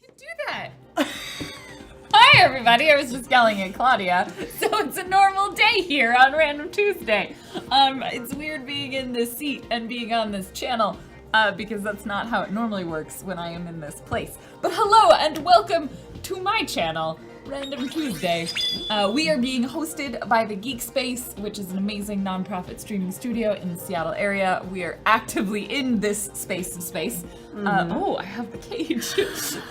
Do that. Hi, everybody. I was just yelling at Claudia. So it's a normal day here on Random Tuesday. It's weird being in this seat and being on this channel because that's not how it normally works when I am in this place. But hello and welcome to my channel, Random Tuesday. We are being hosted by the Geek Space, which is an amazing nonprofit streaming studio in the Seattle area. We are actively in this space of space. Oh, I have the cage. It's just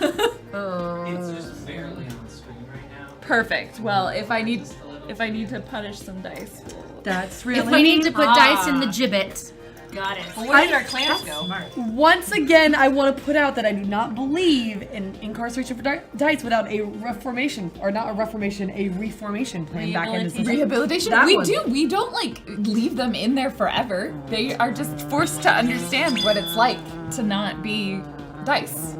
barely on the screen right now. Perfect. Well, if I need to punish some dice. That's really If we need to put dice in the gibbet. Got it. Well, where did our clans go? Smart. Once again, I want to put out that I do not believe in incarceration for dice without a reformation, or not a reformation, a reformation plan back into society. Rehabilitation? That We one. do. We don't like leave them in there forever. They are just forced to understand what it's like to not be dice.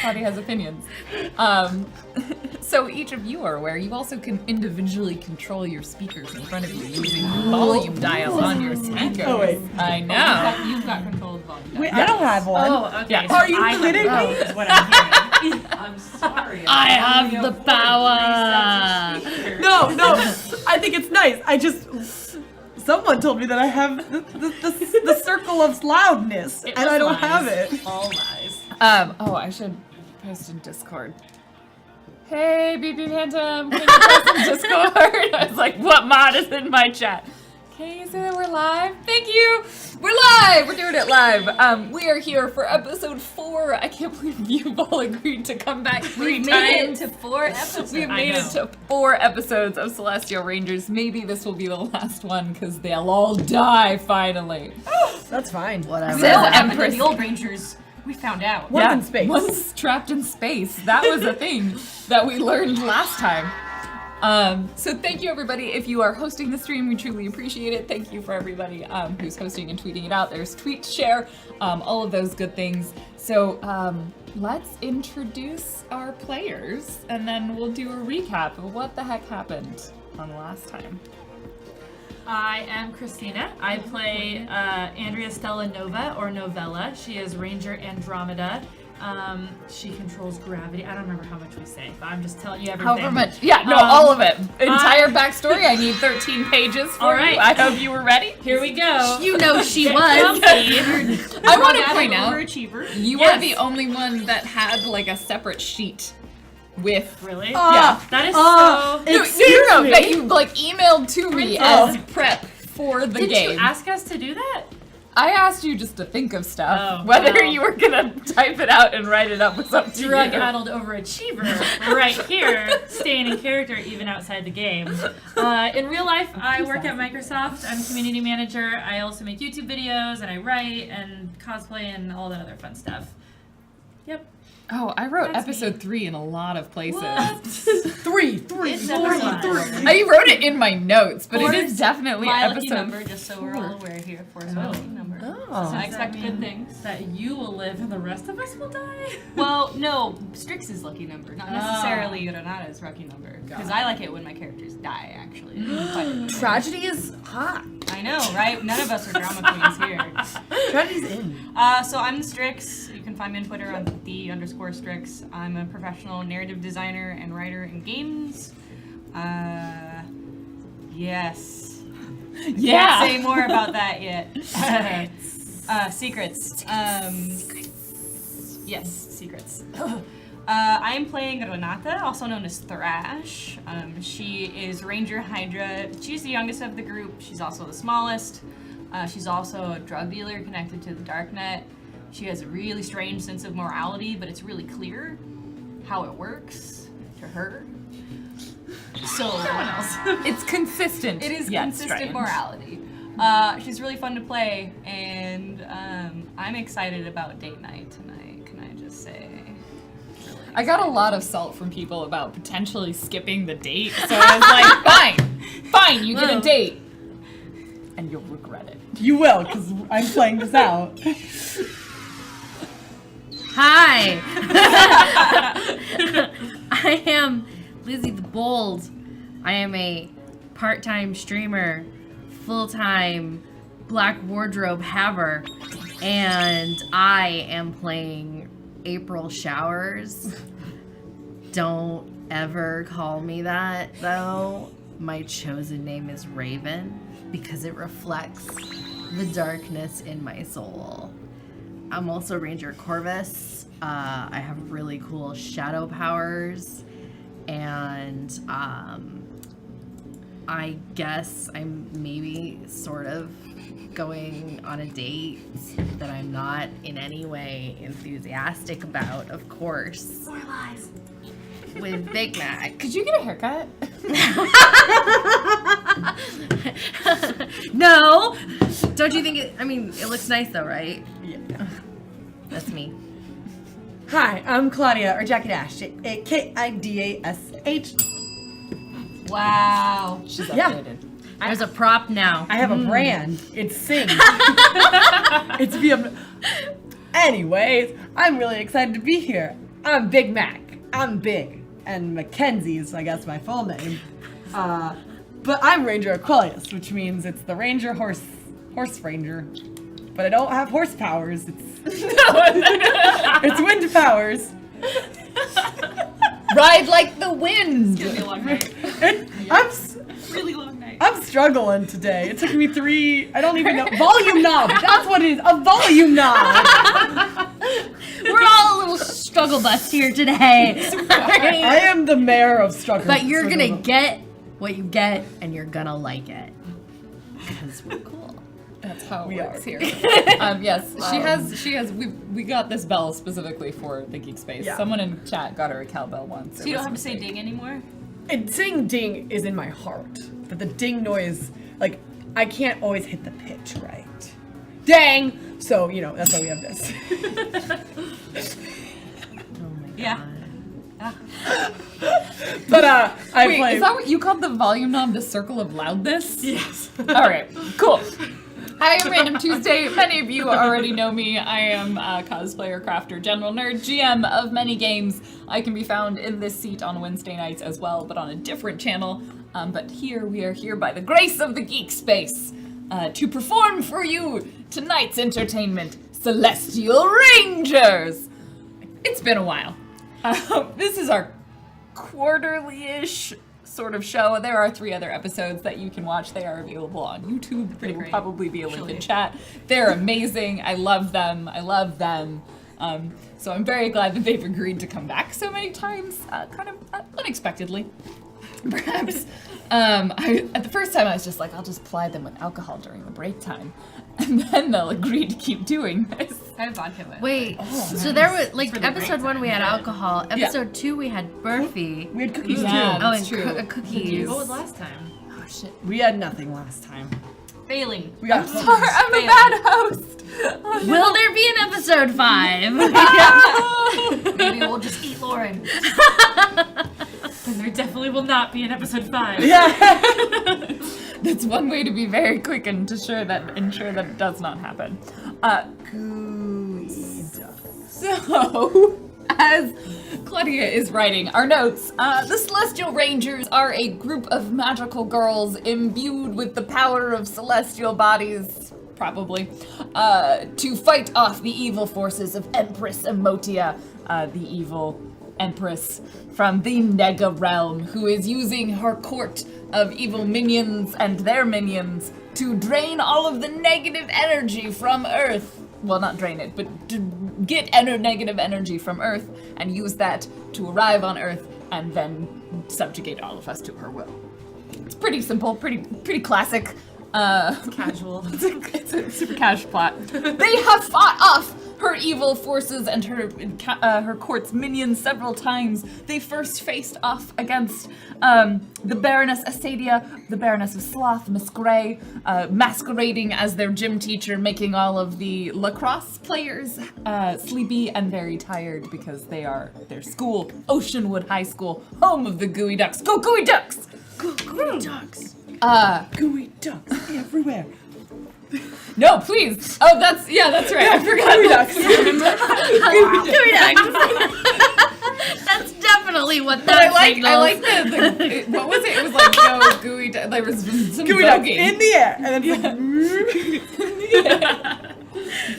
Claudia has opinions. So each of you are aware you also can individually control your speakers in front of you using the volume dials on your speakers. Oh, wait. I know. You've got control of the volume. Wait, I don't have one. Oh, okay. Yeah. So Are you I have kidding to me? know is what I'm hearing. I'm sorry. I have only the afford power. 3 sets of speakers. No, I think it's nice. Someone told me that I have the circle of loudness, It and was I don't lies. have it. All lies. Oh, I should post in Discord. Hey, BB Phantom, can you post in Discord? I was like, what mod is in my chat? Can you say that we're live? Thank you. We're live. We're doing it live. We are here for episode 4. I can't believe you've all agreed to come back 3 times. Made it to 4 episodes. We've made it to 4 episodes of Celestial Rangers. Maybe this will be the last one because they'll all die finally. That's fine. Whatever. Says What happened to Empress. the old Rangers? We found out. One's in space. One's trapped in space. That was a thing that we learned last time. So thank you everybody. If you are hosting the stream, we truly appreciate it. Thank you for everybody who's hosting and tweeting it out. There's tweet, share, all of those good things. So let's introduce our players and then we'll do a recap of what the heck happened on last time. I am Christina. I play Andrea Stella Nova, or Novella. She is Ranger Andromeda. She controls gravity. I don't remember how much we say, but I'm just telling you everything. However much. Yeah, no, all of it. Entire backstory. I need 13 pages for All right. you. I hope you were ready. Here we go. You know she Get was. comfy. I want to point out, Overachiever. you Yes. are the only one that had like a separate sheet with. Really? Yeah. That is No, me. that you like emailed to me as prep for the Did game. you ask us to do that? I asked you just to think of stuff. Oh, Whether well. you were gonna type it out and write it up was up to you. Drug-addled overachiever right here, staying in character even outside the game. In real life, I work at Microsoft. I'm community manager. I also make YouTube videos, and I write and cosplay and all that other fun stuff. Yep. Oh, I wrote That's episode me. 3 in a lot of places. Three. It's episode 4. I wrote it in my notes, but Four it is definitely My lucky episode number, just so we're all aware here. 4 is my lucky number. Oh. So I Does that expect good mean things. that you will live and the rest of us will die? Well, no, Strix's lucky number, not necessarily Renata's lucky number. Because I like it when my characters die, actually. But Tragedy is hot. I know, right? None of us are drama queens here. Tragedy's in. So I'm the Strix. You can find me on Twitter on _Strix. I'm a professional narrative designer and writer in games. Yes. Yeah. Can't say more about that yet. Secrets. Yes, secrets. I am playing Renata, also known as Thrash. She is Ranger Hydra. She's the youngest of the group. She's also the smallest. She's also a drug dealer connected to the Darknet. She has a really strange sense of morality, but it's really clear how it works to her. So someone else. It's consistent. It is yet consistent strange. morality. She's really fun to play, and I'm excited about date night tonight. Can I just say? Really I got a lot of salt from people about potentially skipping the date, so I was like, fine, you get a date. And you'll regret it. You will, because I'm playing this out. Hi. I am Lizzie the Bold. I am a part-time streamer, full-time black wardrobe haver. And I am playing April Showers. Don't ever call me that, though. My chosen name is Raven because it reflects the darkness in my soul. I'm also Ranger Corvus. I have really cool shadow powers, and I guess I'm maybe sort of going on a date that I'm not in any way enthusiastic about, of course. More lies. With Big Mac. Could you get a haircut? No! Don't you think it, I mean, it looks nice though, right? Yeah. That's me. Hi, I'm Claudia, or Jackie Dash, Kidash. Wow. She's Yeah. updated. There's a prop now. I have a brand. It's Sing. It's VM. Anyways, I'm really excited to be here. I'm Big Mac. I'm big. And Mackenzie's, I guess, my full name. But I'm Ranger Aquilius, which means it's the Ranger horse ranger. But I don't have horse powers. It's wind powers. Ride like the wind. It's gonna be a long night. Really long night. I'm struggling today. It took me 3, I don't even know. Volume knob. That's what it is. A volume knob. We're all a little struggle bus here today. I am the mayor of struggle. But you're gonna get what you get, and you're gonna like it. Because we're cool. That's how it We works are. here. Yes, she has. We got this bell specifically for the Geek Space. Yeah. Someone in chat got her a cowbell once. So you don't have to say ding anymore? And saying ding is in my heart. But the ding noise, like, I can't always hit the pitch right. Dang! So, that's why we have this. Oh my god. Yeah. But, I Wait, play. is that what you called the volume knob? The circle of loudness? Yes. All right, cool. I am Random Tuesday. Many of you already know me. I am a cosplayer, crafter, general nerd, GM of many games. I can be found in this seat on Wednesday nights as well, but on a different channel. But here, we are here by the grace of the Geek Space to perform for you tonight's entertainment, Celestial Rangers. It's been a while. This is our quarterly-ish sort of show. There are 3 other episodes that you can watch. They are available on YouTube. There will probably be a link in chat. They're amazing. I love them. So I'm very glad that they've agreed to come back so many times, kind of unexpectedly, perhaps. At the first time I was just like, I'll just ply them with alcohol during the break time. And then they'll agree to keep doing this. I have vodka with. Wait, so there was, like, For the episode break 1 we had alcohol, episode 2 we had Burfy. We had cookies, Yeah. too. Oh, That's and true. cookies. What was last time? Oh shit. We had nothing last time. Failing. We got Sorry, I'm a bad host. Oh, no. Will there be an episode 5? Maybe we'll just eat Lauren. Then there definitely will not be an episode 5. That's one way to be very quick and ensure that it does not happen. So, as Claudia is writing our notes, the Celestial Rangers are a group of magical girls imbued with the power of celestial bodies, probably, to fight off the evil forces of Empress Emotia, the evil Empress from the Nega realm, who is using her court of evil minions and their minions to drain all of the negative energy from Earth. Well, not drain it, but to get negative energy from Earth and use that to arrive on Earth and then subjugate all of us to her will. It's pretty simple, pretty classic. Casual. It's a super casual plot. They have fought off her evil forces and her court's minions several times. They first faced off against the Baroness Astadia, the Baroness of Sloth, Miss Grey, masquerading as their gym teacher, making all of the lacrosse players sleepy and very tired because their school, Oceanwood High School, home of the Gooey Ducks. Go Gooey Ducks! Go Gooey Ducks! Gooey Ducks everywhere. No, please. Oh, that's right. I forgot. Gooey Ducks. Gooey Ducks. That's definitely what But that I like the what was it? It was like go Gooey Ducks. There was some Gooey Ducks voguing. in the air. And then it's like,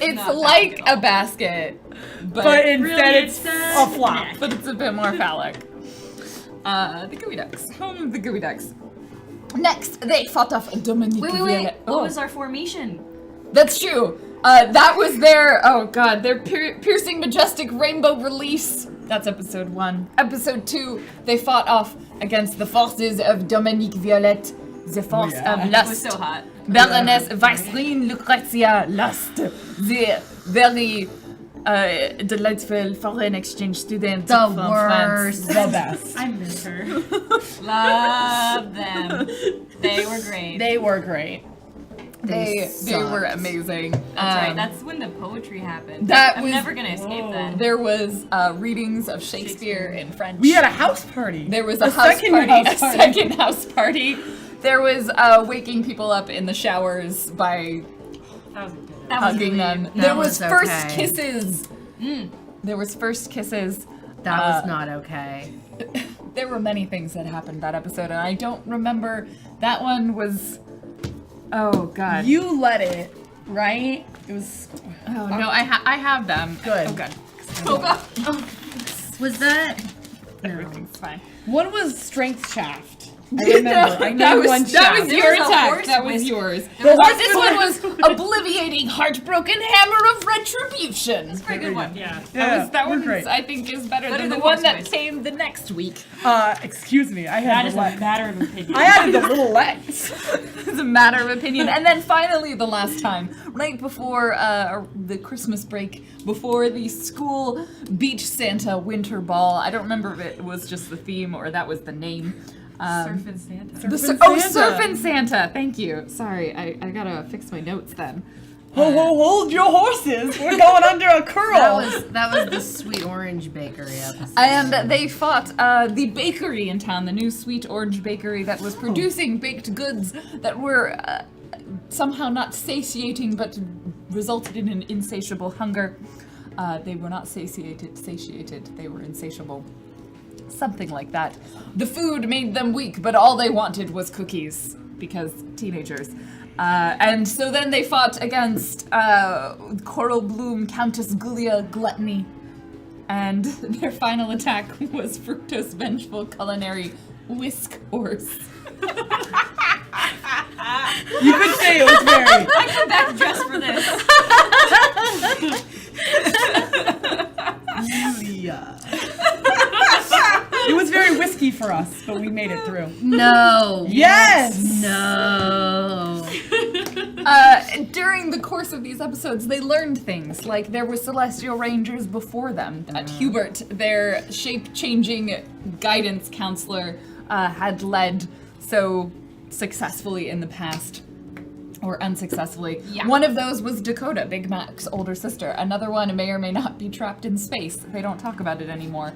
It's not like phallic at a basket, But instead Really, it's a flop. but it's a bit more phallic. The Gooey Ducks. Home of the Gooey Ducks. Next, they fought off Dominique Wait. Violet. What was our formation? That's true. That was their, their piercing majestic rainbow release. That's episode 1. Episode 2, they fought off against the forces of Dominique Violet, the force of It was lust. so hot. Baroness Weisslin Lucrezia Lust, the very delightful foreign exchange student The from worst. France. The best. I miss her. Love them. They were great. They were great. They were sucked. amazing. That's right. That's when the poetry happened. that I'm was- never gonna escape that. There was readings of Shakespeare in French. We had a house party. There was a second house party. There was waking people up in the showers by That was good. That was hugging really- them. That There was was first okay. kisses. There was first kisses. That was not okay. There were many things that happened that episode, and I don't remember. That one was. Oh God. You let it, right? It was. Oh no, I have them. Good. Oh God. Oh god. Was that? Everything's fine. One was strength shaft. I remember. I know one that shaft. was There your was a attack. horse That was with- yours. The horse This one was obliviating heartbroken hammer of retribution. Pretty good one. Yeah. That we're one great. I think is better Better than the than one horse that voice. came the next week. Excuse me. I That had is the a le- matter of opinion. I added the little legs. It's a matter of opinion. And then finally, the last time, right before the Christmas break, before the school beach Santa winter ball. I don't remember if it was just the theme or that was the name. Surfing Santa. Surfing Santa. Thank you. Sorry, I gotta fix my notes then. Hold your horses. We're going under a curl. That was the Sweet Orange Bakery episode. And they fought the bakery in town, the new Sweet Orange Bakery that was producing baked goods that were somehow not satiating but resulted in an insatiable hunger. They were not satiated, they were insatiable. Something like that. The food made them weak, but all they wanted was cookies, because teenagers. And so then they fought against Coral Bloom, Countess Gulia Gluttony. And their final attack was Fructose Vengeful Culinary Whisk Horse. You could say it was very. I come back dressed for this. Julia. It was very whiskey for us, but we made it through. No. Yes. No. During the course of these episodes, they learned things, like there were Celestial Rangers before them. Hubert, their shape-changing guidance counselor, had led so successfully in the past. Or unsuccessfully. Yeah. One of those was Dakota, Big Mac's older sister. Another one may or may not be trapped in space. They don't talk about it anymore.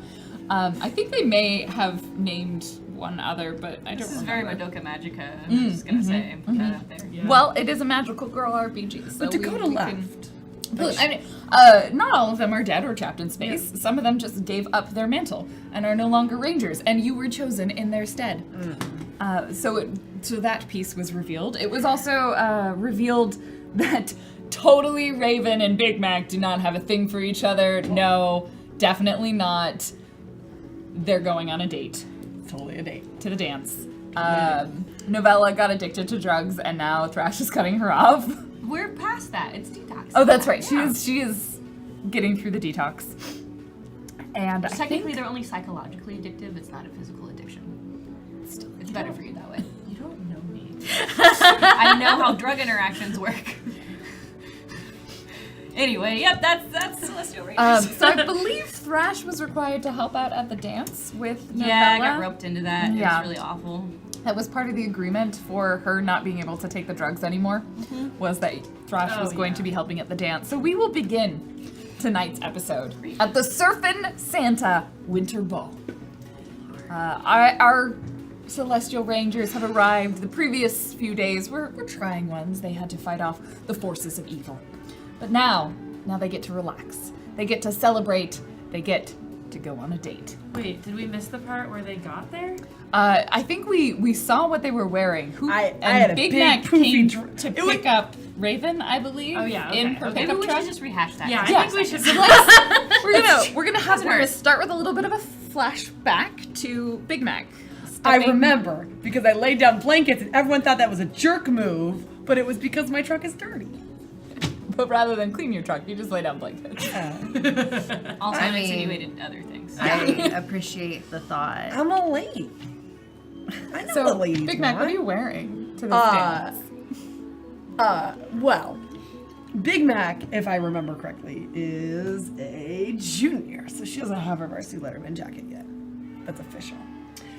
I think they may have named one other, but I don't This is very remember. Madoka Magica. I'm just gonna say. Put that out there. Yeah. Well, it is a magical girl RPG, so But Dakota we left. I mean, not all of them are dead or trapped in space. Some of them just gave up their mantle and are no longer rangers, and you were chosen in their stead. So that piece was revealed. It was also revealed that totally Raven and Big Mac do not have a thing for each other. No, definitely not. They're going on a date Totally a date. to the dance. Novella got addicted to drugs, and now Thrash is cutting her off. We're past that. It's detox. Oh, that's right. Yeah. She is getting through the detox. And I Technically, think they're only psychologically addictive. It's not a physical addiction. It's better for you that way. you don't know me. I know how drug interactions work. Anyway, yep, that's Celestial Rangers. So I believe Thrash was required to help out at the dance with Novella. yeah, I got roped into that. Yeah. It was really awful. That was part of the agreement for her not being able to take the drugs anymore, was that Thrash was going to be helping at the dance. So we will begin tonight's episode at the Surfin' Santa Winter Ball. Our Celestial Rangers have arrived. The previous few days were trying ones. They had to fight off the forces of evil. But now they get to relax. They get to celebrate. They get to go on a date. Wait, did we miss the part where they got there? I think we saw what they were wearing. I had a Big big Mac poofy came dr- to it was- pick up Raven, I believe. Oh, yeah, in okay, her okay. Maybe pickup we truck. should just rehash that. Yeah, I Yeah. think we should. We're gonna start with a little bit of a flashback to Big Mac. I stepping- remember because I laid down blankets and everyone thought that was a jerk move, but it was because my truck is dirty. But rather than clean your truck, you just lay down blankets. Also I mean- insinuated other things. I appreciate the thought. I'm a lady. I know So, what ladies Big Mac, what want. are you wearing to this Uh, dance? Well, Big Mac, if I remember correctly, is a junior, so she doesn't have her varsity letterman jacket yet. That's official.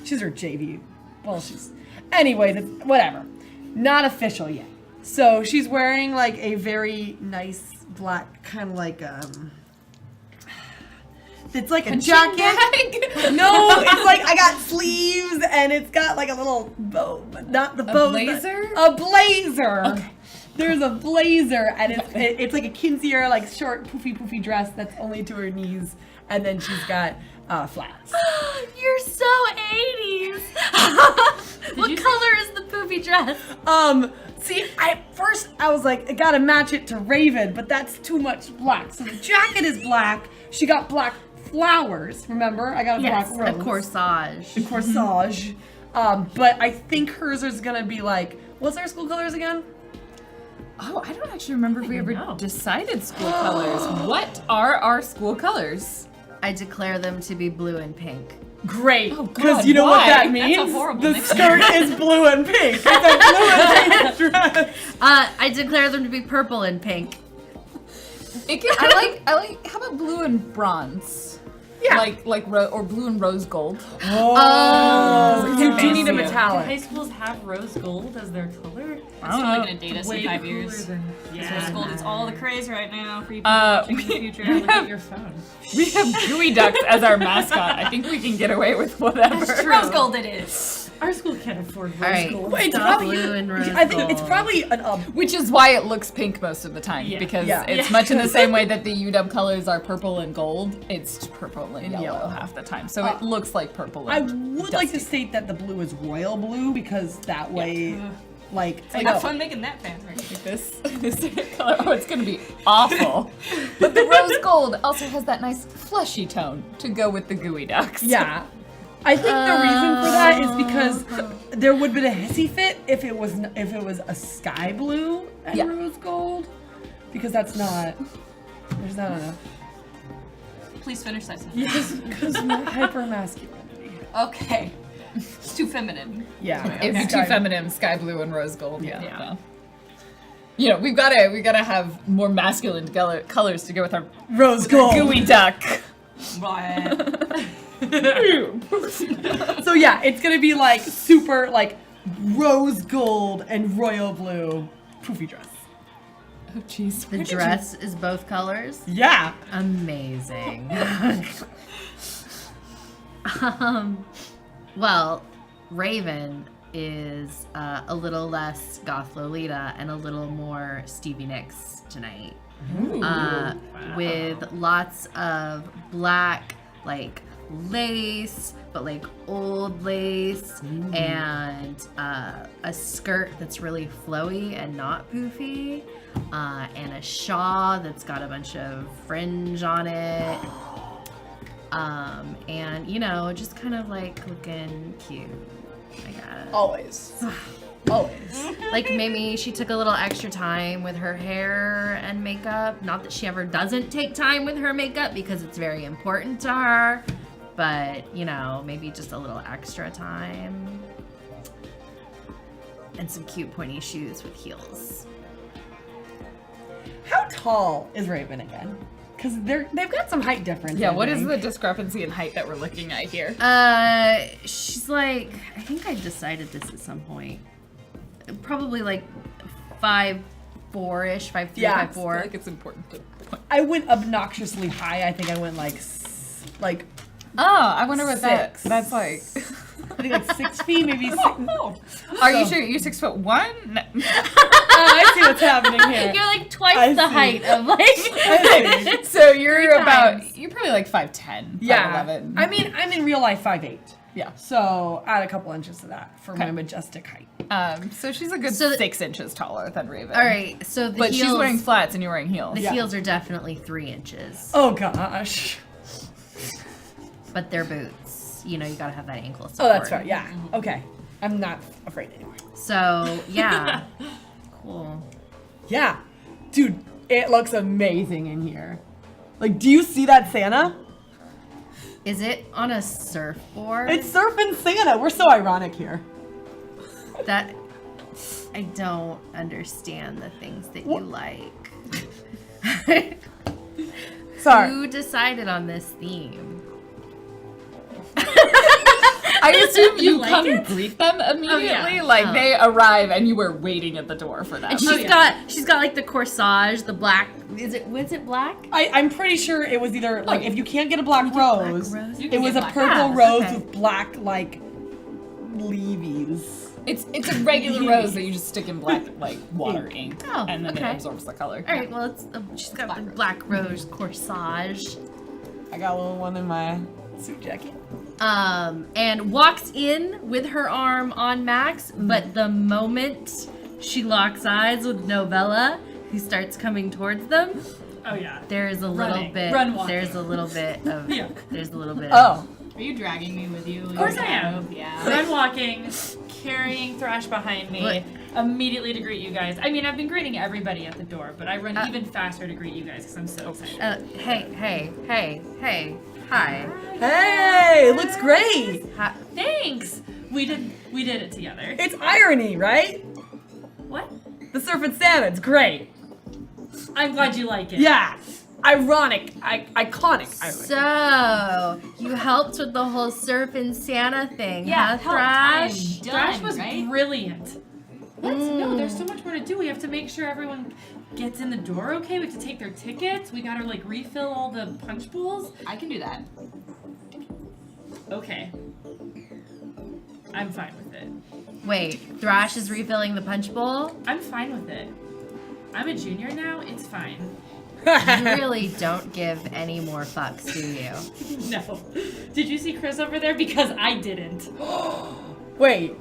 She's her JV. Well, she's. Anyway, whatever. Not official yet. So she's wearing like a very nice black, kind of like it's like a jacket. No, it's like I got sleeves and it's got like a little bow, but not the bow. blazer? A blazer. Okay. There's a blazer and it's like a kinsier, like short, poofy dress that's only to her knees, and then she's got flats. You're so 80s. What you- color is the poofy dress? See, first I was like, I gotta match it to Raven, but that's too much black. So the jacket is black. She got black flowers. Remember, I got a Yes, black rose. a corsage. A corsage. But I think hers is gonna be like, what's our school colors again? Oh, I don't actually remember if we ever know. decided school colors. What are our school colors? I declare them to be blue and pink. Great, Oh, because God, you know what why? that means. That's a horrible the mix. skirt is blue and pink. It's a blue and pink dress. I declare them to be purple and pink. It can, I like. How about blue and bronze? Yeah. Like or blue and rose gold. Oh, you do need a fancy. Do high metallic. schools have rose gold as their color? It's totally gonna date us Way in 5 cooler years. than- Rose Yeah. gold, it's all the craze right now for you people we watching in the future. Yeah, look at your phone. We have gooey ducks as our mascot. I think we can get away with whatever. Rose gold it is. Our school can't afford rose All right, gold. Wait, it's stop probably, blue and rose I think it's gold. probably an Which is why it looks pink most of the time. Yeah. Because Yeah. it's much in the same way that the UW colors are purple and gold. It's purple and yellow, yellow. half the time. So it looks like purple I and would like to dusty. state that the blue is royal blue because that way, like, It's like I know. fun making that fancy. Like this color. Oh, it's gonna be awful. But the rose gold also has that nice fleshy tone to go with the gooey ducks. Yeah. I think the reason for that is because there would have been a hissy fit if it was a sky blue and Yeah. rose gold, because that's not. There's not enough. Please finish that sentence. Because hyper masculinity. Okay. It's too feminine. Yeah. It'd be Sky- too feminine, sky blue and rose gold. Yeah. Yeah. Well, you know, we gotta have more masculine colors to go with our Rose gold. gooey duck. Right. So yeah, it's gonna be like super like rose gold and royal blue poofy dress. Oh jeez. The dress is both colors. Yeah. Amazing. Well, Raven is a little less goth Lolita and a little more Stevie Nicks tonight. With lots of black, like lace, but like old lace, and a skirt that's really flowy and not poofy, and a shawl that's got a bunch of fringe on it. And you know, just kind of like looking cute, I guess. Always. Always. Like maybe she took a little extra time with her hair and makeup. Not that she ever doesn't take time with her makeup because it's very important to her, but you know, maybe just a little extra time. And some cute pointy shoes with heels. How tall is Raven again? Because they've got some height difference. Yeah, I what is think. the discrepancy in height that we're looking at here? She's like, I think I decided this at some point. Probably like 5'4"-ish, 5'3", Yeah, I feel 5'4". like it's important to point. I went obnoxiously high. I think I went like Oh, I wonder what Six. that's like. I think like 6 feet, maybe 6. Are you sure you're 6'1"? No. I see what's happening here. You're like twice I the see. height of like. I see. So you're Three about times. you're probably like 5'10", Yeah. 5'11". I mean, I'm in real life 5'8". Yeah. So add a couple inches to that for my Okay. majestic height. So she's a good So the- 6 inches taller than Raven. All right, so the But heels, she's wearing flats and you're wearing heels. the Yeah. heels are definitely 3 inches, Oh gosh. but they're boots. You know, you gotta have that ankle support. Oh, that's fair. Yeah. Okay. I'm not afraid anymore. So yeah, cool. Yeah. Dude, it looks amazing in here. Like, do you see that Santa? Is it on a surfboard? It's surfing Santa. We're so ironic here. That I don't understand the things that you like. Sorry. Who decided on this theme? I assume you like come it? greet them immediately. yeah. Like Oh. they arrive and you were waiting at the door for them. And she's got like the corsage, the black. Was it black? I'm pretty sure it was either like if you can't get a black rose, Black rose? You it can was get a black purple rose. rose Okay. with black like leaves. It's a regular rose that you just stick in black like water ink, Oh, and then okay. it absorbs the color. All right. Well, it's she's got the black rose corsage. I got a little one in my suit jacket. And walks in with her arm on Max, but the moment she locks eyes with Novella, who starts coming towards them, Oh yeah. there's a little Running. bit. Run walking. There's a little bit of. Yeah. There's a little bit. Oh. Are you dragging me with you? Of course I am. Yeah. Run walking, carrying Thrash behind me, What? immediately to greet you guys. I mean, I've been greeting everybody at the door, but I run even faster to greet you guys because I'm so excited. Hey. Hi. Hey, it looks great. Hi. Thanks. We did it together. It's irony, right? What? The surfing Santa, it's great. I'm glad you like it. Yeah. Ironic, iconic. So you helped with the whole surfing Santa thing, Yeah, huh, helped. Thrash? I'm Thrash done, was right? brilliant. What? No, there's so much more to do. We have to make sure everyone gets in the door okay. We have to take their tickets. We gotta like refill all the punch bowls. I can do that. Okay. I'm fine with it. Wait, Thrash is refilling the punch bowl? I'm fine with it. I'm a junior now. It's fine. You really don't give any more fucks, do you? No. Did you see Chris over there? Because I didn't. Wait.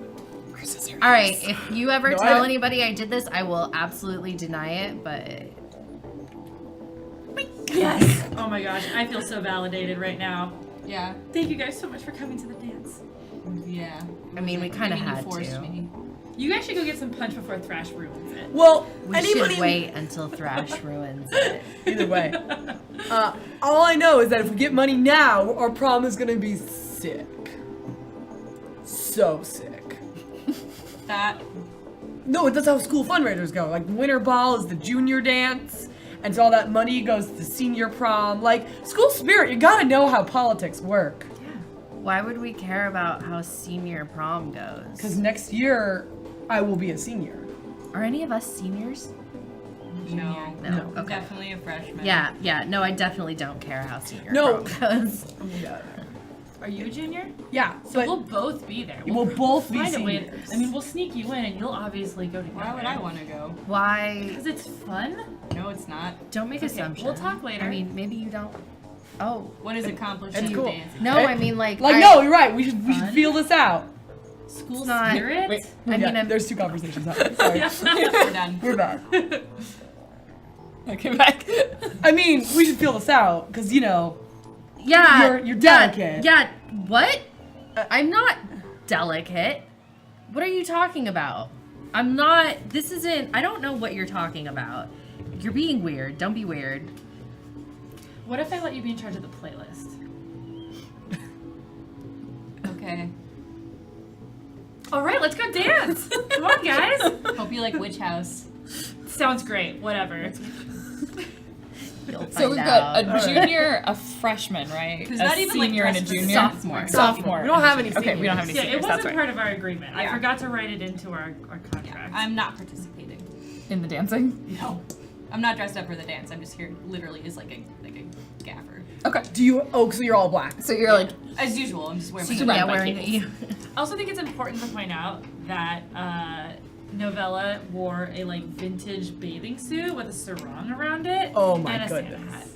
All right, if you ever No, tell I- anybody I did this, I will absolutely deny it, but Yes. Oh my gosh, I feel so validated right now. Yeah. Thank you guys so much for coming to the dance. Yeah. I mean, we kinda You had forced to. me. You guys should go get some punch before Thrash ruins it. Well, we anybody should wait until Thrash ruins it. either way. All I know is that if we get money now, our prom is gonna be sick. So sick. That. No, that's how school fundraisers go. Like winter ball is the junior dance, and so all that money goes to senior prom. Like school spirit, you gotta know how politics work. Why would we care about how senior prom goes? Because next year, I will be a senior. Are any of us seniors? No. No. No. Okay. Definitely a freshman. Yeah. No, I definitely don't care how senior No. prom goes. Yeah, Are you a junior? yeah, So but we'll both be there. we'll both be find a way. seniors. I mean, we'll sneak you in, and you'll obviously go together. Why would I want to go? Why? Because it's fun. No, it's not. Don't make Okay, assumptions. we'll talk later. I mean, maybe you don't. Oh. What is accomplishing It's you cool. dancing? No, Hey, I mean like. like, I- no, you're right. We should Fun? feel this out. School It's not- spirit. Wait. I Yeah, mean, I'm, there's two conversations happening. Sorry. We're done. We're back. Okay, back. I mean, we should feel this out, because, you know, yeah. You're delicate. Yeah. What? I'm not delicate. What are you talking about? I'm not. This isn't. I don't know what you're talking about. You're being weird. Don't be weird. What if I let you be in charge of the playlist? Okay. All right, let's go dance. Come on, guys. Hope you like Witch House. Sounds great. Whatever. You'll So find we've out. got a junior, a freshman, right? Who's A not even, like, senior and a dressed for junior. Sophomore. Sophomore. We don't have any Okay, we don't have any Yeah, seniors. it That's wasn't right. part of our agreement. I Yeah. forgot to write it into our contract. I'm not participating. In the dancing. No. I'm not dressed up for the dance. I'm just here literally as like a gaffer. Okay. do you, oh, so you're all black. So you're like, As usual, I'm just wearing my Surrounded yeah, by wearing cables. I also think it's important to point out that Novella wore a like vintage bathing suit with a sarong around it. Oh my and a Santa goodness. hat.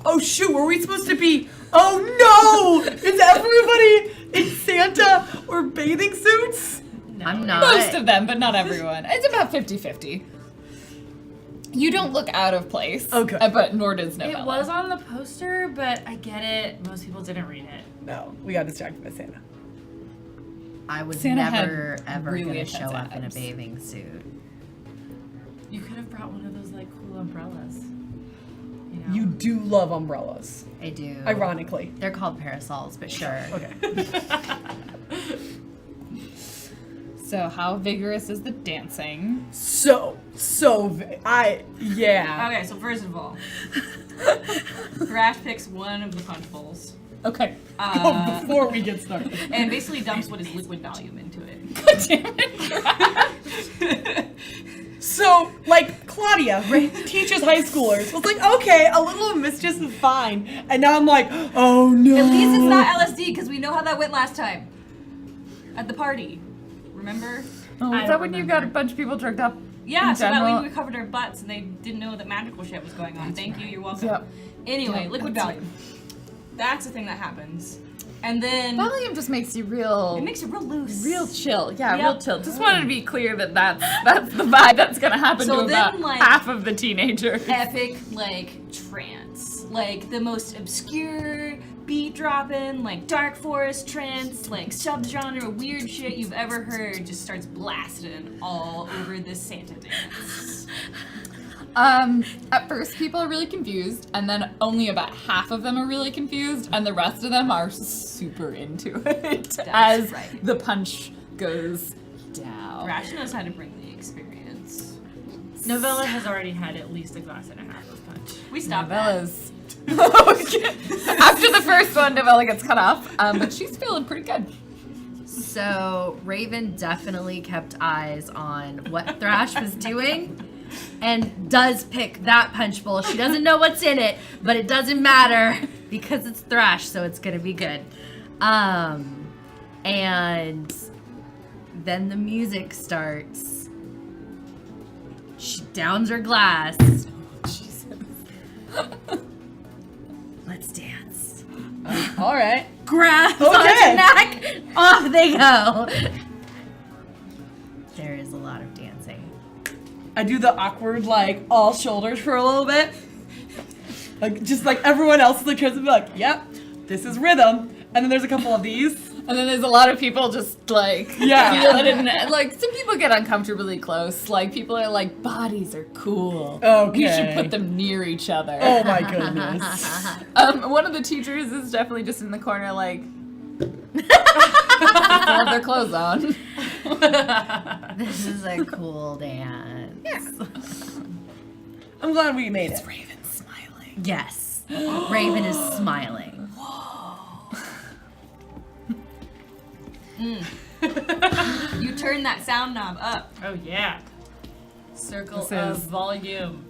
Oh shoot, were we supposed to be? Oh no! Is everybody in Santa or bathing suits? No. I'm not. Most of them, but not everyone. It's about 50-50. You don't look out of place. Okay. But nor does Novella. It was on the poster, but I get it. Most people didn't read it. No, we got distracted by Santa. I was Santa had never ever really gonna intense show up in a abs. bathing suit. You could have brought one of those like cool umbrellas. You know? You do love umbrellas, I do. ironically. They're called parasols, but sure. Okay. So how vigorous is the dancing? Yeah. Okay, so first of all, Thrash picks one of the punch bowls. Okay. Before we get started. And basically dumps what is liquid volume into it. God damn it. So, like, Claudia, teaches high schoolers, was like, okay, a little mischief is fine. And now I'm like, oh no. At least it's not LSD, because we know how that went last time. At the party. Remember? Oh, I is that don't when you remember. got a bunch of people drugged up? Yeah, in so that general? way we covered our butts and they didn't know that magical shit was going on. Thank you, you're welcome. Yep. Anyway, Yep, liquid that's volume. That's the thing that happens. And then Volume just makes you real. it makes it real loose. Real chill. Yeah, Yep. real chill. Just wanted to be clear that that's the vibe that's gonna happen So to then, about like, half of the teenagers. Epic, like, trance. Like, the most obscure, beat dropping, like, dark forest trance, like, subgenre weird shit you've ever heard just starts blasting all over this Santa dance. At first people are really confused, and then only about half of them are really confused, and the rest of them are super into it as right. the punch goes down. Rash knows how to bring the experience. Novella has already had at least a glass and a half of punch. We stopped that. Novella's after the first one, Novella gets cut off, but she's feeling pretty good. So Raven definitely kept eyes on what Thrash was doing and does pick that punch bowl. She doesn't know what's in it, but it doesn't matter because it's Thrash, so it's gonna be good. And then the music starts. She downs her glass. Jesus. Let's dance. All right. Grabs Okay. onto Knack. Off they go. There is a lot of dancing. I do the awkward, like, all shoulders for a little bit. Like, just like everyone else is like, tries to be like, yep, this is rhythm. And then there's a couple of these. And then there's a lot of people just like Yeah. feel it in, like some people get uncomfortably close. Like people are like, bodies are cool. Okay. We should put them near each other. Oh my goodness. One of the teachers is definitely just in the corner like have their clothes on. This is a cool dance. I'm glad we made it. Raven smiling. Yes. Raven is smiling. You turn that sound knob up. Oh yeah. Circle This of is- volume.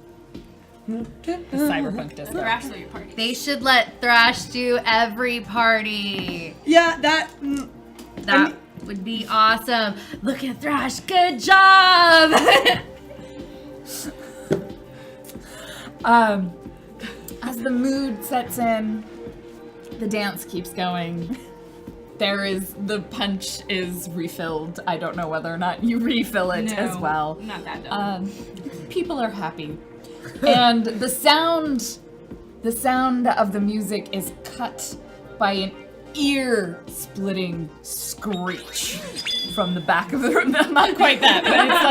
The cyberpunk disco. Thrash through your party. They should let Thrash do every party. Yeah, that. That would be awesome. Look at Thrash. Good job. As the mood sets in, the dance keeps going. The punch is refilled. I don't know whether or not you refill it as well. Not that dumb. People are happy. And the sound of the music is cut by an ear-splitting screech from the back of the room. Not quite that, but it's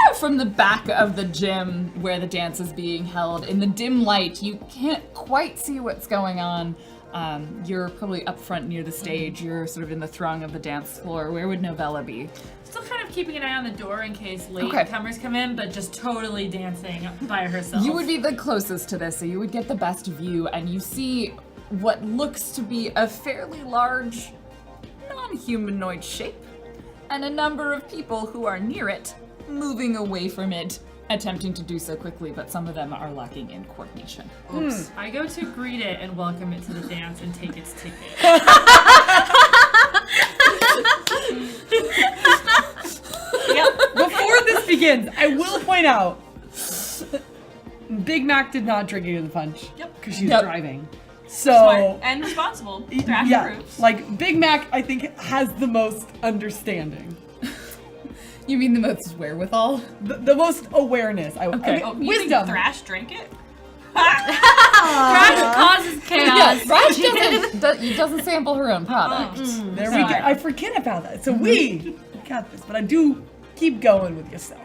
like from the back of the gym where the dance is being held. In the dim light, you can't quite see what's going on. You're probably up front near the stage. You're sort of in the throng of the dance floor. Where would Novella be? Still kind of keeping an eye on the door in case late Okay. comers come in, but just totally dancing by herself. You would be the closest to this, so you would get the best view, and you see what looks to be a fairly large, non-humanoid shape, and a number of people who are near it, moving away from it, attempting to do so quickly, but some of them are lacking in coordination. Oops. I go to greet it and welcome it to the dance and take its ticket. Before this begins, I will point out Big Mac did not drink any of the punch. Yep. because she's Yep. driving. So Smart and responsible. Thrash yeah, approves. like Big Mac, I think has the most understanding, You mean the most wherewithal? the most awareness. Okay. Oh, you think wisdom. Thrash drank it? Thrash causes chaos. Yeah, Thrash doesn't sample her own product. There we go. I forget about that. So we got this, but I do keep going with yourself.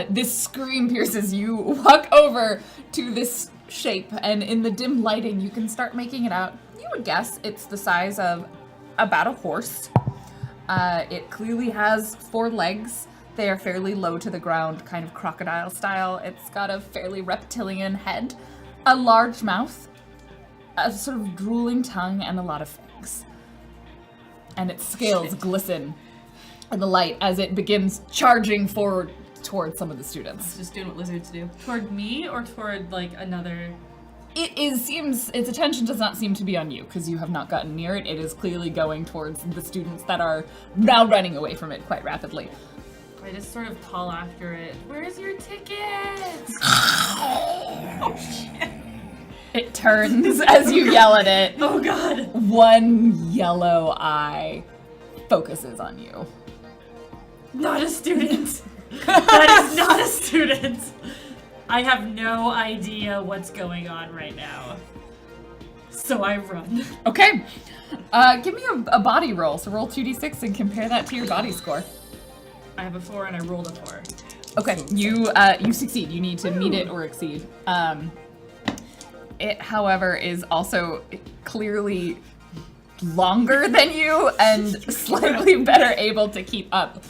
This scream pierces you. Walk over to this shape, and in the dim lighting, you can start making it out. You would guess it's the size of about a horse. It clearly has 4 legs. They are fairly low to the ground, kind of crocodile style. It's got a fairly reptilian head, a large mouth, a sort of drooling tongue, and a lot of fangs. And its scales glisten in the light as it begins charging forward towards some of the students. Just doing what lizards do. Toward me or toward like another? Seems its attention does not seem to be on you because you have not gotten near it. It is clearly going towards the students that are now running away from it quite rapidly. I just sort of call after it. Where's your ticket? It turns as you yell at it. Oh God. One yellow eye focuses on you. Not a student. That is not a student. I have no idea what's going on right now. So I run. Okay. Give me a body roll. So roll 2d6 and compare that to your body score. I have a 4 and I rolled a 4. Okay, you succeed. You need to meet it or exceed. It, however, is also clearly longer than you and slightly better able to keep up.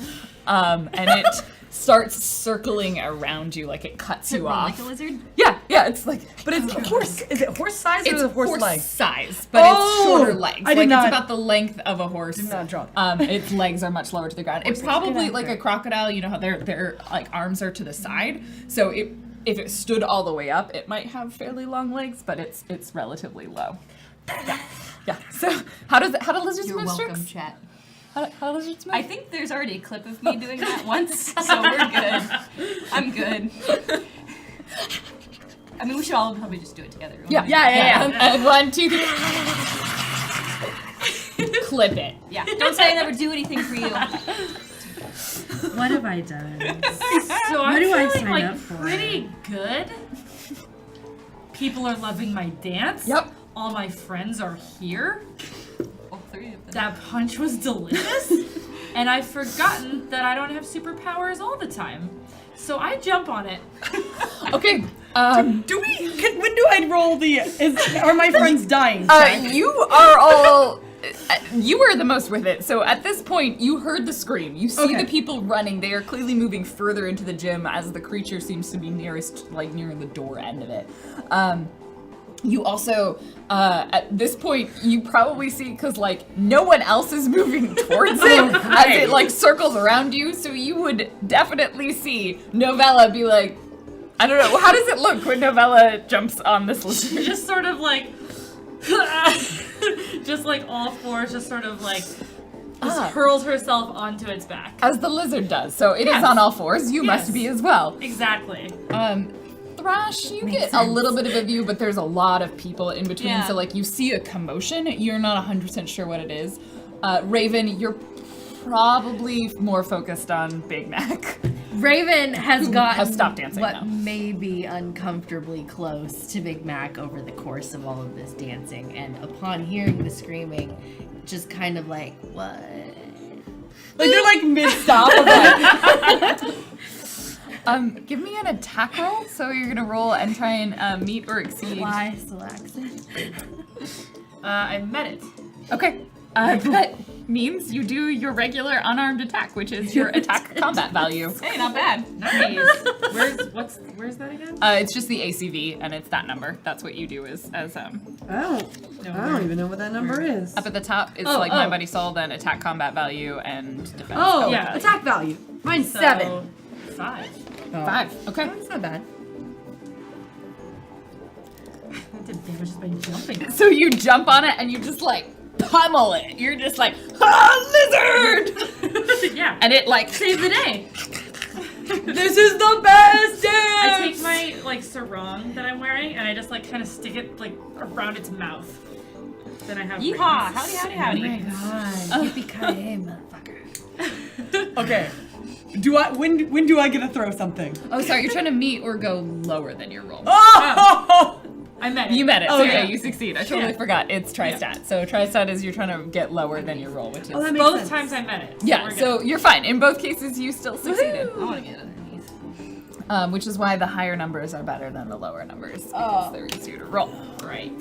And it starts circling around you like it cuts you off. Like a lizard? Yeah, it's like, but it's Horse? Is it horse size or It's is it horse horse legs? size, but it's Oh! shorter legs. I did Like not- it's about the length of a horse. Did not draw that. Its legs are much lower to the ground. It's Horses probably get like a after. crocodile. You know how their like arms are to the side. So if it stood all the way up, it might have fairly long legs, but it's relatively low. Yeah. So how do lizards You're move, welcome, Strix? chat. How do lizards move? I think there's already a clip of me doing that once, so we're good. I'm good. I mean, we should all probably just do it together. Yeah. And 1, 2, 3. Clip it. Yeah. Don't say I never do anything for you. What have I done? So I'm do I feeling sign like up for? pretty good. People are loving my dance. Yep. All my friends are here. All 3 of them. That punch was delicious. And I've forgotten that I don't have superpowers all the time. So I jump on it. Okay. When do I roll are my friends dying? check? You are all. You were the most with it. So at this point, you heard the scream. You see Okay. the people running. They are clearly moving further into the gym as the creature seems to be nearest, like near the door end of it. You also, at this point, you probably see, because, like, no one else is moving towards it as it, like, circles around you. So you would definitely see Novella be like, I don't know, how does it look when Novella jumps on this lizard? Just sort of like, just like all fours, just sort of like, just hurls herself onto its back. As the lizard does. So it is Yes. on all fours. You Yes. must be as well. Exactly. Thrash, you get a little bit of a view, but there's a lot of people in between. Yeah. So, like, you see a commotion. You're not 100% sure what it is. Raven, you're probably more focused on Big Mac. Raven has gotten has stopped dancing what now. may be uncomfortably close to Big Mac over the course of all of this dancing, and upon hearing the screaming, just kind of like, what? Like they're like mid-stop of like, Give me an attack roll. So you're gonna roll and try and meet or exceed. Why so accent? I met it. Okay. That means you do your regular unarmed attack, which is your attack combat value. Hey, not bad. Nice. Where's that again? It's just the ACV, and it's that number. That's what you do as I don't even know what that number is. up at the top. It's Oh, like oh. my buddy soul, then attack combat value and defense. Oh, Yeah. attack value. Mine's So, 7. 5. 5. Okay. That's not bad. That did damage just by jumping. So you jump on it and you just like pummel it. You're just like, ah, lizard! Yeah. And it like Save the day. This is the best dance! I take my like sarong that I'm wearing and I just like kind of stick it like around its mouth. Then I have Yeehaw! rings. Howdy, howdy, Oh my howdy. god. Yippee-ki-yay, motherfucker. Okay. When do I get to throw something? Oh, sorry, you're trying to meet or go lower than your roll. Oh! I met it. You met it, so Oh, yeah, yeah. you succeed. I totally Yeah. forgot. It's tri-stat. So tri-stat is you're trying to get lower than your roll, which is... Oh, that makes Both sense. times I met it. yeah, we're so you're fine. In both cases, you still succeeded. I want to get underneath. Which is why the higher numbers are better than the lower numbers, because they're easier to roll. Right.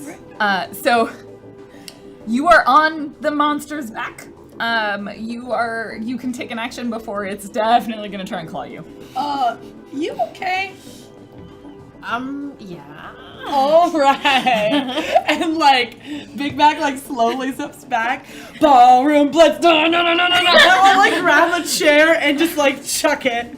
So you are on the monster's back. You can take an action before it's definitely gonna try and claw you. You okay? Yeah. All right. And like, Big Mac like slowly steps back. Ballroom blitz. No. And I'll like grab a chair and just like chuck it.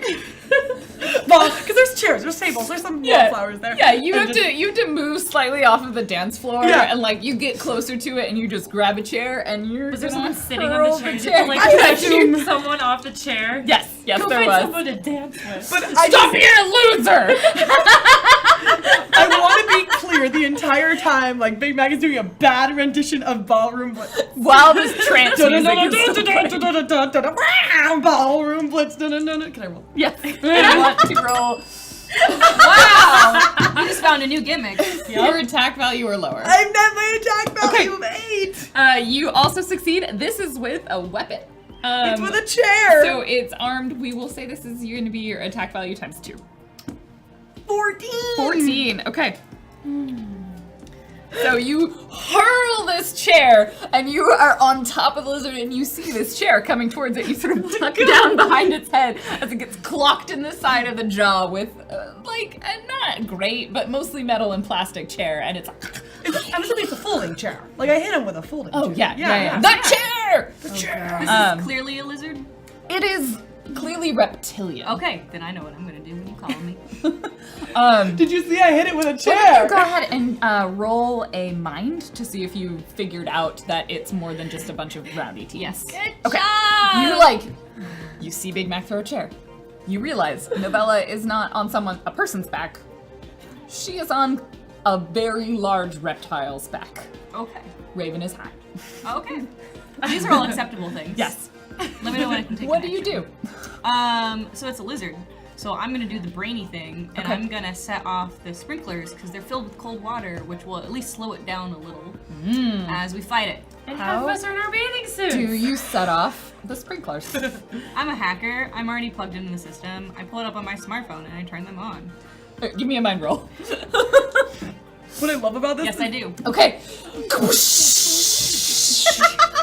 Because there's chairs, there's tables, there's some wallflowers there. Yeah, you And have just- to move slightly off of the dance floor, Yeah. and like you get closer to it, and you just grab a chair, and you're Was there gonna someone sitting hurl on the chair? the Did you, like, I catch assume- someone off the chair? Yes, Go there find was. someone to dance with. But I Stop just, being a loser! I want to be clear the entire time, like Big Mac is doing a bad rendition of Ballroom Blitz. While this trance music is still playing. Ballroom Blitz. Can I roll? Yes, I want to roll. Wow! You just found a new gimmick. Your attack value or lower. I met my attack value of 8. You also succeed. This is with a weapon. It's with a chair. So it's armed. We will say this is going to be your attack value times 2. 14. 14. Okay. So you hurl this chair, and you are on top of the lizard, and you see this chair coming towards it. You sort of tuck down behind its head as it gets clocked in the side of the jaw with, like, a not great, but mostly metal and plastic chair, and it's I'm assuming it's a folding chair. Like I hit him with a folding chair. oh yeah. yeah. The chair. The chair. This is clearly a lizard. It is clearly reptilian. Okay, then I know what I'm gonna do when you call me. Did you see I hit it with a Why chair? don't you go ahead and roll a mind to see if you figured out that it's more than just a bunch of rowdy teens. Yes. Okay. You see Big Mac throw a chair. You realize Novella is not on a person's back. She is on a very large reptile's back. Okay. Raven is high. Okay. These are all acceptable things. Yes. Let me know when I can take What an do you action. do? So it's a lizard. So I'm gonna do the brainy thing, and Okay. I'm gonna set off the sprinklers because they're filled with cold water, which will at least slow it down a little as we fight it. And How half of us are in our bathing suits. Do you set off the sprinklers? I'm a hacker. I'm already plugged into the system. I pull it up on my smartphone and I turn them on. Give me a mind roll. What I love about this Yes, I do. Okay.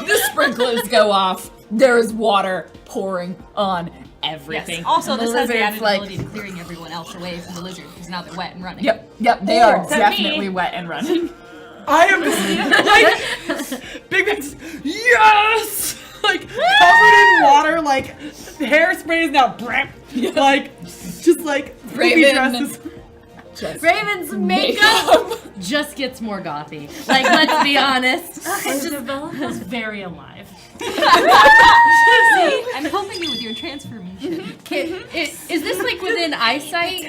The sprinklers go off. There is water pouring on everything. Yes. Also, And the this has the lizard's added like, ability to clearing everyone else away from the lizard because now they're wet and running. Yep, they are Except definitely me. wet and running. I am like Big Mac's yes, like covered in water, like hairspray is now brap, like just like poopy Raven. dresses. Just Raven's makeup just gets more gothy. Like, let's be honest. Isabella feels very alive. See, I'm helping you with your transformation. Is this like within eyesight?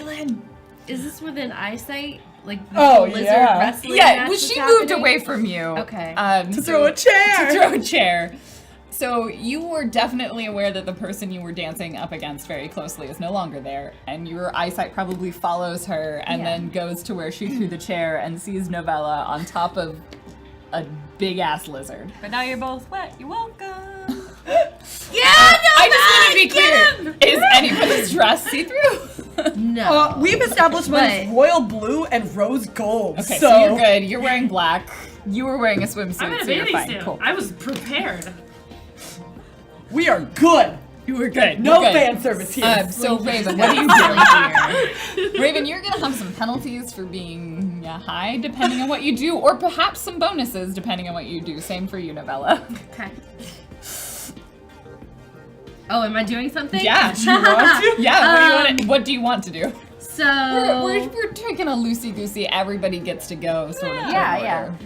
Is this within eyesight? Like the Oh, lizard yeah. wrestling yeah, match well, is she moved happening? away from you. Okay. To throw a chair. To throw a chair. So you were definitely aware that the person you were dancing up against very closely is no longer there, and your eyesight probably follows her and Yeah. then goes to where she threw the chair and sees Novella on top of a big ass lizard. But now you're both wet. You're welcome. I just want to be clear. Is anybody's dress see-through? No. We've established mine's But- royal blue and rose gold. Okay, so, so you're good. You're wearing black. You were wearing a swimsuit, I'm in a so you're bathing fine. suit. Cool. I was prepared. we are good. You were good. No You're good. fan service here. So Raven, what are you doing here? Raven, you're gonna have some penalties for being high, depending on what you do, or perhaps some bonuses depending on what you do. Same for you, Novella. Okay. Oh, am I doing something? Yeah. Do you want to? Yeah. What do you want to do? So We're taking a loosey goosey. Everybody gets to go sort of. yeah. order.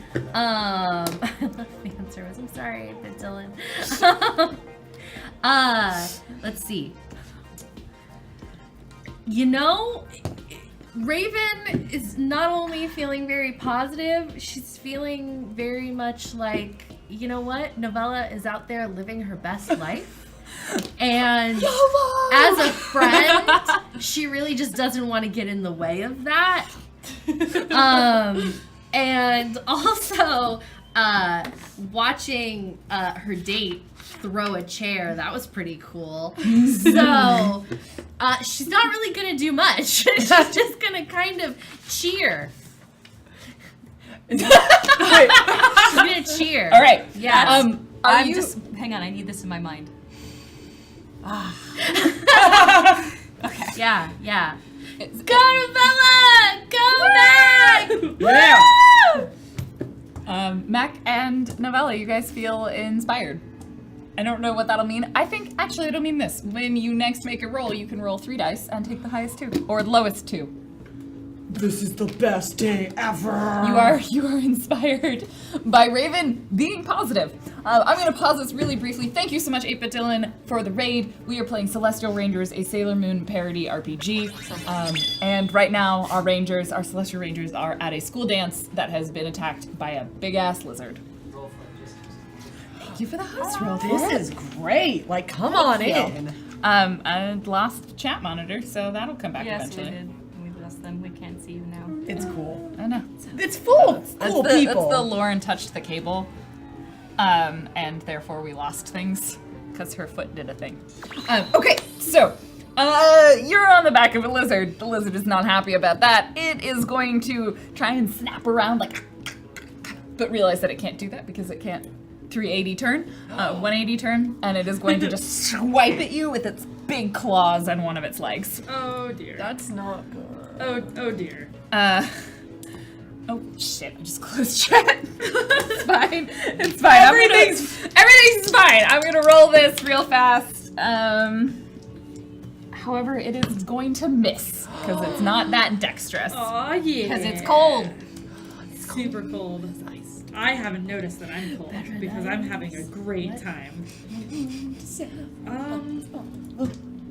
fan service. I'm sorry, but Dylan. Let's see. You know, Raven is not only feeling very positive, she's feeling very much like, you know what? Novella is out there living her best life. And as a friend, she really just doesn't want to get in the way of that. And also, watching her date throw a chair, that was pretty cool. So, she's not really gonna do much. She's just gonna kind of cheer. She's gonna cheer. All right. Yeah. Hang on, I need this in my mind. Okay. Yeah. Go Novella! Go back! Yeah. Mac and Novella, you guys feel inspired. I don't know what that'll mean. I think actually it'll mean this. When you next make a roll, you can roll 3 dice and take the highest 2 or the lowest 2. This is the best day ever. You are inspired by Raven being positive. I'm going to pause this really briefly. Thank you so much, 8-Bit Dylan, for the raid. We are playing Celestial Rangers, a Sailor Moon parody RPG. And right now, our Celestial Rangers are at a school dance that has been attacked by a big-ass lizard. Roll for just. Thank you for the host roll. This is great. Like, come on in. I lost chat monitor, so that'll come back Yes, eventually. we did. We lost them. We can't see you now. It's cool. I know. It's full of cool people. That's the Lauren touched the cable, and therefore we lost things because her foot did a thing. Okay, so you're on the back of a lizard. The lizard is not happy about that. It is going to try and snap around but realize that it can't do that because it can't 380 turn, 180 turn, and it is going to just swipe at you with its big claws on one of its legs. Oh dear. That's not good. Oh dear. Oh shit! I just closed chat. It's fine. It's fine. Everything's fine. I'm gonna roll this real fast. However, it is going to miss because it's not that dexterous. Aw, yeah. Because it's cold. Super cold. Nice. I haven't noticed that I'm cold because I'm having a great time.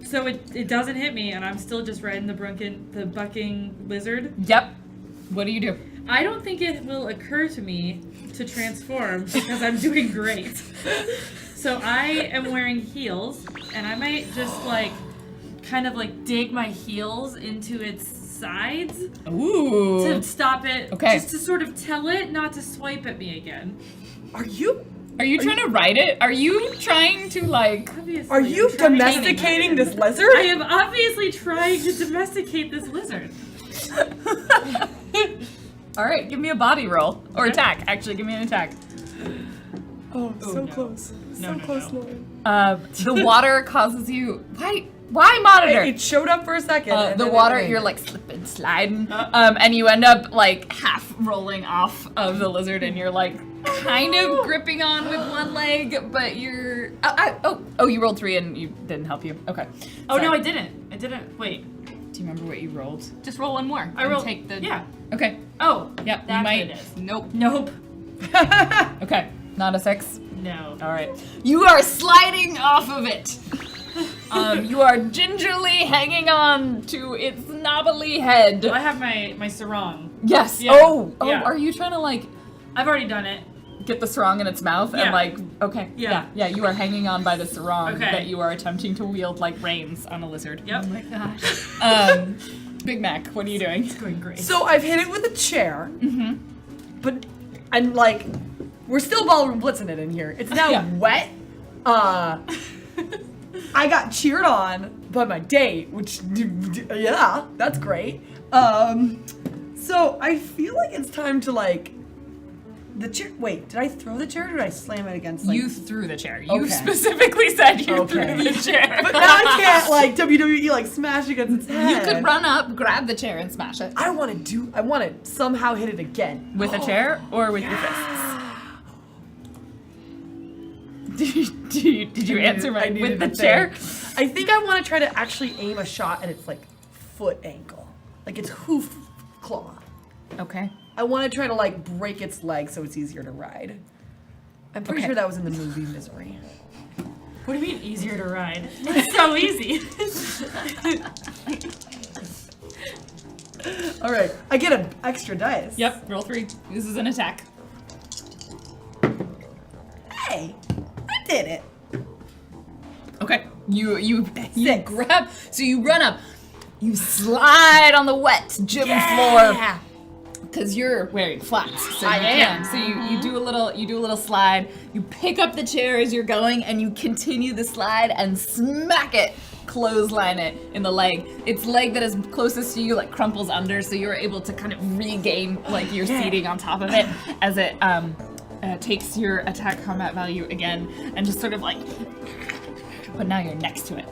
So it doesn't hit me, and I'm still just riding the bucking lizard. Yep. What do you do? I don't think it will occur to me to transform because I'm doing great. So I am wearing heels, and I might just kind of dig my heels into its sides Ooh. to stop it. Okay. Just to sort of tell it not to swipe at me again. Are you trying to ride it? Are you trying to Obviously, Are you I'm trying to- domesticating this lizard? I am obviously trying to domesticate this lizard. All right, give me a body roll or Okay. attack. Actually, give me an attack. Oh, so no. close. No, no, close, no. Lauren. The water causes you. Why monitor? It showed up for a second. and The then water, it you're slipping, sliding, and you end up half rolling off of the lizard, and you're kind of gripping on with one leg, but you're. You rolled 3 and you didn't help you. Okay. Oh no, Sorry. I didn't. Wait. Do you remember what you rolled? Just roll one more. I and rolled. Take the. Yeah. Okay. Oh. Yep. That's you might. what it is. Nope. Okay. Not a 6. No. All right. You are sliding off of it. You are gingerly hanging on to its knobbly head. I have my sarong. Yes. Yeah. Oh. Yeah. Are you trying to I've already done it. get the sarong in its mouth Yeah. and okay. Yeah. Yeah. You are hanging on by the sarong Okay. that you are attempting to wield like reins on a lizard. Yep. Oh my gosh. Big Mac, what are you doing? It's going great. So I've hit it with a chair. Mm-hmm. But I'm we're still ballroom blitzing it in here. It's now Yeah. wet. I got cheered on by my date, which yeah, that's great. So I feel like it's time to the chair. Wait, did I throw the chair or did I slam it against You threw the chair. You Okay. specifically said you Okay. threw the chair. But now I can't WWE smash against its head. You could run up, grab the chair, and smash it. I want to somehow hit it again. With a chair or with your fists? Did you answer I with needed the to chair? think. I think I want to try to actually aim a shot at its foot ankle, its hoof claw. Okay. I want to try to break its leg so it's easier to ride. I'm pretty Okay. sure that was in the movie Misery. What do you mean easier to ride? It's so easy. All right, I get an extra dice. Yep, roll 3. This is an attack. Hey, I did it. Okay. You Six. grab, so you run up, you slide on the wet gym floor. Because you're wearing flats, so you can. So you do a little slide. You pick up the chair as you're going, and you continue the slide and smack it, clothesline it in the leg. Its leg that is closest to you like crumples under, so you're able to kind of regain like your seating on top of it as it takes your attack combat value again, and just sort of like. But now you're next to it.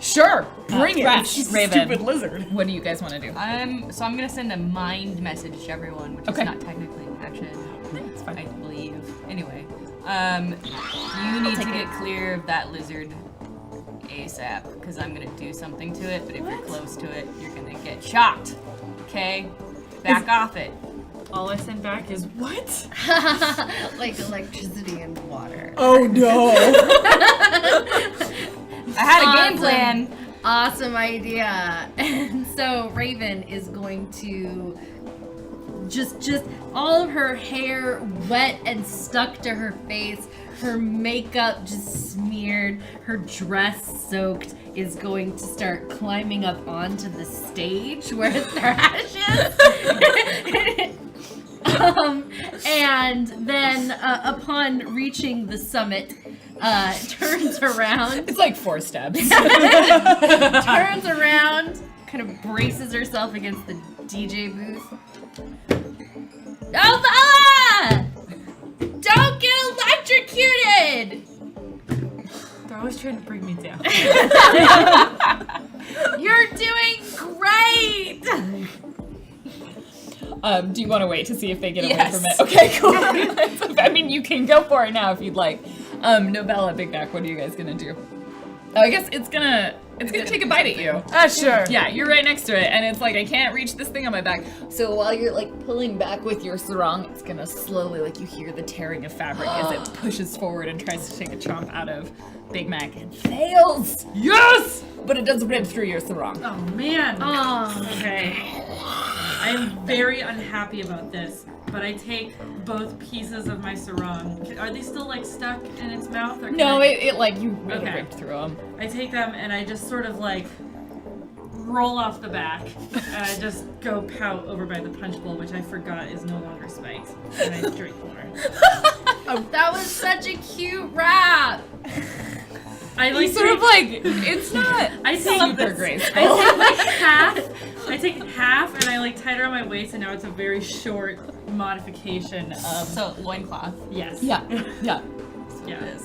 Sure, bring it. Thrash, She's a Raven. stupid lizard. What do you guys want to do? So I'm gonna send a mind message to everyone, which Okay. is not technically an action. It's fine. I believe. Anyway, you need to get clear of that lizard ASAP, because I'm gonna do something to it. But if you're close to it, you're gonna get shocked. Okay, back off it. All I send back is what? Like electricity and water. Oh no. I had a Awesome. game plan. Awesome idea. And so Raven is going to just all of her hair wet and stuck to her face, her makeup just smeared, her dress soaked, is going to start climbing up onto the stage where Thrash is. And then upon reaching the summit, turns around, It's like 4 steps. turns around, kind of braces herself against the DJ booth. Ah! Don't get electrocuted! They're always trying to bring me down. You're doing great! Do you want to wait to see if they get Yes. away from it? Okay, cool. I mean, you can go for it now if you'd like. Novella, Big Mac, what are you guys gonna do? Oh, I guess it's gonna take a bite at you. Sure. Yeah, you're right next to it, and it's like, I can't reach this thing on my back. So while you're like pulling back with your sarong, it's gonna slowly, like you hear the tearing of fabric as it pushes forward and tries to take a chomp out of Big Mac and fails! Yes! But it does rip through your sarong. Oh man. Oh. Okay. I am very unhappy about this, but I take both pieces of my sarong. Are they still like stuck in its mouth? Or can No, I, it like, you really Okay. ripped through them. I take them and I just sort of like roll off the back, and I just go pout over by the punch bowl, which I forgot is no longer spiked, and I drink more. That was such a cute rap! I like You sort of like, it's not I take super graceful. I take like half. I take half and I like tie it around my waist, and now it's a very short modification of So loincloth. yes. Yeah, yeah. Yeah.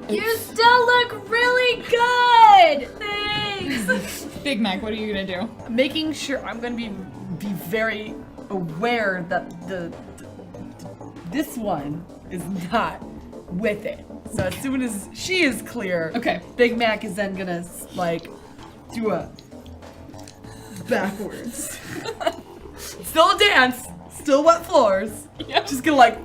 You still look really good! Thanks! Big Mac, what are you gonna do? Making sure I'm gonna be very aware that this one is not with it. So as soon as she is clear, Okay. Big Mac is then gonna like do a backwards. Still a dance, still wet floors. Yep. Just gonna like.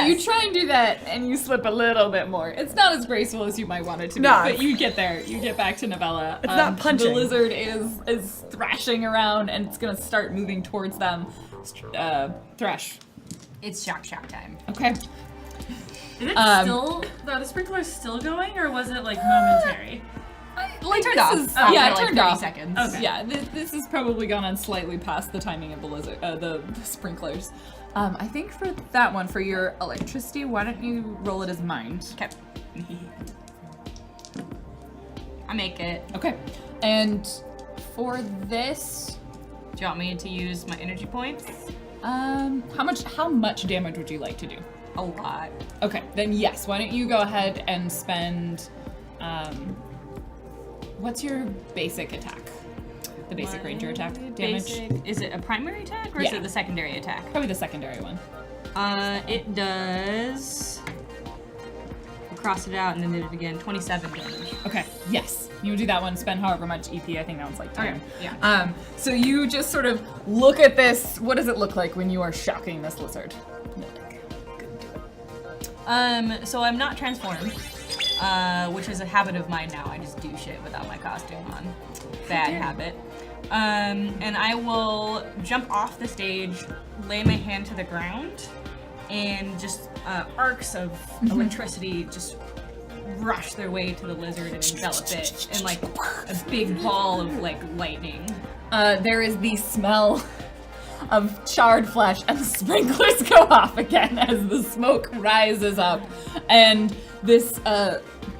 You try and do that, and you slip a little bit more. It's not as graceful as you might want it to be, No. but you get there. You get back to Novella. It's not punching. The lizard is thrashing around, and it's gonna start moving towards them. Thrash. It's shock time. Okay. Is it still the sprinkler's still going, or was it like momentary? Like turned this off is- after, yeah, it like, turned 30 off. seconds. Okay. Yeah, this has probably gone on slightly past the timing of the lizard, the sprinklers. I think for that one, for your electricity, why don't you roll it as mind? Okay. I make it. Okay. And for this, Do you want me to use my energy points? how much damage would you like to do? A lot. Okay, then yes. Why don't you go ahead and spend, what's your basic attack? The basic ranger attack damage? Basic. Is it a primary attack or is Yeah. it the secondary attack? Probably the secondary one. It does. We'll cross it out and then did it again. 27 damage. Okay, yes. You would do that one, spend however much EP, I think that one's like 10. Okay, yeah. So you just sort of look at this, what does it look like when you are shocking this lizard? So I'm not transformed. which is a habit of mine now. I just do shit without my costume on. Bad habit. And I will jump off the stage, lay my hand to the ground, and just arcs of electricity just rush their way to the lizard and envelop it in like a big ball of like lightning. There is the smell of charred flesh, and the sprinklers go off again as the smoke rises up, and this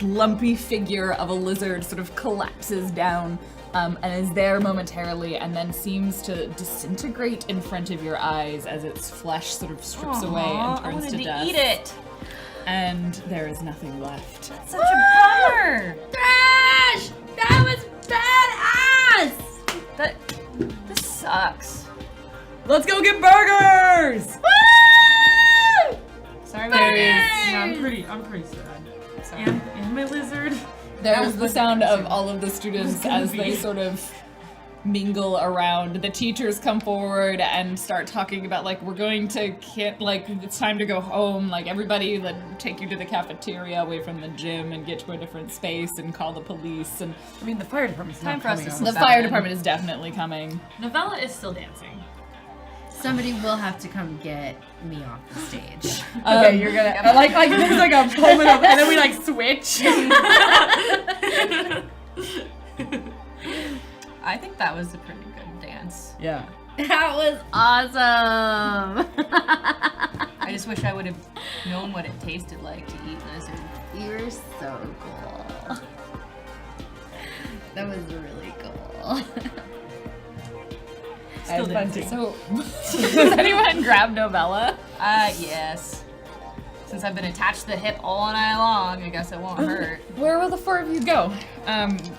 lumpy figure of a lizard sort of collapses down and is there momentarily, and then seems to disintegrate in front of your eyes as its flesh sort of strips away and turns to dust. Eat it. And there is nothing left. Such a bummer. Trash! That was badass! This sucks. Let's go get burgers! Sorry about this. Yeah, I'm pretty sad. Sorry. And my lizard. There's the sound of all of the students as they sort of mingle around. The teachers come forward and start talking about, like, we're going to, it's time to go home. Like, everybody, take you to the cafeteria away from the gym and get to a different space and call the police. And I mean, the fire department's Time not for us coming to out. slip the out fire in. department is definitely coming. Novella is still dancing. Somebody will have to come get me off the stage. Okay, you're gonna like there's like a moment of, and then we like switch. I think that was a pretty good dance. Yeah. That was awesome! I just wish I would have known what it tasted like to eat lizard. You were so cool. That was really cool. I had fun too. So, does anyone grab Novella? Yes. Since I've been attached to the hip all night long, I guess it won't hurt. Where will the four of you go?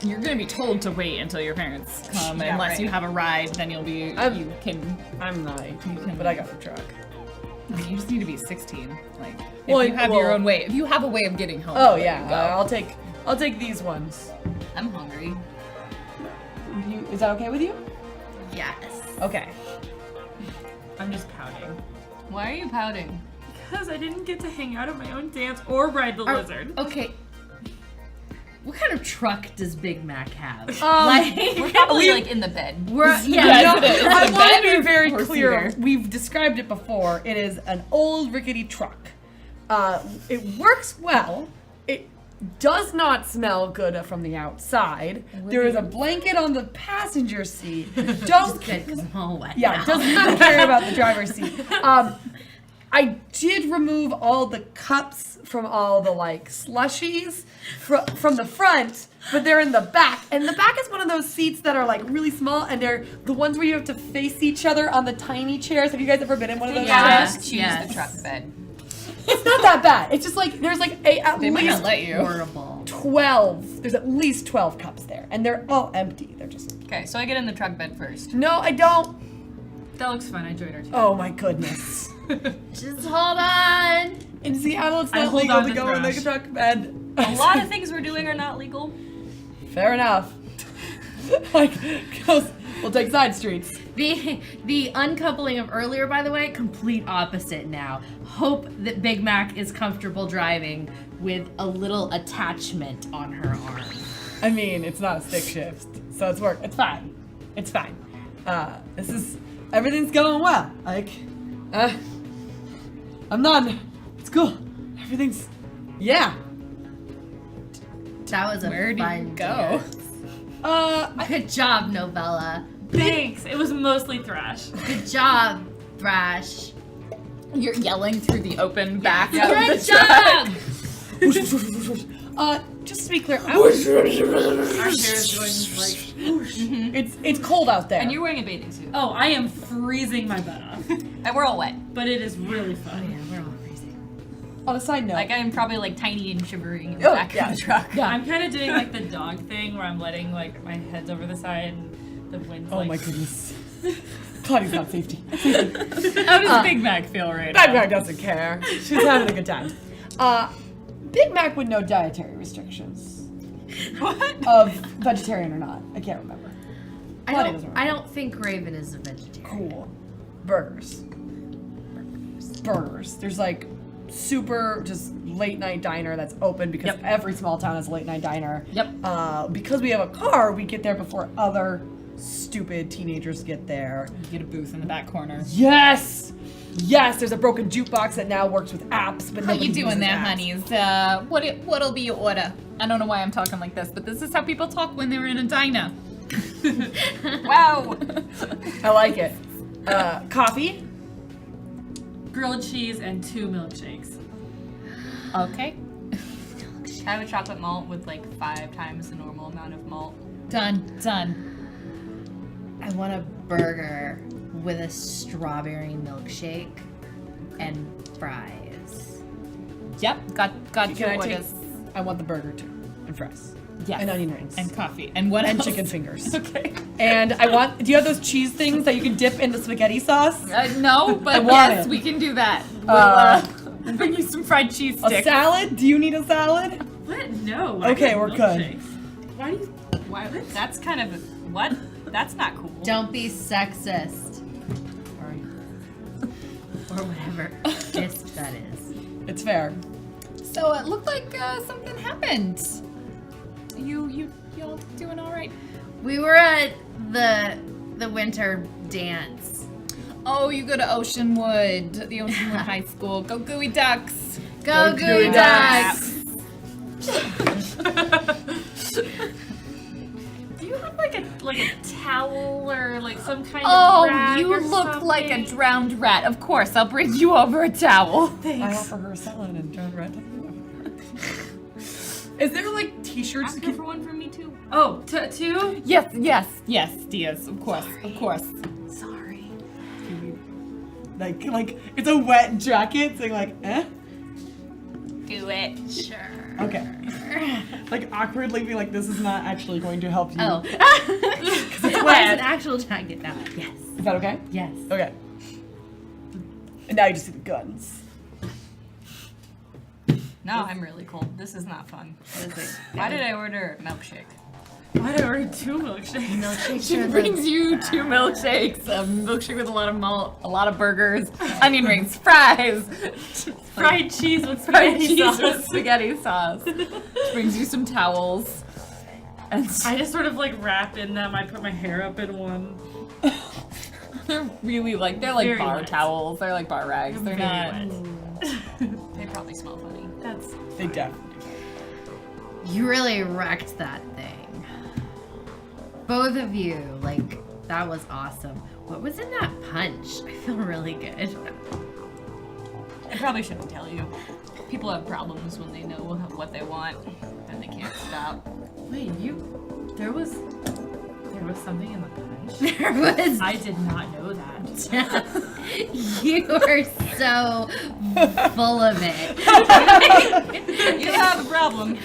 You're gonna be told to wait until your parents come, Yeah, unless right. you have a ride. Then you'll be. You can. I'm not 18, but I got the truck. I mean, you just need to be 16. Like, if Well, you have your well- own way. If you have a way of getting home. Oh I'll let yeah, you go. I'll take these ones. I'm hungry. Is that okay with you? Yes. Okay. I'm just pouting. Why are you pouting? Because I didn't get to hang out at my own dance or ride the lizard. Okay. What kind of truck does Big Mac have? We're probably like in the bed. Yes, No, it is. I It's a want to bed be or very four-seater? clear. We've described it before. It is an old rickety truck. It works well. It does not smell good from the outside. There is a blanket on the passenger seat. Don't Good, because I'm all wet Yeah, now. does not care about the driver's seat. I did remove all the cups from all the like slushies from the front, but they're in the back. And the back is one of those seats that are like really small, and they're the ones where you have to face each other on the tiny chairs. Have you guys ever been in one of those Yeah, chairs? just choose Yes. the truck bed. It's not that bad. It's just like there's like at They might not least let you. Horrible. 12. There's at least 12 cups there, and they're all empty. They're just Okay, so I get in the truck bed first. no, I don't. That looks fun. I joined our team. Oh my goodness. Just hold on. In Seattle, it's I not hold legal on to to go in the Thrash. truck bed. A lot of things we're doing are not legal. Fair enough. Like, we'll take side streets. The uncoupling of earlier, by the way, complete opposite now. Hope that Big Mac is comfortable driving with a little attachment on her arm. I mean, it's not a stick shift, so it's work. It's fine. It's fine. Everything's going well. Like, I'm not. It's cool. Everything's. Yeah. That was a Where do you fun go? dance. Good job, Novella. Thanks. It was mostly Thrash. Good job, Thrash. You're yelling through the open back of Good the truck. job! Just to be clear, Our hair is going like. it's cold out there. And you're wearing a bathing suit. Oh, I am freezing my butt off. And we're all wet. But it is really fun. Yeah, we're all freezing. On a side note, Like I'm probably like tiny and shivering in the Oh, back yeah. of the truck. Yeah. I'm kind of doing like the dog thing where I'm letting like my head's over the side and the wind's oh like. my goodness, Claudia's not safety. How does Big Mac feel right Big now? Mac doesn't care. She's having a good time. Big Mac with no dietary restrictions. What? Of vegetarian or not, I can't remember. Claudia doesn't I remember. don't think Raven is a vegetarian. Cool. Burgers. Burgers. There's like super just late night diner that's open because Yep. every small town has a late night diner. Yep. Because we have a car, we get there before other stupid teenagers get there. You get a booth in the back corner. Yes! Yes, there's a broken jukebox that now works with apps, but How nobody you doing uses there, apps. honeys? What'll be your order? I don't know why I'm talking like this, but this is how people talk when they're in a diner. Wow. I like it. Coffee? Grilled cheese and 2 milkshakes. Okay. I have a chocolate malt with like 5 times the normal amount of malt. Done. I want a burger with a strawberry milkshake and fries. Yep. Got Can your I take? orders. I want the burger too, and fries, Yes. and onion rings, And coffee. And what and else? chicken fingers. Okay. And I want. Do you have those cheese things that you can dip in the spaghetti sauce? No, but want yes, it. we can do that. We'll bring you some fried cheese A sticks. salad? Do you need a salad? What? No. Why Okay, do we're good. milkshakes? Why do you? Why? That's kind of what? That's not cool. Don't be sexist. Or whatever gist that is. It's fair. So it looked like something happened. Y'all doing all right? We were at the winter dance. Oh, you go to Oceanwood, the Oceanwood High School. Go Gooey Ducks. Go Gooey Gooey Ducks. Do you have like a towel or like some kind Oh, of rag you or look like a something? drowned rat. Of course, I'll bring you over a towel. I offer her a salad and John Red. Is there like t-shirts? Ask her for one from me too. Oh, 2? Yes, Diaz. Of course. Sorry. Like it's a wet jacket saying like, eh? Do it. Sure. Okay. Like awkwardly be like, this is not actually going to help you. Oh. It's It's wet. an actual jacket now. Yes. Is that okay? Yes. Okay. And now you just see the guns. No, I'm really cold. This is not fun. What is it? Why did I order a milkshake? Why did I order 2 milkshakes? Milkshakes She are the brings you 2 milkshakes, a milkshake with a lot of malt, a lot of burgers, onion rings, fries, Fried cheese with fried spaghetti cheese sauce. with spaghetti sauce. She brings you some towels. And I just sort of like wrap in them. I put my hair up in one. they're really they're Very bar wet. towels. They're like bar rags. They're Very not. wet. They probably smell funny. That's They definitely do. You really wrecked that thing. Both of you, like, that was awesome. What was in that punch? I feel really good. I probably shouldn't tell you. People have problems when they know what they want and they can't stop. wait. There was something in the punch. There was. I did not know that. You are so full of it. You have a problem.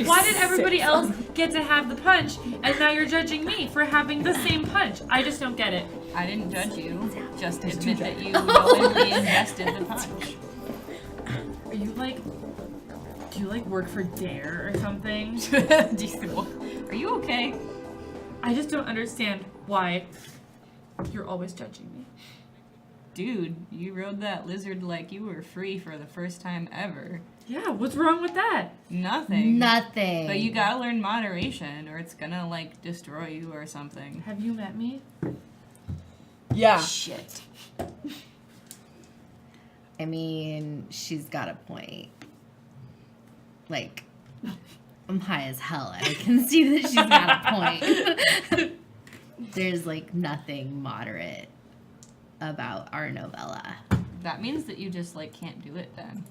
Why did everybody else get to have the punch, and now you're judging me for having the same punch? I just don't get it. I didn't judge you. Just admit that you knowingly ingested the punch. Are you like? Do you like work for Dare or something? Are you okay? I just don't understand why you're always judging me. Dude, you rode that lizard like you were free for the first time ever. Yeah, what's wrong with that? Nothing. Nothing. But you gotta learn moderation or it's gonna like destroy you or something. Have you met me? Yeah. Shit. I mean, she's got a point. Like, I'm high as hell, and I can see that she's got a point. There's like nothing moderate about our novella. That means that you just like can't do it then.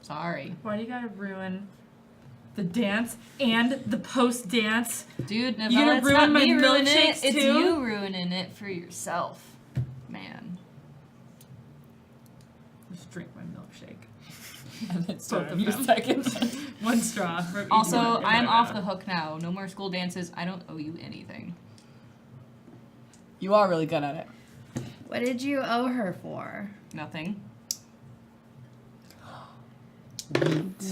Sorry. Why do you gotta ruin the dance and the post dance? Dude, gonna Novella, it's ruin not my me ruining it. milkshakes It's too? you ruining it for yourself. Man. Just drink my milkshake. And it's both of Sorry. you second. One straw for each Also, one in I'm my off the mouth. hook now. No more school dances. I don't owe you anything. You are really good at it. What did you owe her for? Nothing.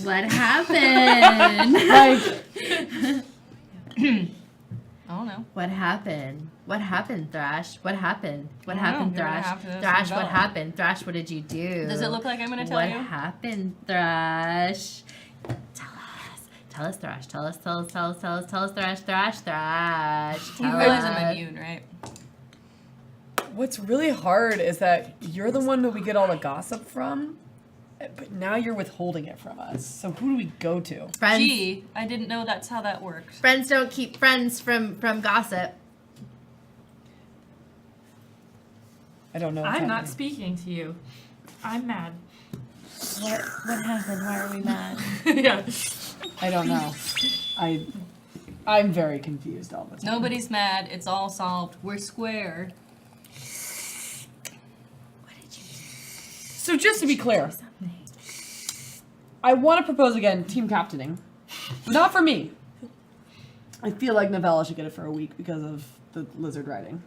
What happened? Like, Oh don't know. What happened? What happened, Thrash? What happened? What I don't happened, know. You're gonna Thrash? have to Thrash, tell what me. happened? Thrash, what did you do? Does it look like I'm gonna tell what you? happened, Thrash? Tell us. Tell us, Thrash. Tell us, Thrash, Thrash. You Tell realize us. I'm immune, right? What's really hard is that you're the one that we get all the gossip from, but now you're withholding it from us. So who do we go to? Friends, Gee, I didn't know that's how that works. friends don't keep friends from gossip. I don't know. what's I'm not happening. speaking to you. I'm mad. What happened? Why are we mad? Yeah. I don't know. I'm very confused all the time. Nobody's mad. It's all solved. We're square. What did you do? So just to be clear, Something. I want to propose again team captaining. Not for me. I feel like Novella should get it for a week because of the lizard riding.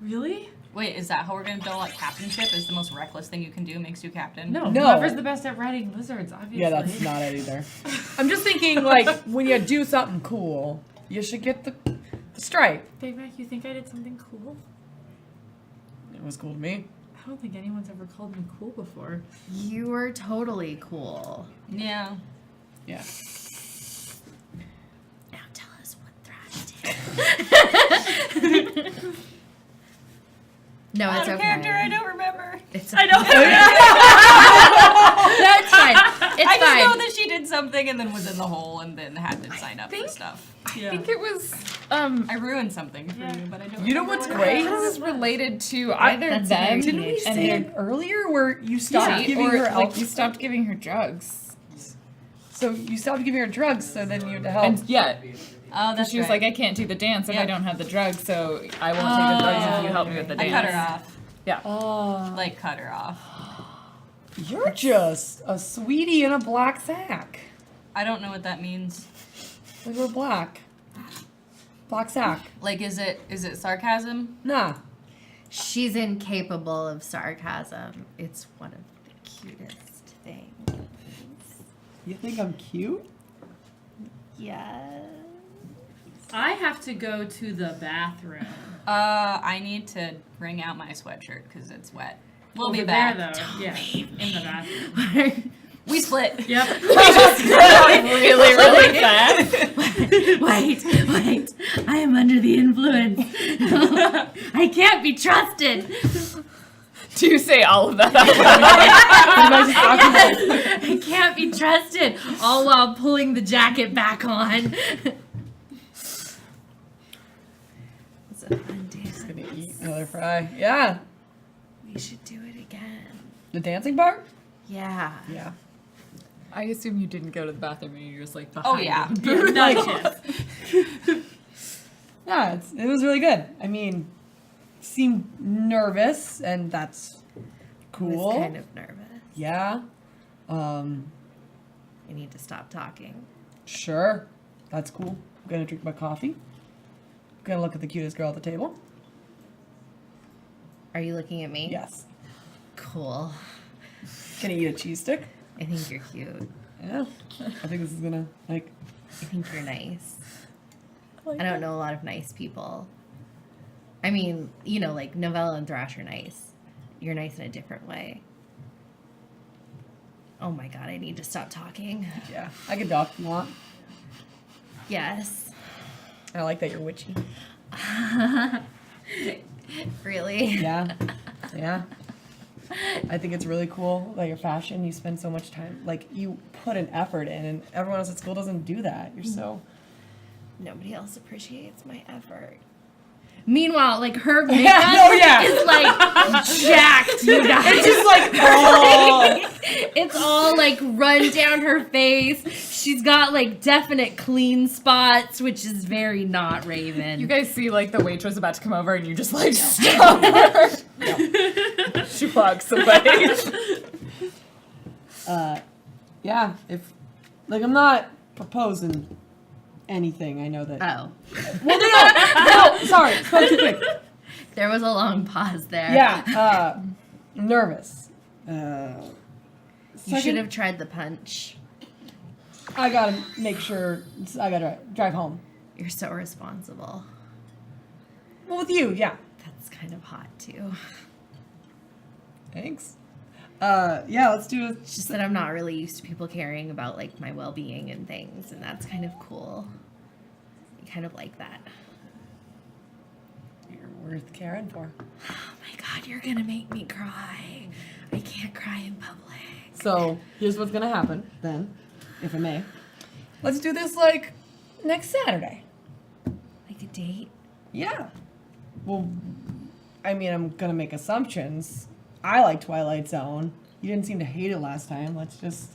Really? Wait, is that how we're gonna dole out captainship? Is the most reckless thing you can do makes you captain? No. No. Whoever's the best at riding lizards, obviously. Yeah, that's not it either. I'm just thinking, like, when you do something cool, you should get the stripe. Big Mac, you think I did something cool? It was cool to me. I don't think anyone's ever called me cool before. You were totally cool. Yeah. Yeah. Now tell us what Thrash did. No, it's Out of okay. character, I don't remember. It's I know. That's fine. It's I just know fine. that she did something and then was in the hole and then had to sign up for stuff. Yeah. I think it was. I ruined something for you, but I don't. You know remember what's what great? It was related to either That's them very Didn't we teenage say and it earlier where you stopped yeah, giving or her like alcohol? you stopped giving her drugs. So you stopped giving her drugs, so then you had to help. And yeah, Oh, that's she was right. like, I can't do the dance if Yeah. I don't have the drugs, so I won't take the drugs if you help me with the I dance. cut her off. Oh, Like, cut her off. you're just a sweetie in a black sack. I don't know what that means. Like we're black. Black sack. Like, is it sarcasm? Nah. She's incapable of sarcasm. It's one of the cutest things. You think I'm cute? Yes. I have to go to the bathroom. I need to wring out my sweatshirt because it's wet. We'll be Over back. there, though. Yeah, in the bathroom. We split. Yep. really, really fast. Wait. I am under the influence. I can't be trusted. Do you say all of that? Yes, I can't be trusted. All while pulling the jacket back on. It's a fun dance. Gonna eat another fry. Yeah. We should do it again. The dancing bar? Yeah. Yeah. I assume you didn't go to the bathroom and you're just like Oh, behind yeah. him. Not a chance. Yeah, it was really good. I mean, seemed nervous, and that's I cool. was kind of nervous. Yeah. I need to stop talking. Sure. That's cool. I'm gonna drink my coffee. Gonna look at the cutest girl at the table. Are you looking at me? Yes. Cool. Gonna eat a cheese stick. I think you're cute. Yeah. I think this is gonna, like, I think you're nice. I don't know a lot of nice people. I mean, you know, like Novella and Thrash are nice. You're nice in a different way. Oh my god, I need to stop talking. yeah. I could talk if you want. Yes. I like that you're witchy. Really? Yeah. Yeah. I think it's really cool that your fashion, you spend so much time, like, you put an effort in, and everyone else at school doesn't do that. You're so... Nobody else appreciates my effort. Meanwhile, like her makeup No, yeah. is like jacked, you guys. It's just like, oh. It's all like run down her face. She's got like definite clean spots, which is very not Raven. You guys see like the waitress about to come over and you just like stop her. She walks away. Yeah, if, like, I'm not proposing anything. I know that. Oh, Well, no, sorry, spoke too quick. there was a long pause there. Yeah, nervous. You Second, should have tried the punch. I gotta make sure, I gotta drive home. You're so responsible. Well, with you, yeah. That's kind of hot too. Thanks. Yeah, let's do it. It's just that I'm not really used to people caring about like my well-being and things, and that's kind of cool. I kind of like that. You're worth caring for. Oh my god, you're gonna make me cry. I can't cry in public. So, here's what's gonna happen, then, if I may. Let's do this, like, next Saturday. Like a date? Yeah. Well, I mean, I'm gonna make assumptions. I like Twilight Zone. You didn't seem to hate it last time. Let's just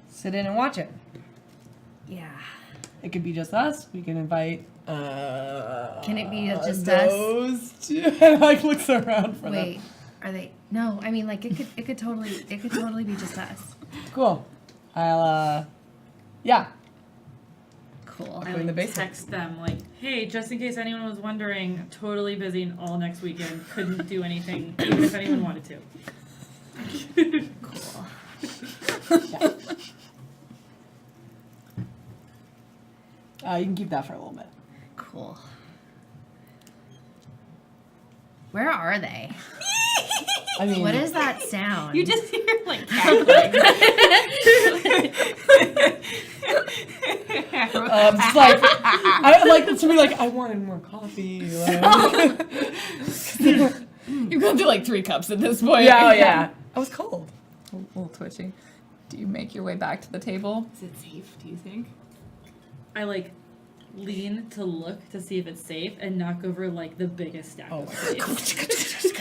sit in and watch it. Yeah. It could be just us. We can invite. Can it be just those two? And like looks around for Wait, them. are they? No, I mean like it could totally be just us. Cool. I'll yeah. Cool. I'll I go in the like basement. text them like, hey, just in case anyone was wondering, I'm totally busy all next weekend. Couldn't do anything, even if anyone wanted to. Cool. You can keep that for a little bit. Cool. Where are they? I mean, What is that sound? You just hear like cackling. just like I would like it to be like I wanted more coffee. Like. You've gone through like 3 cups at this point. Yeah, oh yeah. I was cold. A little twitchy. Do you make your way back to the table? Is it safe, do you think? I like lean to look to see if it's safe and knock over like the biggest stack Oh of my plates.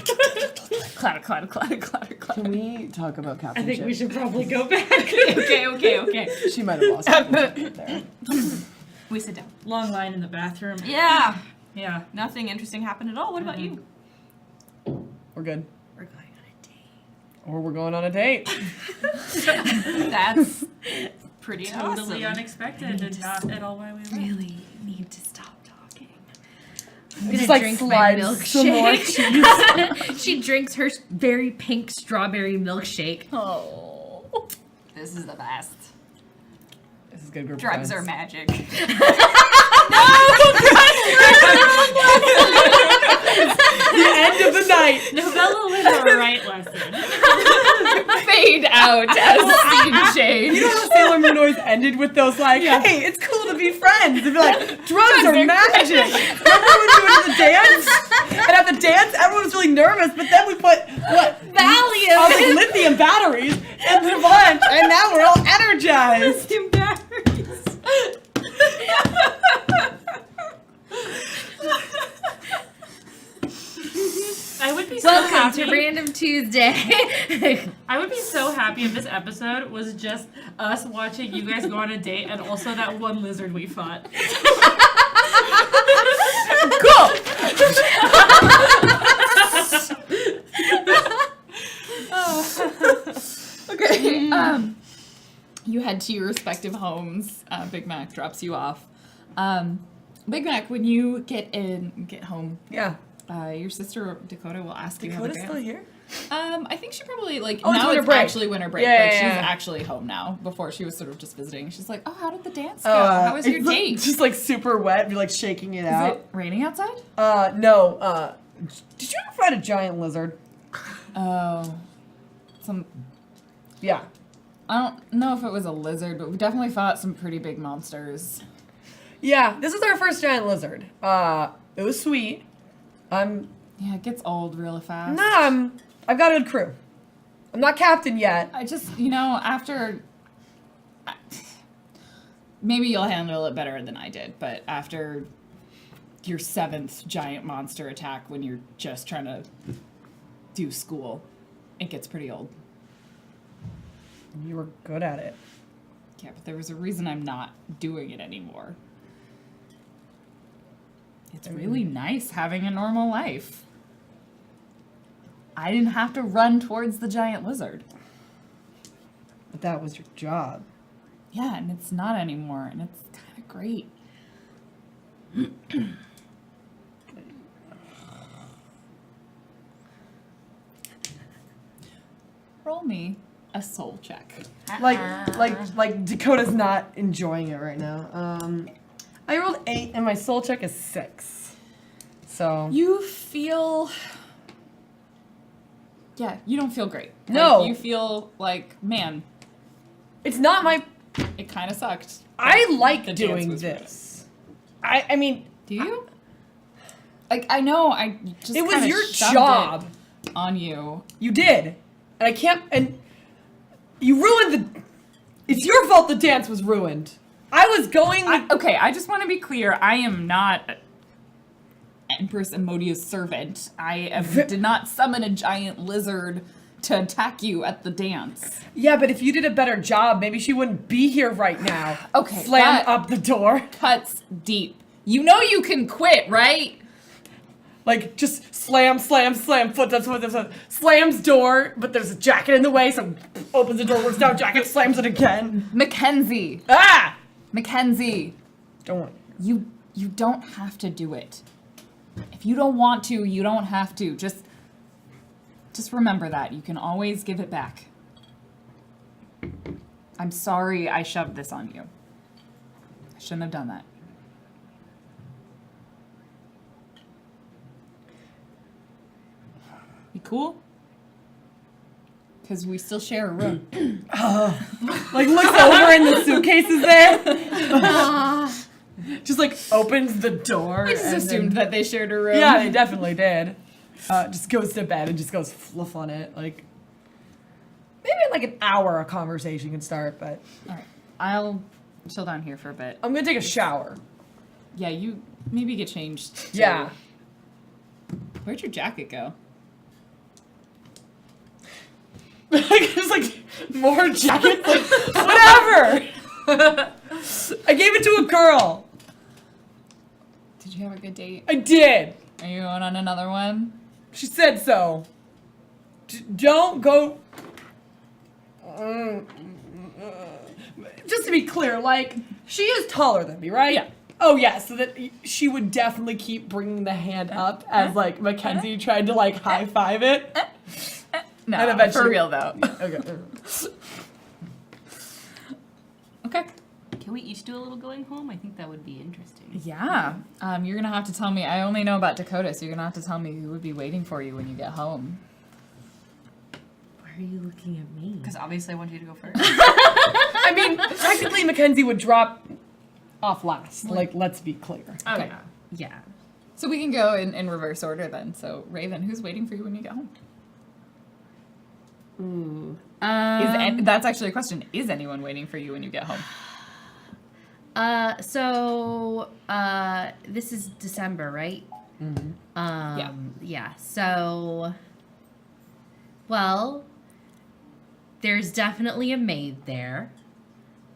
Clatter, clatter, clatter, clatter, clatter. Can we talk about I Captain think Chip? we should probably go back. Okay. She might have lost Captain Chip there. We sit down. Long line in the bathroom. Yeah. Yeah. Nothing interesting happened at all. What about you? We're good. We're going on a date. Or we're going on a date. That's pretty Totally awesome. unexpected and not at all why we went. Really need to stop talking. I'm Just, gonna like, drink my slide some more milkshake. She drinks her very pink strawberry milkshake. Oh. This is the best. This is good group Drugs friends. are magic. The end of the night. Novella learned a right lesson. Fade out as scene change. You know how Sailor Moon always ended with those like, hey, it's cool to be friends. And be like, drugs are magic. Remember when we went to the dance? And at the dance, everyone was really nervous, but then we put, what? Valium. All these lithium batteries in the lunch, and now we're all energized. I would be so Welcome happy. to Random Tuesday. I would be so happy if this episode was just us watching you guys go on a date and also that one lizard we fought. Okay. You head to your respective homes. Big Mac drops you off. Big Mac, when you get home, Yeah. your sister Dakota will ask you how the Dakota's dance. still here? I think she probably like Oh, it's now winter it's break. actually winter break. Yeah, like yeah, she's yeah. actually home now. Before she was sort of just visiting. She's like, oh, how did the dance go? How was your it's, like, date? just like super wet, you're like shaking it Is out. it raining outside? No. Did you ever find a giant lizard? Oh, Yeah. I don't know if it was a lizard, but we definitely fought some pretty big monsters. Yeah, this is our first giant lizard. It was sweet. Yeah, it gets old real fast. I've got a good crew. I'm not captain yet. I just, after. Maybe you'll handle it better than I did, but after your 7th giant monster attack when you're just trying to do school, it gets pretty old. You were good at it. Yeah, but there was a reason I'm not doing it anymore. It's really nice having a normal life. I didn't have to run towards the giant lizard. But that was your job. Yeah, and it's not anymore, and it's kind of great. Roll me a soul check. Like Dakota's not enjoying it right now. I rolled 8 and my soul check is 6. So You feel. Yeah, you don't feel great. No. Like, you feel like, man, it's not my. it kind of sucked. I like The dance doing was really- this. I mean, Do you? Like, I know, I just it was kinda your shoved job. it on you. You did, and I can't. And you ruined the. It's your fault the dance was ruined. I was going. Okay, I just want to be clear. I am not Empress Emodia's servant. Did not summon a giant lizard to attack you at the dance. Yeah, but if you did a better job, maybe she wouldn't be here right now. Okay, Slam that- up the door. Cuts deep. You know you can quit, right? Like, just slam, footsteps, slams door, but there's a jacket in the way, so opens the door, works down, jacket, slams it again. Mackenzie. Ah! Mackenzie. Don't worry. You don't have to do it. If you don't want to, you don't have to. Just remember that. You can always give it back. I'm sorry I shoved this on you. I shouldn't have done that. You cool? Because we still share a room. Like, looks over and the suitcase is there. Just, like, opens the door. I just and assumed then- that they shared a room. Yeah, they definitely did. Just goes to bed and just goes fluff on it. Like, maybe in like an hour a conversation can start, but All right. I'll chill down here for a bit. I'm gonna take a shower. Yeah, you maybe get changed. too. Yeah. Where'd your jacket go? Just like more jackets, like whatever. I gave it to a girl. Did you have a good date? I did. Are you going on another one? She said so. Don't go. Just to be clear, like, she is taller than me, right? Yeah. Oh, yeah, so that she would definitely keep bringing the hand up as, like, Mackenzie tried to, like, high-five it. No, And eventually- for real though. Okay. Okay. Can we each do a little going home? I think that would be interesting. Yeah. You're gonna have to tell me. I only know about Dakota, so you're gonna have to tell me who would be waiting for you when you get home. Why are you looking at me? Because obviously I want you to go first. I mean, technically Mackenzie would drop off last. Like, let's be clear. Okay. Yeah. So we can go in reverse order then. So Raven, who's waiting for you when you get home? Ooh. That's actually a question. Is anyone waiting for you when you get home? This is December, right? Mm-hmm. Yeah. So, well, there's definitely a maid there,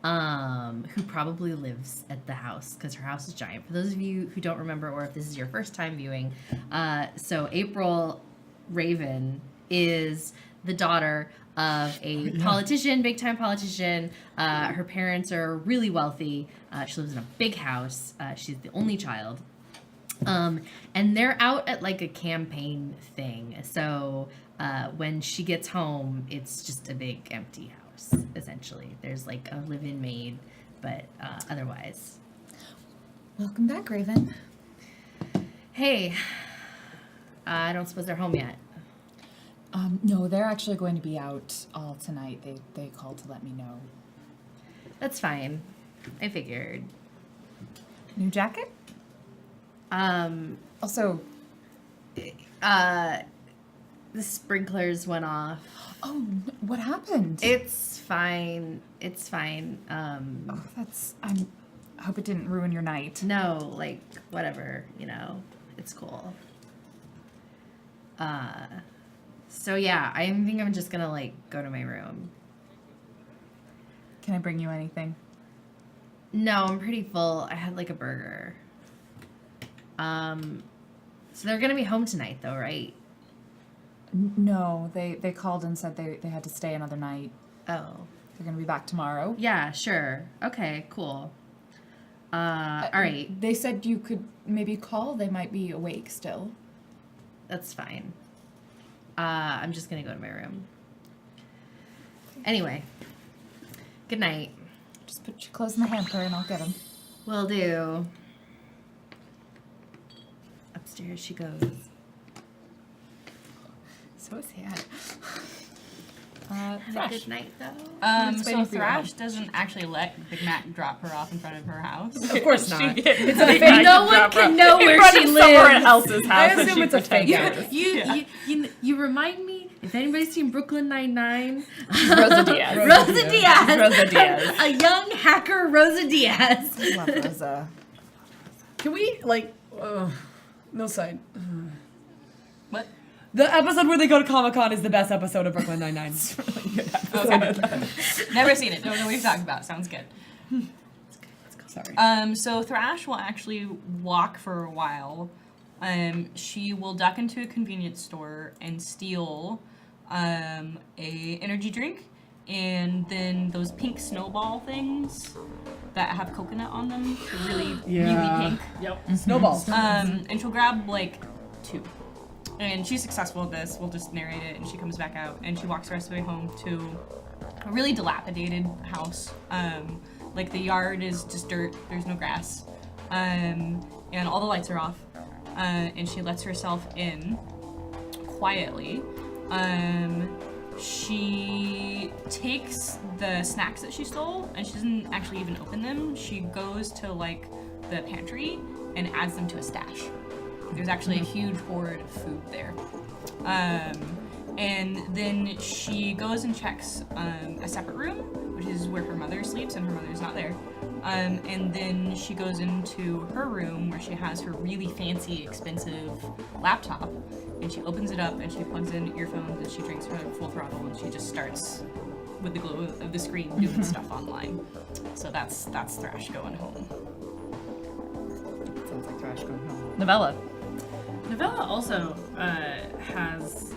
who probably lives at the house because her house is giant. For those of you who don't remember, or if this is your first time viewing, so April Raven is the daughter of a politician, big time politician. Her parents are really wealthy. She lives in a big house. She's the only child. And they're out at like a campaign thing. So when she gets home, it's just a big empty house, essentially. There's like a live-in maid, but otherwise. Welcome back, Raven. Hey, I don't suppose they're home yet. No, they're actually going to be out all tonight. They called to let me know. That's fine. I figured. New jacket? Also, The sprinklers went off. oh, what happened? It's fine. It's fine. Oh, I hope it didn't ruin your night. No, like, whatever, it's cool. So yeah, I think I'm just gonna, like, go to my room. Can I bring you anything? No, I'm pretty full. I had, like, a burger. So they're gonna be home tonight, though, right? No, they called and said they had to stay another night. Oh. They're gonna be back tomorrow. Yeah, sure. Okay, cool. All right. They said you could maybe call. They might be awake still. That's fine. I'm just gonna go to my room. Anyway, good night. Just put your clothes in the hamper and I'll get them. Will do. Upstairs she goes. So sad. Have a Thrash. good night, though. Just So waiting for you at Thrash doesn't actually let Big Mac drop her off in front of her house. Of course not. It's a fake No one can know where she Somewhere lives. else's house. I assume it's a fake address. You remind me, if anybody's seen Brooklyn Nine-Nine, Rosa Diaz. Rosa Diaz. Rosa Diaz. A young hacker, Rosa Diaz. Love Rosa. Can we, like, no side. What? The episode where they go to Comic-Con is the best episode of Brooklyn Nine-Nine. Never seen it. Don't know what you're talking about. Sounds good. Sorry. So Thrash will actually walk for a while. She will duck into a convenience store and steal a energy drink, and then those pink snowball things that have coconut on them. They're really pink. Yep. Snowballs. And she'll grab like 2. And she's successful at this. We'll just narrate it, and she comes back out, and she walks the rest of the way home to a really dilapidated house. Like the yard is just dirt. There's no grass, and all the lights are off. And she lets herself in quietly. She takes the snacks that she stole, and she doesn't actually even open them. She goes to like the pantry and adds them to a stash. There's actually a huge hoard of food there. And then she goes and checks a separate room, which is where her mother sleeps, and her mother's not there. And then she goes into her room where she has her really fancy, expensive laptop, and she opens it up and she plugs in earphones and she drinks her full throttle, and she just starts with the glow of the screen doing stuff online. So that's Thrash going home. Sounds like Thrash going home. Novella. Novella also has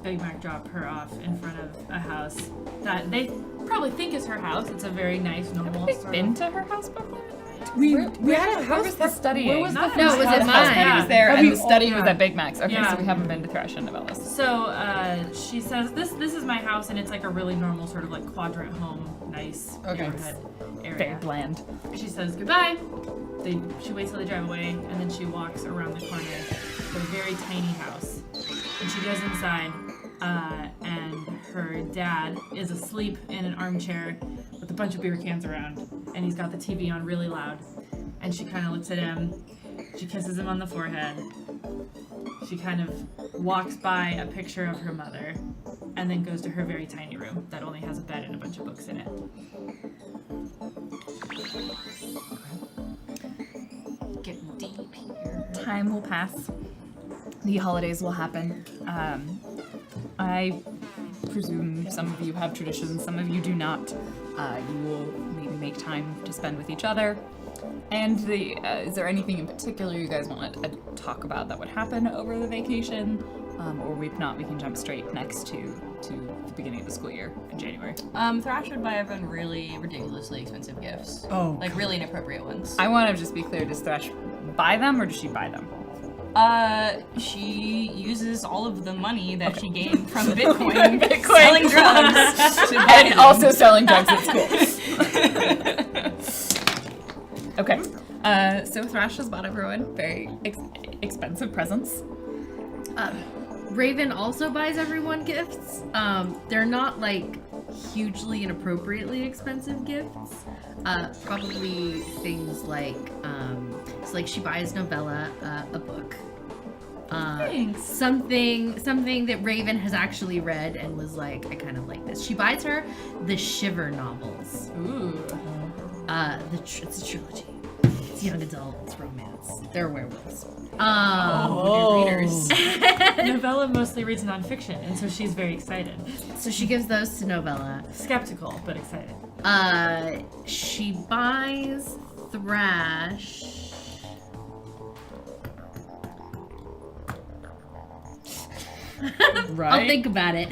Big Mac drop her off in front of a house that they probably think is her house. It's a very nice, normal Have sort you been of... to her house before? We had a house. Where was the studying? Where was Not the in No, it was house. at mine. Study was there, Have and you the study all- was at Big Mac's. Okay, Yeah. so we haven't been to Thrash and Novellas. So she says, this is my house, and it's like a really normal sort of like quadrant home, nice neighborhood area. Very bland. She says goodbye. She waits till they drive away, and then she walks around the corner to a very tiny house. And she goes inside, and her dad is asleep in an armchair with a bunch of beer cans around, and he's got the TV on really loud. And she kind of looks at him, she kisses him on the forehead, she kind of walks by a picture of her mother, and then goes to her very tiny room that only has a bed and a bunch of books in it. Getting deep here. Time will pass. The holidays will happen. I presume some of you have traditions, some of you do not. You will maybe make time to spend with each other. And is there anything in particular you guys want to talk about that would happen over the vacation? Or if not, we can jump straight next to the beginning of the school year in January. Thrash would buy everyone really ridiculously expensive gifts. Oh. Like really inappropriate ones. I want to just be clear, does Thrash buy them or does she buy them? She uses all of the money that she gained from Bitcoin, Bitcoin. selling drugs, to buy And them. also selling drugs at school. Okay. So Thrash has bought everyone very expensive presents. Raven also buys everyone gifts. They're not like hugely and appropriately expensive gifts. Probably things like, it's like she buys Novella a book. Thanks. Something that Raven has actually read and was like, I kind of like this. She buys her the Shiver novels. Ooh. It's a trilogy. It's young adult. It's romance. They're werewolves. Readers. Novella mostly reads nonfiction, and so she's very excited. So she gives those to Novella. Skeptical, but excited. She buys Thrash. Right. I'll think about it.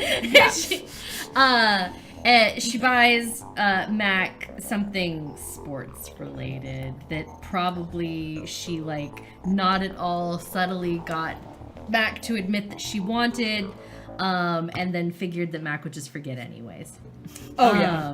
She buys Mac something sports related that probably she like not at all subtly got Mac to admit that she wanted, and then figured that Mac would just forget anyways. Oh yeah.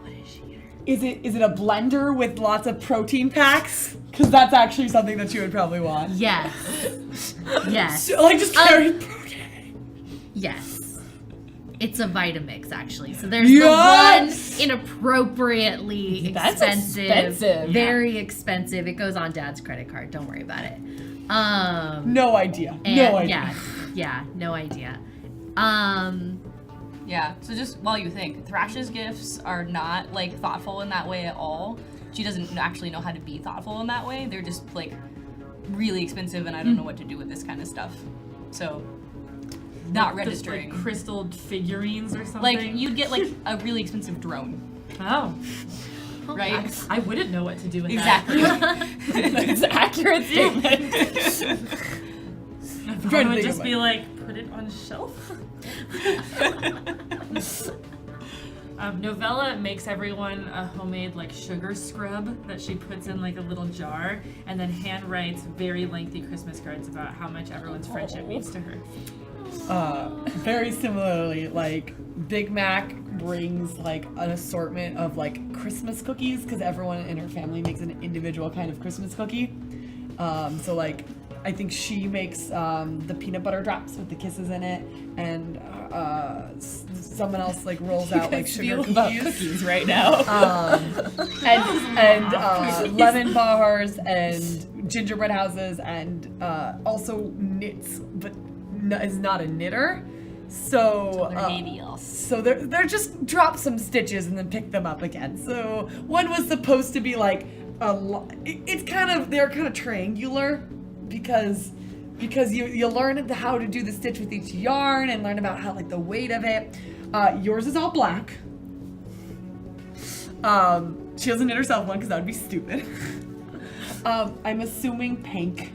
What did she get her? is it a blender with lots of protein packs? Because that's actually something that you would probably want. Yes. Yes. So, like just carry protein. Yes. It's a Vitamix, actually. So there's Yes! the one inappropriately That's expensive. expensive. Very expensive. It goes on Dad's credit card. Don't worry about it. No idea. And No idea. Yeah, no idea. Yeah, so just while you think, Thrash's gifts are not like thoughtful in that way at all. She doesn't actually know how to be thoughtful in that way. They're just like really expensive, and I don't know what to do with this kind of stuff. So, not registering. Like crystal figurines or something. Like you'd get like a really expensive drone, Oh. right? I wouldn't know what to do with Exactly. That's an accurate statement. that. trying I to would think just of be it. like, put it on a shelf. Novella makes everyone a homemade like sugar scrub that she puts in like a little jar, and then hand writes very lengthy Christmas cards about how much everyone's friendship means to her. Very similarly, like Big Mac brings like an assortment of like Christmas cookies because everyone in her family makes an individual kind of Christmas cookie. So like I think she makes the peanut butter drops with the kisses in it, and someone else like rolls out like sugar about cookies. cookies right now. And lemon bars and gingerbread houses, and also knits, but is not a knitter. So they're just drop some stitches and then pick them up again. So one was supposed to be like they're kind of triangular because you learn how to do the stitch with each yarn and learn about how like the weight of it. Yours is all black. She doesn't knit herself one because that would be stupid. I'm assuming pink,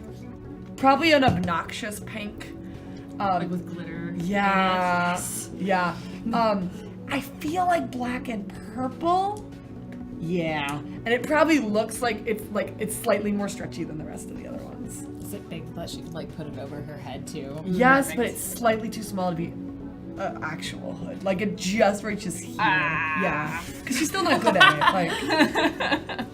probably an obnoxious pink. Like with glitter. Yeah. Yeah. I feel like black and purple. Yeah. And it probably looks like it's slightly more stretchy than the rest of the other ones. Is it big that she could like put it over her head too? Yes, Perfect. but it's slightly too small to be an actual hood. Like it just reaches here. Yeah. Because she's still not good at it. Like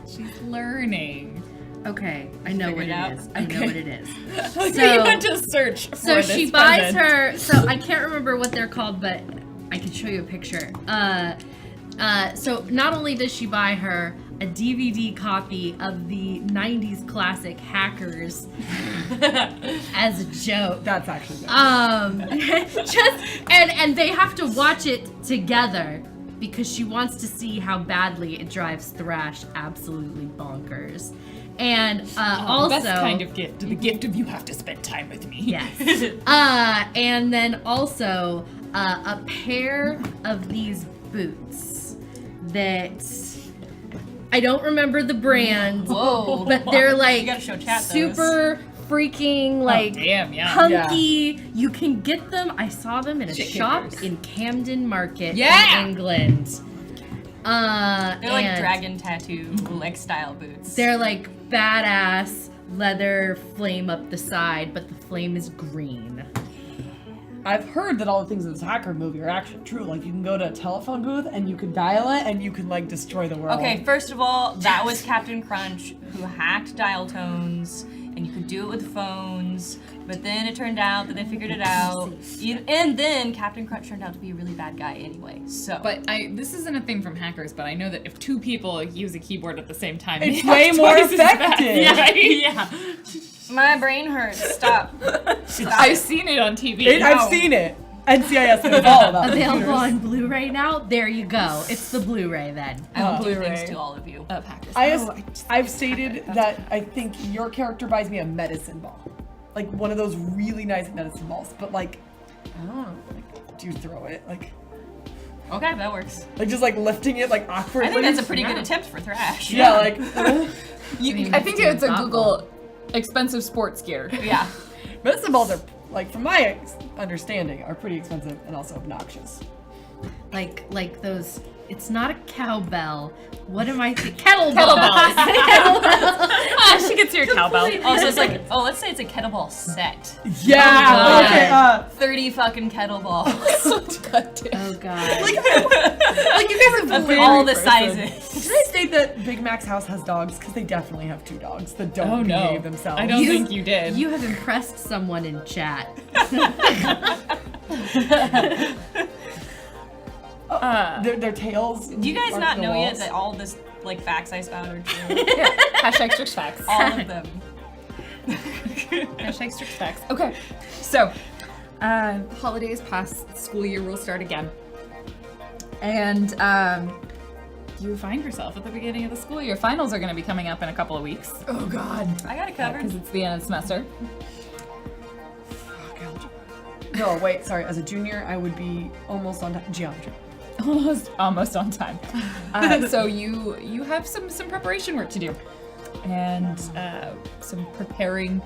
She's learning. Okay, I know what Figure it out? it is. I know what it is. So you had to search for So this she buys present. her. So I can't remember what they're called, but I can show you a picture. So not only does she buy her a DVD copy of the '90s classic Hackers as a joke. that's actually good. And they have to watch it together because she wants to see how badly it drives Thrash absolutely bonkers. And also, the best kind of gift, the gift of you have to spend time with me. yes. And then also a pair of these boots that I don't remember the brand, Whoa. but they're like You gotta show chat those. super freaking like Damn, yeah. punky. You can get them. I saw them in a Chick shop kickers. in Camden Market Yeah! in England. They're like And dragon tattoo like style boots. they're like badass leather flame up the side, but the flame is green. I've heard that all the things in this hacker movie are actually true. Like you can go to a telephone booth and you can dial it and you can like destroy the world. Okay, first of all, that was Captain Crunch who hacked dial tones, and you could do it with phones. But then it turned out that they figured it out, and then Captain Crunch turned out to be a really bad guy anyway. So, But this isn't a thing from hackers, but I know that if two people use a keyboard at the same time, It's they way have more twice as bad, effective. right? Yeah. my brain hurts. Stop. I've seen it on TV. I've seen it. NCIS knows all about Available computers. on Blu-ray now. There you go. It's the Blu-ray then. I will do Blu-ray. things to all of you. Of hackers. I've stated that I think your character buys me a medicine ball. Like one of those really nice medicine balls. But like, I don't know, like, do you throw it? Like Okay, that works. just like lifting it like awkwardly? I think that's a pretty good attempt for Thrash. Yeah, like, I think it's a thoughtful. Google expensive sports gear. Yeah. medicine balls are, like, from my understanding, are pretty expensive and also obnoxious. Like those It's not a cowbell. What am I thinking? Kettlebell. Ah, she gets your cowbell. Also, it's like, let's say it's a kettlebell set. Yeah. Okay. 30 fucking kettlebells. God damn. Oh god. Like you guys have Of literally- all the sizes. Did I state that Big Mac's house has dogs? Because they definitely have 2 dogs that don't Oh, no. behave themselves. I don't think you did. You have impressed someone in chat. Their tails. Do you guys are not the know yet walls. that all this like facts I found are true? Hashtag strict facts. All of them. Hashtag strict facts. Okay, so holidays pass, school year will start again, and you find yourself at the beginning of the school year. Finals are going to be coming up in a couple of weeks. Oh God. I got it covered. Because it's the end of the semester. Fuck, algebra. No, wait. Sorry. As a junior, I would be almost on geometry. Almost on time. So you have some preparation work to do, and some preparing.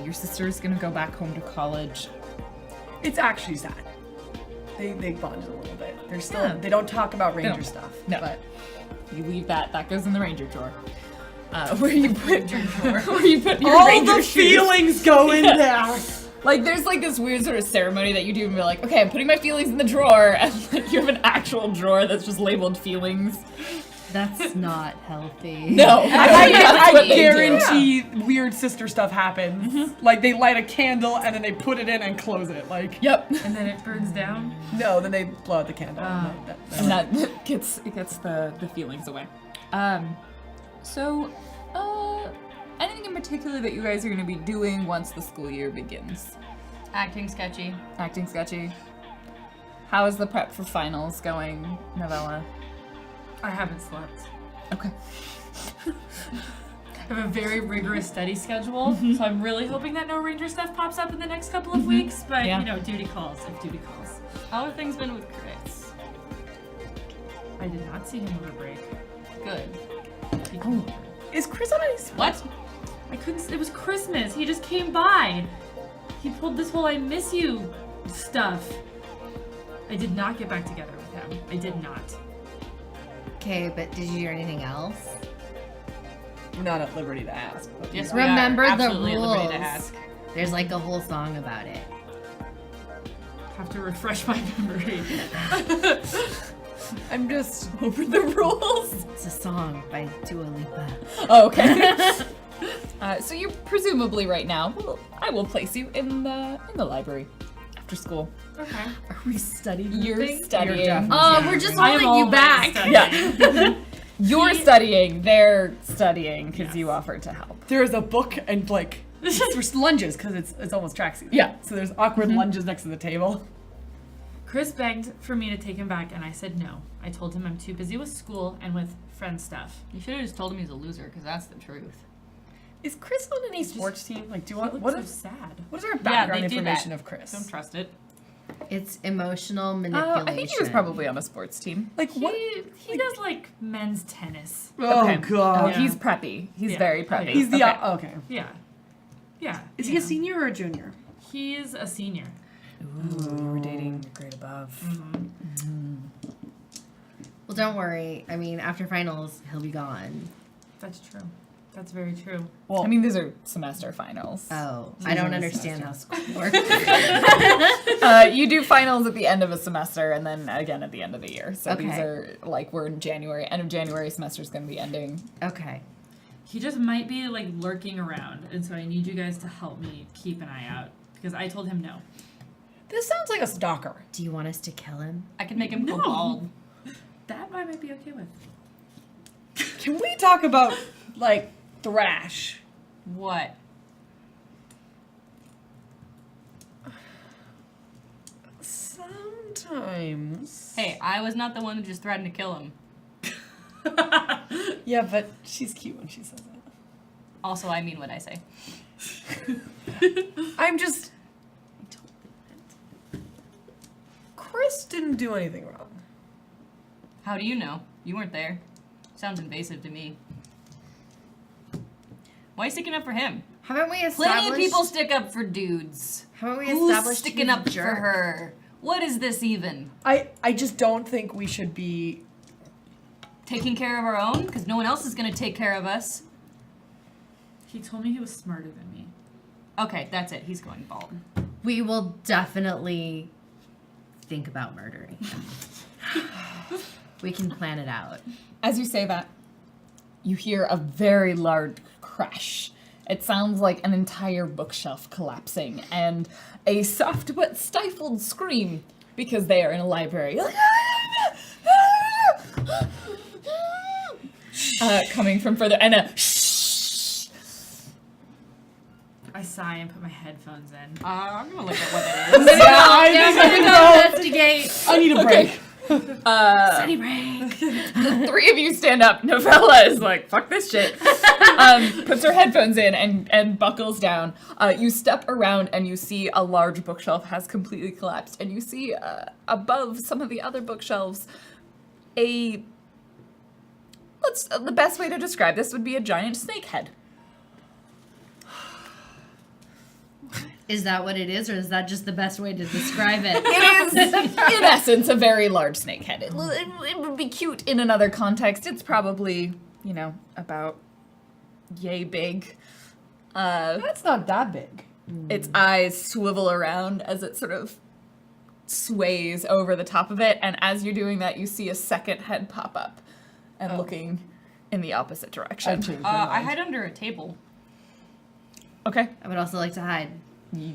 Your sister's gonna go back home to college. It's actually sad. They bonded a little bit. They're still Yeah. they don't talk about They Ranger don't. stuff. No. But You leave that goes in the ranger drawer. Where you put where you put your all ranger the shoes. feelings go in there. Like there's like this weird sort of ceremony that you do and be like, okay, I'm putting my feelings in the drawer, and like you have an actual drawer that's just labeled feelings. That's not healthy. No, I what they do. guarantee weird sister stuff happens. Like they light a candle and then they put it in and close it. Like Yep. And then it burns down. no, then they blow out the candle. Ah. And that gets the feelings away. So, anything in particular that you guys are going to be doing once the school year begins? Acting sketchy. Acting sketchy. How is the prep for finals going, Novella? I haven't slept. Okay. I have a very rigorous study schedule, so I'm really hoping that no Ranger stuff pops up in the next couple of weeks. But Yeah. you know, duty calls if duty calls. How have things been with Chris? I did not see him over break. Good. He came over. Is Chris on any What? I couldn't. It was Christmas. He just came by. He pulled this whole "I miss you" stuff. I did not get back together with him. I did not. Okay, but did you do anything else? We're not at liberty to ask. But Yes, we are. Remember the absolutely at liberty to rules. ask. There's like a whole song about it. Have to refresh my memory. I'm just Over the rules. It's a song by Dua Lipa. Oh, okay. So you're presumably right now. Well, I will place you in the library after school. Okay. are we studying? You're think studying. you're definitely- Oh, we're just I am holding you always back. studying. Yeah. You're studying. They're studying because Yes. you offered to help. There's a book and like there's lunges because it's almost tracksuit. Yeah. So there's awkward lunges next to the table. Chris begged for me to take him back, and I said no. I told him I'm too busy with school and with friend stuff. You should have just told him he's a loser, because that's the truth. Is Chris on any sports team? Like, do you want He what looks is so sad. what is our Yeah, background they do information that. of Chris? Don't trust it. It's emotional manipulation. I think he was probably on a sports team. Like what? He does like men's tennis. Oh Okay. God. Oh, Yeah. he's preppy. He's Yeah. very Oh, preppy. yeah. He's the okay. okay. Yeah. Yeah. Is you he a know. senior or a junior? He's a senior. Ooh, you were dating a grade above. Well, don't worry. I mean, after finals, he'll be gone. That's true. That's very true. Well, I mean, these are semester finals. Oh, I don't understand how school works. You do finals at the end of a semester and then again at the end of the year. So these Okay. are like we're in January. End of January semester's going to be ending. Okay. He just might be like lurking around, and so I need you guys to help me keep an eye out because I told him no. this sounds like a stalker. Do you want us to kill him? I could make him go No. bald. That I might be okay with. Can we talk about like thrash? What? Sometimes. Hey, I was not the one who just threatened to kill him. Yeah, but she's cute when she says it. Also, I mean what I say. I'm just. Chris didn't do anything wrong. How do you know? You weren't there. Sounds invasive to me. Why are you sticking up for him? Haven't we established? Plenty of people stick up for dudes. Haven't we Who's established sticking he's a up for jerk? her? What is this even? I just don't think we should be. Taking care of our own? Because no one else is going to take care of us. He told me he was smarter than me. Okay, that's it. He's going bald. We will definitely think about murdering him. We can plan it out. As you say that, you hear a very large crash. It sounds like an entire bookshelf collapsing and a soft but stifled scream because they are in a library. Coming from further, and a shh. I sigh and put my headphones in. I'm going to look at what it is. I think Investigate. I need a break. Sunny break. The three of you stand up. Novella is like, fuck this shit. Puts her headphones in and buckles down. You step around and you see a large bookshelf has completely collapsed. And you see above some of the other bookshelves the best way to describe this would be a giant snake head. Is that what it is, or is that just the best way to describe it? It is, in essence, a very large snake head. It would be cute in another context. It's probably, about yay big. That's not that big. Its eyes swivel around as it sort of sways over the top of it, and as you're doing that, you see a second head pop up and looking in the opposite direction. I hide under a table. Okay. I would also like to hide.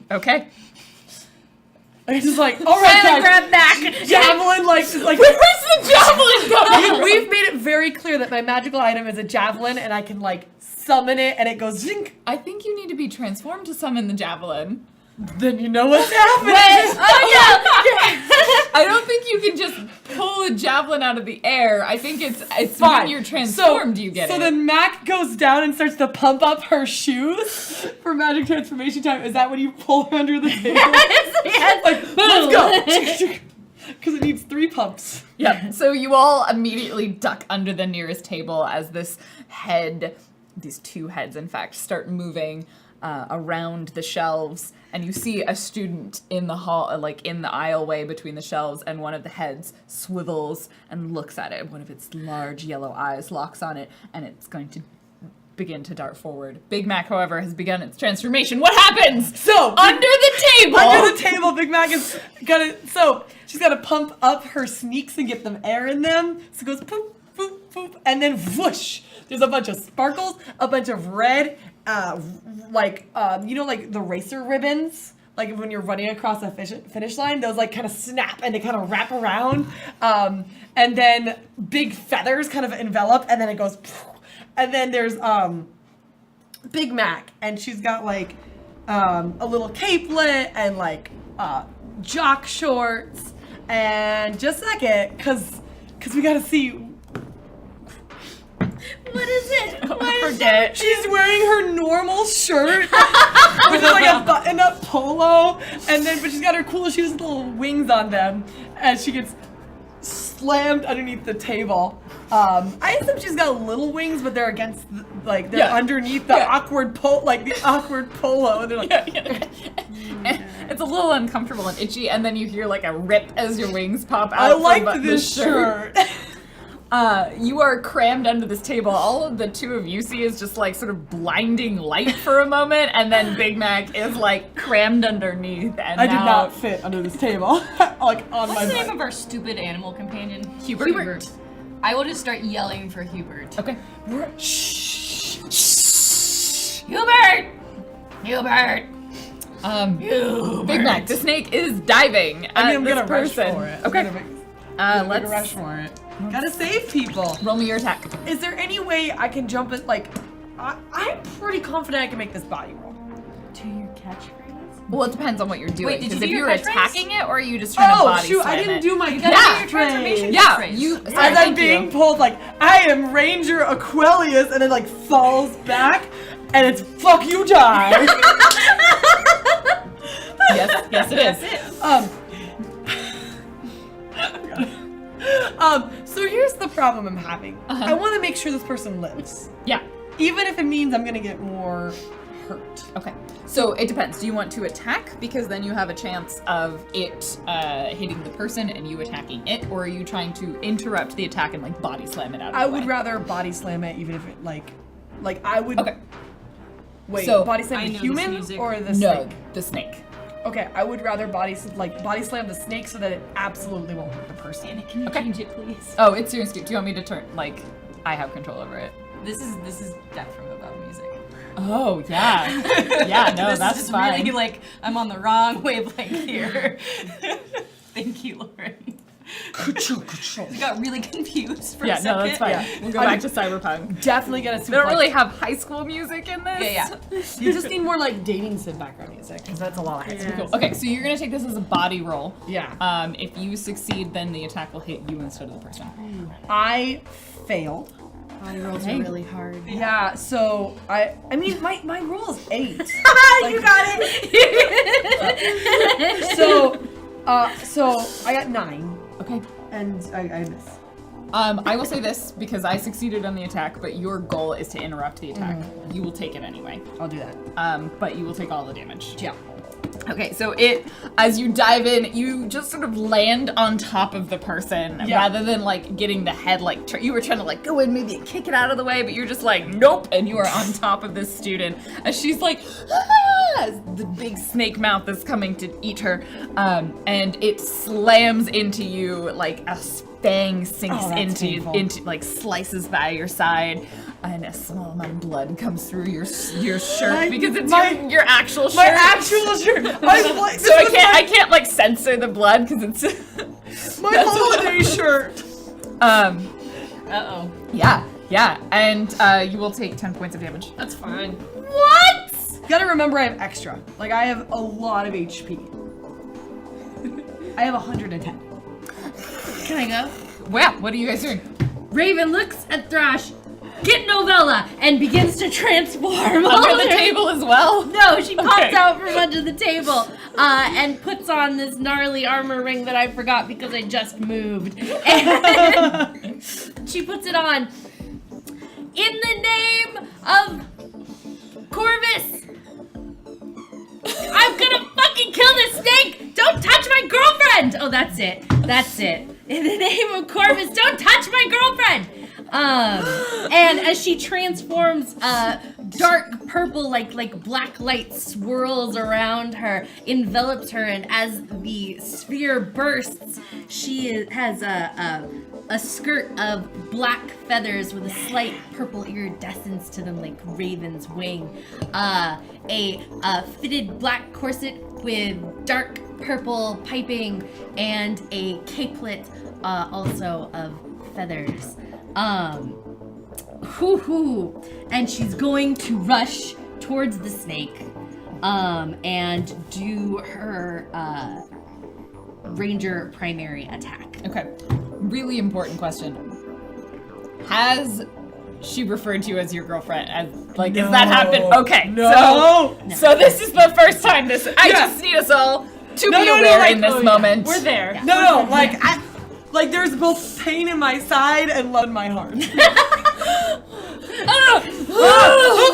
Okay. It's just like, all right, guys. Grab back. Javelin, like Where's the javelin going? we've made it very clear that my magical item is a javelin, and I can like summon it, and it goes zink. I think you need to be transformed to summon the javelin. Then you know what's happening. I don't think you can just pull a javelin out of the air. I think it's Fine. when you're transformed you get it. So then Mac goes down and starts to pump up her shoes for magic transformation time. Is that when you pull her under the table? Yes. Like, let's go. Because it needs 3 pumps. Yep. So you all immediately duck under the nearest table as this head, these 2 heads in fact, start moving around the shelves, and you see a student in the hall, like in the aisleway between the shelves, and one of the heads swivels and looks at it. One of its large yellow eyes locks on it, and it's going to begin to dart forward. Big Mac, however, has begun its transformation. What happens? So Under the table! Under the table, Big Mac is she's gotta pump up her sneaks and get them air in them. So it goes poop, poop, poop, and then whoosh. There's a bunch of sparkles, a bunch of red, like the racer ribbons, like when you're running across a finish line, those like kind of snap and they kind of wrap around, and then big feathers kind of envelop, and then it goes, and then there's Big Mac, and she's got like a little capelet and like jock shorts, and just a second, cause we gotta see. What is it? Forget. She's wearing her normal shirt, which is like a button-up polo, but she's got her cool shoes with little wings on them, and she gets slammed underneath the table. I assume she's got little wings, but they're against, they're underneath the awkward polo, and they're like. It's a little uncomfortable and itchy, and then you hear like a rip as your wings pop out. I like from this the shirt. You are crammed under this table. All of the 2 of you see is just like sort of blinding light for a moment, and then Big Mac is like crammed underneath. And I did not fit under this table, like on my What's the name butt. of our stupid animal companion? Hubert. I will just start yelling for Hubert. Okay. Shh! Hubert! Hubert! Big Mac, the snake is diving at I'm this gonna person. rush for it. Okay. Let's rush for it. Gotta save people. Roll me your attack. Is there any way I can jump it? Like, I'm pretty confident I can make this body roll. Do your catchphrase? Well, it depends on what you're doing. Wait, did you Because do if your you're catchphrase? attacking it, or are you just trying to body shoot! slam I didn't it? do my You gotta do your catchphrase. transformation Yeah, catchphrase. you. As I'm thank being you. pulled, like, I am Ranger Aquelius, and it like falls back, and it's fuck you, die. Yes, it is. So here's the problem I'm having. I want to make sure this person lives, Yeah. even if it means I'm gonna get more hurt. Okay. So it depends. Do you want to attack because then you have a chance of it hitting the person and you attacking it, or are you trying to interrupt the attack and like body slam it out of I the way? would rather body slam it, even if it like I would. Okay. Wait, So- body slam I the know this human music. or the No, snake? the snake. Okay, I would rather body slam the snake so that it absolutely won't hurt the person. Can you Okay. change it, please? Oh, it's your scoop. Do you want me to turn like I have control over it? This is Death from Above music. Oh yeah. Yeah, no, this that's is just fine. really like I'm on the wrong wavelength here. Thank you, Lauren. I got really confused for a Yeah, second. no, that's fine. Yeah. We'll go back to Cyberpunk. Definitely get a super. They don't really have high school music in this. Yeah. You just need more like dating sim background music because that's a lot of high school. Cool. Okay, so you're gonna take this as a body roll. Yeah. If you succeed, then the attack will hit you instead of the person. I failed. Body rolls are really hard. Yeah. So I mean my roll is 8. You got it. So I got 9 Okay. and I miss. I will say this because I succeeded on the attack, but your goal is to interrupt the attack. Mm-hmm. You will take it anyway. I'll do that. But you will take all the damage. Yeah. Okay, so as you dive in, you just sort of land on top of the person Yeah. rather than like getting the head like you were trying to like go in maybe and kick it out of the way, but you're just like nope, and you are on top of this student as she's like as the big snake mouth is coming to eat her, and it slams into you like a fang sinks Oh, that's into painful. into like slices by your side. And a small amount of blood comes through your shirt because it's your actual shirt. My actual shirt. So I can't like censor the blood because it's my holiday shirt. Uh-oh. yeah, and you will take 10 points of damage. That's fine. What? You gotta remember I have extra. Like I have a lot of HP. I have 110. Can I go? Wow, what are you guys doing? Raven looks at Thrash, get Novella, and begins to transform Under the table as well. No, she pops Okay. out from under the table and puts on this gnarly armor ring that I forgot because I just moved. And she puts it on. In the name of Corvus, I'm gonna fucking kill this snake! Don't touch my girlfriend! Oh, that's it. That's it. In the name of Corvus, don't touch my girlfriend! And as she transforms, dark purple, like black light swirls around her, envelops her, and as the sphere bursts, she has a skirt of black feathers with a slight purple iridescence to them, like raven's wing. A fitted black corset with dark purple piping, and a capelet, also of feathers. And she's going to rush towards the snake, and do her, ranger primary attack. Okay, really important question. Has she referred to you as your girlfriend? As like, has that happened? Okay, No. so this is the first time this. I just need us all to be aware like, in this oh, yeah. moment. We're there. No, like there's both pain in my side and love in my heart.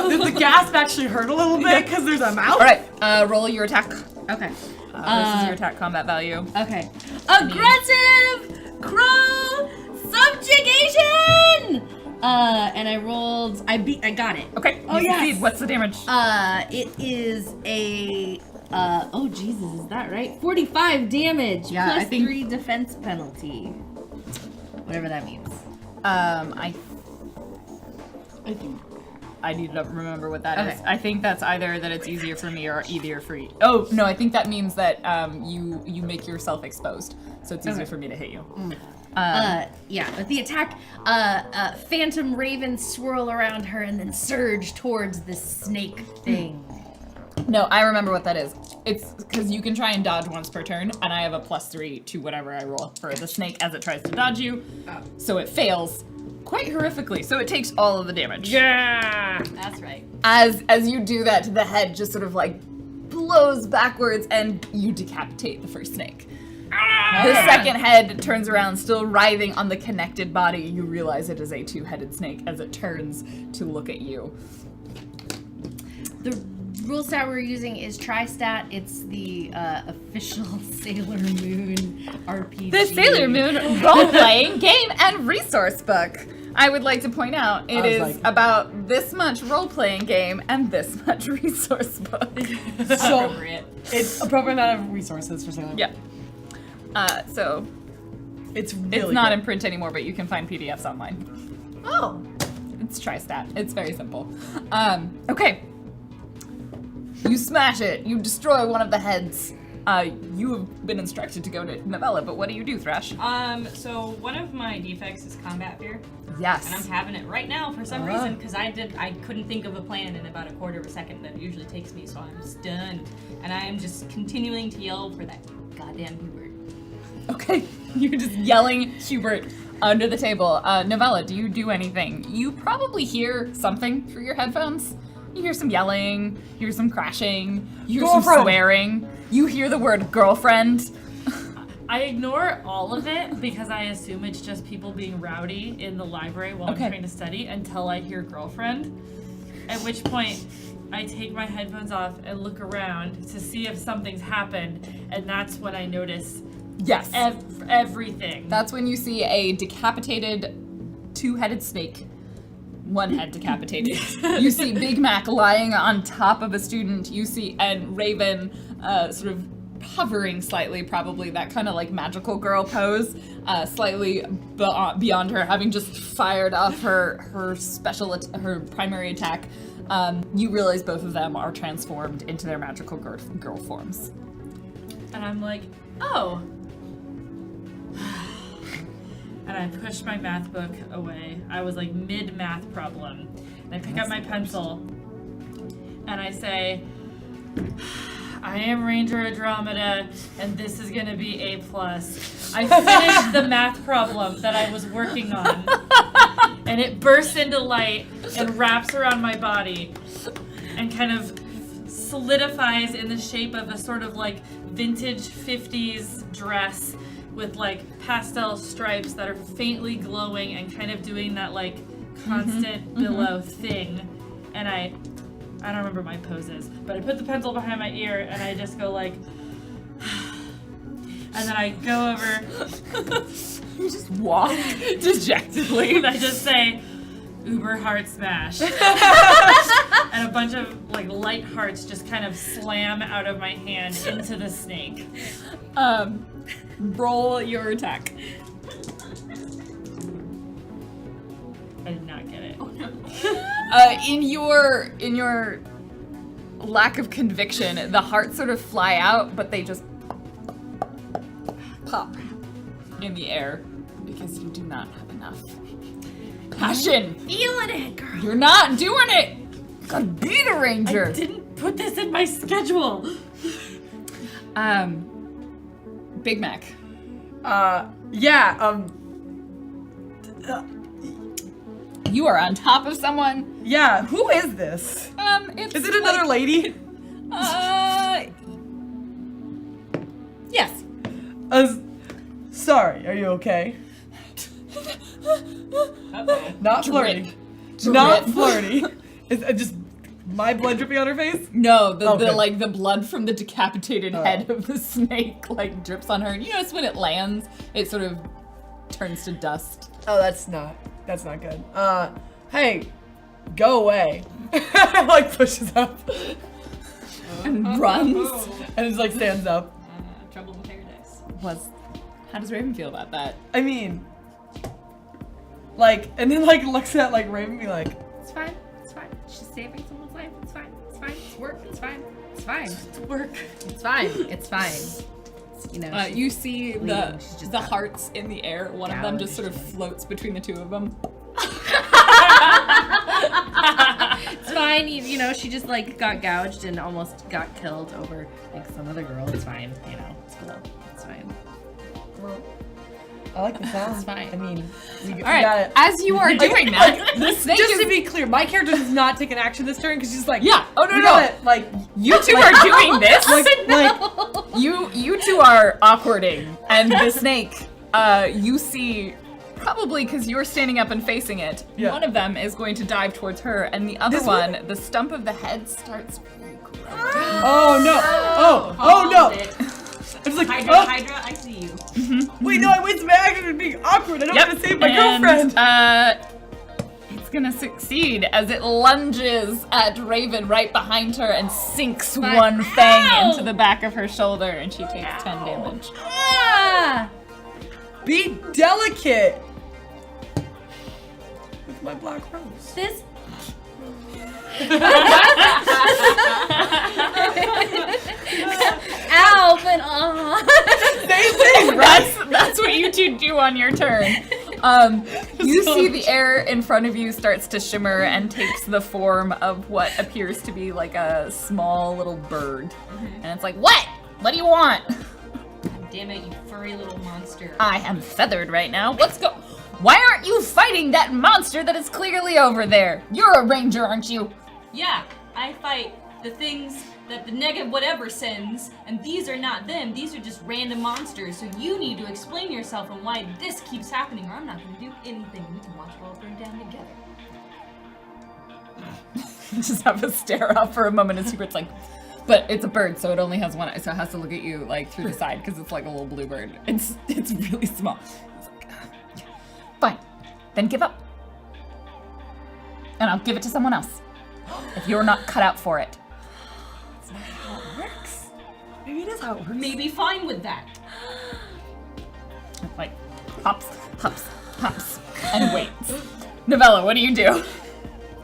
Did the gasp actually hurt a little bit because there's a mouth? All right, roll your attack. Okay. This is your attack combat value. Okay. Aggressive crow subjugation! And I rolled, I got it. Okay, Oh, you yes. succeed. What's the damage? It is a, oh Jesus, is that right? 45 damage, Yeah, plus I think- 3 defense penalty. Whatever that means. I think I need to remember what that is. Okay. I think that's either that it's easier for me or easier for you. Oh no, I think that means that you make yourself exposed, so it's easier Okay. for me to hit you. Yeah, with the attack, phantom ravens swirl around her and then surge towards this snake thing. No, I remember what that is. It's because you can try and dodge once per turn, and I have a +3 to whatever I roll for the snake as it tries to dodge you. So it fails quite horrifically. So it takes all of the damage. Yeah. That's right. As you do that, the head just sort of like blows backwards, and you decapitate the first snake. The second head turns around, still writhing on the connected body. You realize it is a 2-headed snake as it turns to look at you. The rule set we're using is Tri-Stat. It's the official Sailor Moon RPG. The Sailor Moon role-playing game and resource book. I would like to point out it is about this much role-playing game and this much resource book. So Appropriate. it's appropriate amount of resources for Sailor Moon. Yeah. So It's really it's not good. in print anymore, but you can find PDFs online. Oh. It's Tri-Stat. It's very simple. Okay. You smash it. You destroy one of the heads. You have been instructed to go to Novella, but what do you do, Thresh? So one of my defects is combat fear, Yes. and I'm having it right now for some reason because I couldn't think of a plan in about a quarter of a second that it usually takes me, so I'm stunned, and I am just continuing to yell for that goddamn Hubert. Okay. You're just yelling Hubert under the table. Novella, do you do anything? You probably hear something through your headphones. You hear some yelling, you hear some crashing, you hear some Girlfriend. swearing, you hear the word girlfriend. I ignore all of it because I assume it's just people being rowdy in the library while Okay. I'm trying to study until I hear girlfriend. At which point, I take my headphones off and look around to see if something's happened, and that's when I notice Yes. everything. That's when you see a decapitated two-headed snake. One head decapitated. You see Big Mac lying on top of a student. You see and Raven sort of hovering slightly, probably that kind of like magical girl pose, slightly beyond her, having just fired off her her primary attack. You realize both of them are transformed into their magical girl forms. And I'm like, oh. And I pushed my math book away. I was like mid-math problem. And I pick up my pencil and I say, I am Ranger Andromeda, and this is gonna be A+. I finished the math problem that I was working on, and it bursts into light and wraps around my body and kind of solidifies in the shape of a sort of like vintage 50s dress with like pastel stripes that are faintly glowing and kind of doing that like constant billow thing. And I don't remember my poses, but I put the pencil behind my ear and I just go like, and then I go over You just walk dejectedly. and I just say, Uber heart smash. And a bunch of like light hearts just kind of slam out of my hand into the snake. Roll your attack. I did not get it. In your lack of conviction, the hearts sort of fly out, but they just pop in the air because you do not have enough passion. Feeling it, girl. You're not doing it. Gotta be the ranger. I didn't put this in my schedule. Big Mac. You are on top of someone. Yeah, who is this? It's Is it another lady? Yes. Sorry, are you okay? Uh-oh. Not Drip. flirty. Not Drip. flirty. Is it just my blood dripping on her face? No, the Okay. like the blood from the decapitated Oh. head of the snake like drips on her. And you notice when it lands, it sort of turns to dust. Oh, that's not good. Hey, go away. Like pushes up And runs. and just like stands up. Trouble in paradise. How does Raven feel about that? I mean, like, and then like looks at like Raven, be like, It's fine. It's fine. She's saving someone's life. It's fine. It's fine. It's work. It's fine. It's fine. It's work. It's fine. It's fine. You know. she's- You see bleeding. She's just the got hearts in the air. One of them just sort of gouged. floats between the two of them. It's fine. You know, she just like got gouged and almost got killed over like some other girl. It's fine. You know, it's cool. It's fine. well, I like the sound. It's fine. I mean, you All got right. it. As you are doing that, the snake Just is. to be clear, my character does not take an action this turn because she's like, Yeah. Oh no we no. got it. Like, You two are doing this. like, You two are awkwarding, and the snake, you see, probably because you're standing up and facing it, Yeah. one of them is going to dive towards her, and the other This one, the stump of the head starts very Oh no! Oh no! It. I'm just like, Hydra, oh, Hydra, I see you. wait, no, I wasted my action to being awkward. I don't want to save my and, girlfriend. It's gonna succeed as it lunges at Raven right behind her and sinks one fang into the back of her shoulder, and she takes 10 damage. Ah! Be delicate. With my black rose. This. Ow, but Same thing, That's what you two do on your turn. You see the air in front of you starts to shimmer and takes the form of what appears to be like a small little bird. And it's like, what? What do you want? Damn it, you furry little monster. I am feathered right now. Why aren't you fighting that monster that is clearly over there? You're a ranger, aren't you? Yeah, I fight the things that the negative whatever sends, and these are not them. These are just random monsters. So you need to explain yourself and why this keeps happening, or I'm not going to do anything. We can watch it all burn down together. Just have a stare off for a moment as Hubert's like, but it's a bird, so it only has one eye, so it has to look at you like through the side because it's like a little blue bird. It's really small. It's like, fine, then give up, and I'll give it to someone else if you're not cut out for it. That's not how it works. Maybe it is how it works. Maybe fine with that. Like hops, hops, hops, and waits. Novella, what do you do?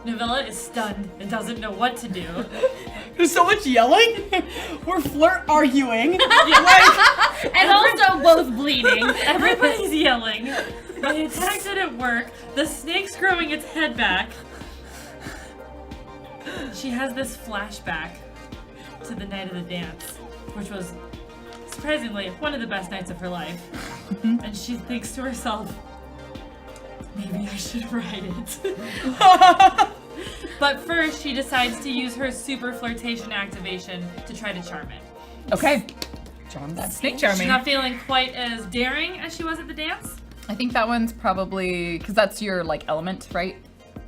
Novella is stunned and doesn't know what to do. There's so much yelling. We're flirt arguing. and also both bleeding. Everybody's yelling. My attack didn't work. The snake's growing its head back. She has this flashback to the night of the dance, which was surprisingly one of the best nights of her life. And she thinks to herself, maybe I should write it. But first, she decides to use her super flirtation activation to try to charm it. Okay. Charm That's snake She's charming. not feeling quite as daring as she was at the dance. I think that one's probably, because that's your like element, right?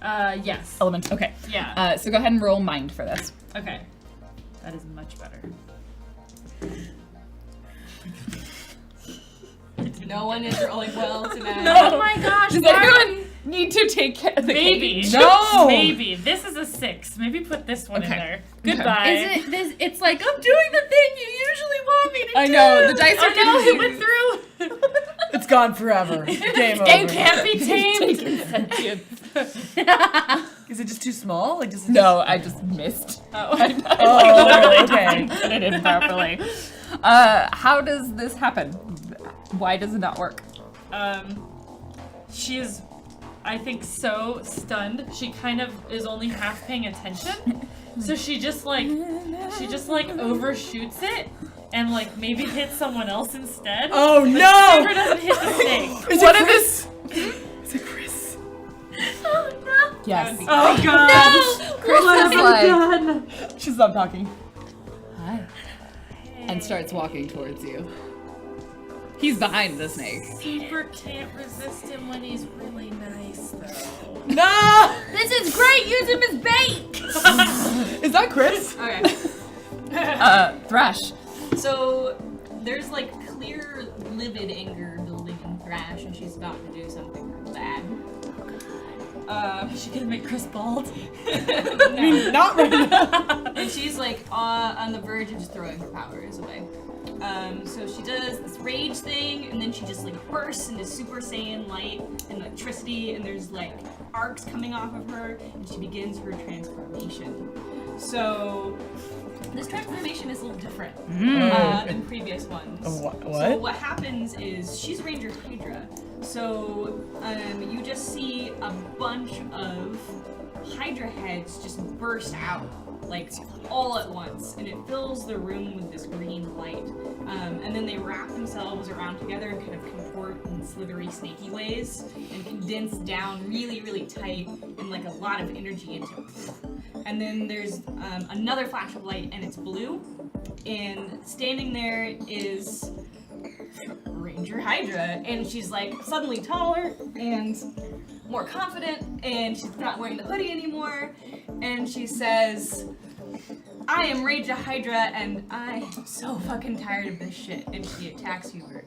Yes. Element, okay. Yeah. So go ahead and roll mind for this. Okay. That is much better. No one is rolling well tonight. Oh my gosh, Does Mark. anyone need to take care of the Maybe. cake? No! Maybe. This is a 6. Maybe put this one in Okay. there. Okay. Goodbye. Is it this? It's like I'm doing the thing you usually want me to do. I know, the dice are Oh no, it confusing. went through. It's gone forever. Game over. It can't be tamed. Is it just too small? Like just No, I just missed. Oh. I Oh, literally okay. didn't put it in properly. How does this happen? Why does it not work? She is, I think, so stunned. She kind of is only half paying attention. So she just like overshoots it and like maybe hits someone else instead. Oh But no! Saber doesn't hit the snake. Is What it if Chris? Is it Chris? Oh no. Yes. Oh god. Chris is like, Done. She stopped talking. hi, and starts walking towards you. He's behind the snake. Saber can't resist him when he's really nice though. No! This is great. Use him as bait. Is that Chris? Okay. Thrash. So there's like clear, livid anger building in Thrash, and she's about to do something bad. Is she gonna make Chris bald? No. Not right now. And she's like on the verge of just throwing her powers away. So she does this rage thing, and then she just like bursts into Super Saiyan light and electricity, and there's like arcs coming off of her, and she begins her transformation. So this transformation is a little different than previous ones. What? So what happens is she's Ranger Hydra. So you just see a bunch of Hydra heads just burst out, like all at once, and it fills the room with this green light. And then they wrap themselves around together and kind of contort in slithery, snaky ways, and condense down really, really tight, and like a lot of energy into it. And then there's another flash of light, and it's blue. And standing there is Ranger Hydra, and she's like suddenly taller and more confident, and she's not wearing the hoodie anymore, and she says, I am Rage a Hydra, and I am so fucking tired of this shit. And she attacks Hubert.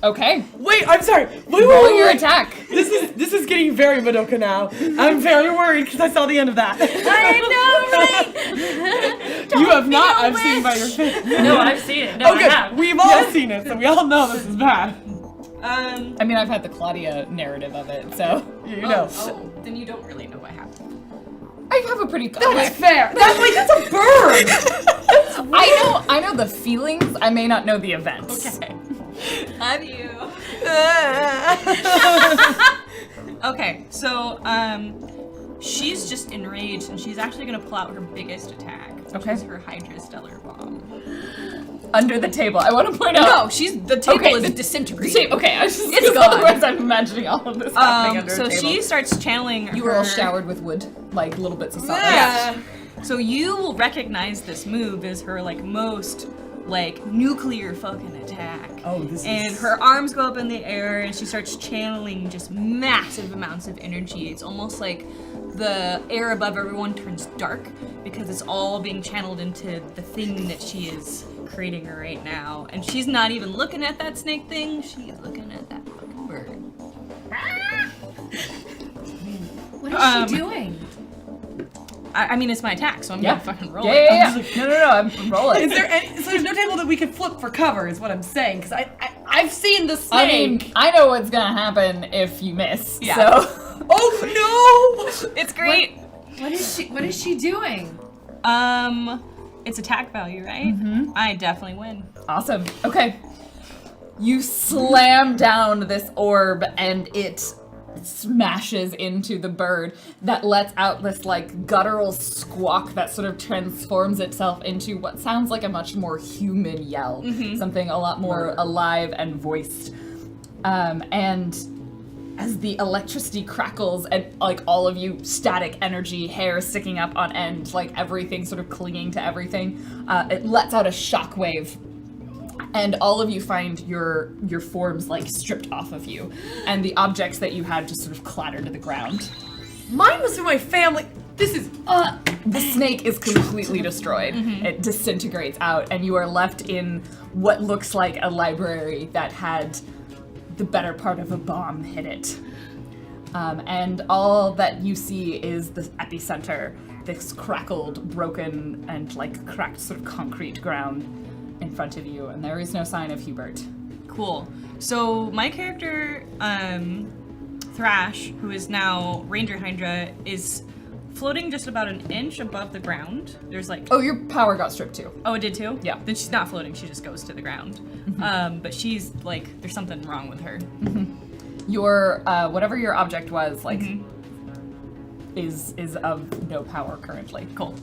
Okay. Wait, I'm sorry. Roll your attack. This is getting very Madoka now. I'm very worried because I saw the end of that. I know, right? You have not. I've seen by your face. No, I've seen it. No, Okay, I have. we've all seen it, so we all know this is bad. I mean, I've had the Claudia narrative of it, so You know. Oh, then you don't really know what happened. I have a pretty. That's fair. That's a bird. I know the feelings. I may not know the events. Okay. Love you. Okay, so she's just enraged, and she's actually gonna pull out her biggest attack, which Okay. is her Hydra Stellar Bomb. Under the table. I want to point out. No, the table Okay, is the- disintegrating. Okay, I was just It's because gone. otherwise I'm imagining all of this happening under So a table. she starts channeling. You were all showered with wood, like little bits of sawdust. Yeah. So you will recognize this move as her most nuclear fucking attack. Oh, this And is. her arms go up in the air, and she starts channeling just massive amounts of energy. It's almost like the air above everyone turns dark because it's all being channeled into the thing that she is creating right now. And she's not even looking at that snake thing, she's looking at that fucking bird. What is she doing? I mean, it's my attack, so I'm gonna fucking roll it. Yeah. No, I'm rolling. Is there any, so there's no table that we could flip for cover, is what I'm saying, because I've seen the snake. I mean, I know what's gonna happen if you miss. Yeah. So. Oh no! It's great. What is she doing? It's attack value, right? Mm-hmm. I definitely win. Awesome. Okay. You slam down this orb and it smashes into the bird that lets out this guttural squawk that sort of transforms itself into what sounds like a much more human yell. Something a lot more alive and voiced. And as the electricity crackles and all of you static energy, hair sticking up on end, everything sort of clinging to everything, it lets out a shockwave. And all of you find your forms stripped off of you, and the objects that you had just sort of clatter to the ground. Mine was for my family. This is. The snake is completely destroyed. It disintegrates out, and you are left in what looks like a library that had the better part of a bomb hit it. And all that you see is the epicenter, this crackled, broken, and cracked sort of concrete ground in front of you, and there is no sign of Hubert. Cool. So my character, Thrash, who is now Ranger Hydra, is floating just about an inch above the ground. There's Oh, your power got stripped too. Oh, it did too? Yeah. Then she's not floating, she just goes to the ground. But she's there's something wrong with her. Your whatever your object was is of no power currently. Cool.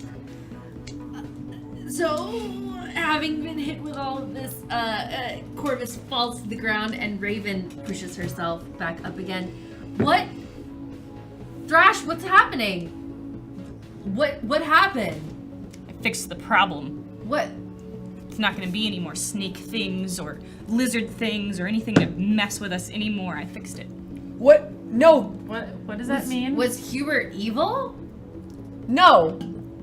So, having been hit with all of this, Corvus falls to the ground and Raven pushes herself back up again. What? Thrash, what's happening? What happened? I fixed the problem. What? It's not gonna be any more snake things or lizard things or anything to mess with us anymore. I fixed it. What? No. What does that mean? Was Hubert evil? No.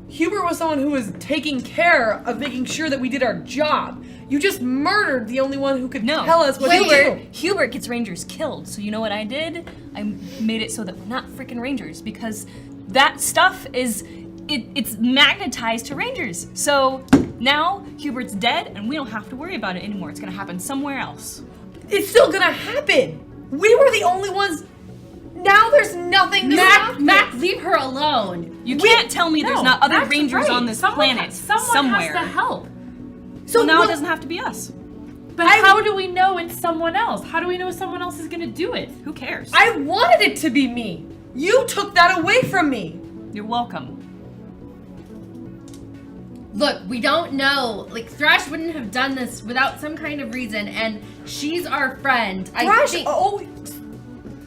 Hubert was someone who was taking care of making sure that we did our job. You just murdered the only one who could tell us what to do. Hubert gets Rangers killed. So you know what I did? I made it so that we're not freaking Rangers because that stuff is it's magnetized to Rangers. So now Hubert's dead and we don't have to worry about it anymore. It's gonna happen somewhere else. It's still gonna happen. We were the only ones. Now there's nothing to stop Mac, leave her alone. You can't tell me there's not other That's Rangers right. on this planet Someone somewhere. has to help. So So now what- it doesn't have to be us. But how do we know it's someone else? How do we know someone else is gonna do it? Who cares? I wanted it to be me. You took that away from me. You're welcome. Look, we don't know. Thrash wouldn't have done this without some kind of reason, and she's our friend.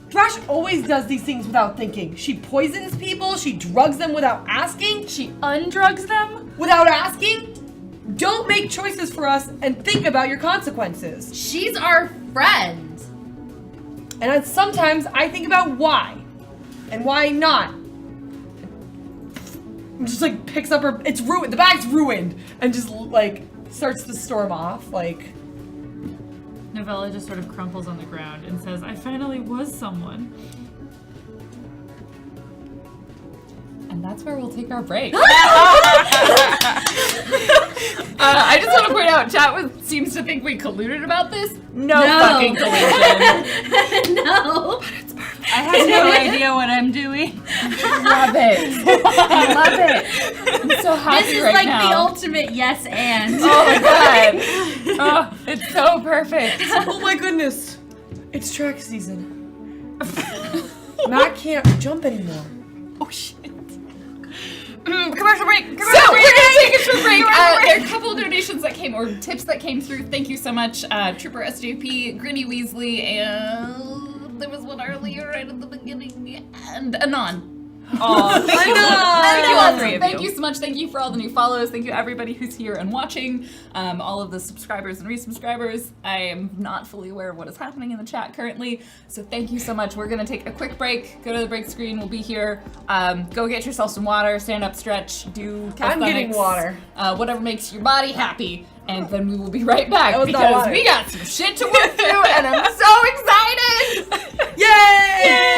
Thrash always does these things without thinking. She poisons people. She drugs them without asking. She undrugs them? Without asking. Don't make choices for us and think about your consequences. She's our friend. And sometimes I think about why and why not. just like picks up her. It's ruined. The bag's ruined, and just like starts to storm off. Like Novella just sort of crumples on the ground and says, I finally was someone. And that's where we'll take our break. I just want to point out, seems to think we colluded about this. No. Fucking collusion. No. I have no idea what I'm doing. Love it. I love it. I'm so happy This is right like now. the ultimate yes and. Oh my god. Oh, it's so perfect. oh my goodness, it's track season. Matt can't jump anymore. Oh shit. Commercial break. We're gonna take a short break. There are a couple of donations that came, or tips that came through. Thank you so much, Trooper SJP, Grinny Weasley, and there was one earlier right at the beginning, and Anon. Oh, Thank you. Thank you, all three of Thank you. you so much. Thank you for all the new follows. Thank you everybody who's here and watching. All of the subscribers and resubscribers. I am not fully aware of what is happening in the chat currently, so thank you so much. We're gonna take a quick break. Go to the break screen. We'll be here. Go get yourself some water. Stand up, stretch, do calisthenics. I'm getting water. Whatever makes your body happy, and then we will be right back That was not because water. we got some shit to work through, and I'm so excited. Yay!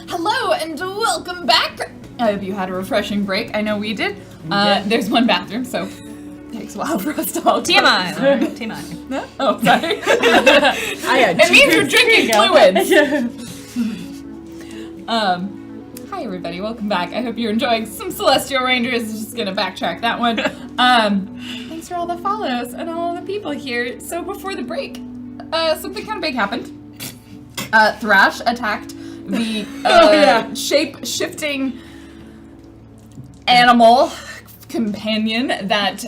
Hello and welcome back. I hope you had a refreshing break. I know we did. There's one bathroom, so it takes a while for us to all TMI. TMI. No? Oh, sorry. had it means you're drinking fluids. Yeah. Hi everybody, welcome back. I hope you're enjoying some Celestial Rangers. Just gonna backtrack that one. Thanks for all the follows and all the people here. So before the break, something kind of big happened. Thrash attacked the shape-shifting animal companion that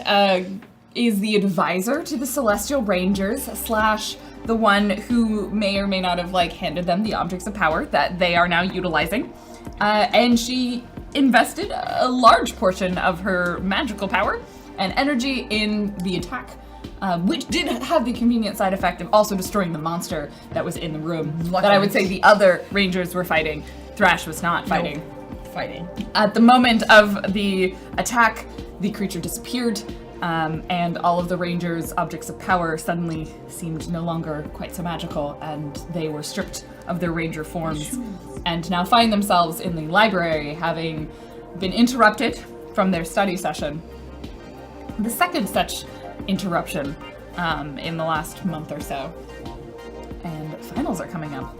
is the advisor to the Celestial Rangers / the one who may or may not have handed them the objects of power that they are now utilizing. And she invested a large portion of her magical power and energy in the attack, which did have the convenient side effect of also destroying the monster that was in the room. That I would say the other Rangers were fighting. Thrash was not fighting. At the moment of the attack, the creature disappeared, and all of the Rangers' objects of power suddenly seemed no longer quite so magical, and they were stripped of their Ranger forms, and now find themselves in the library, having been interrupted from their study session. The second such interruption in the last month or so. And finals are coming up.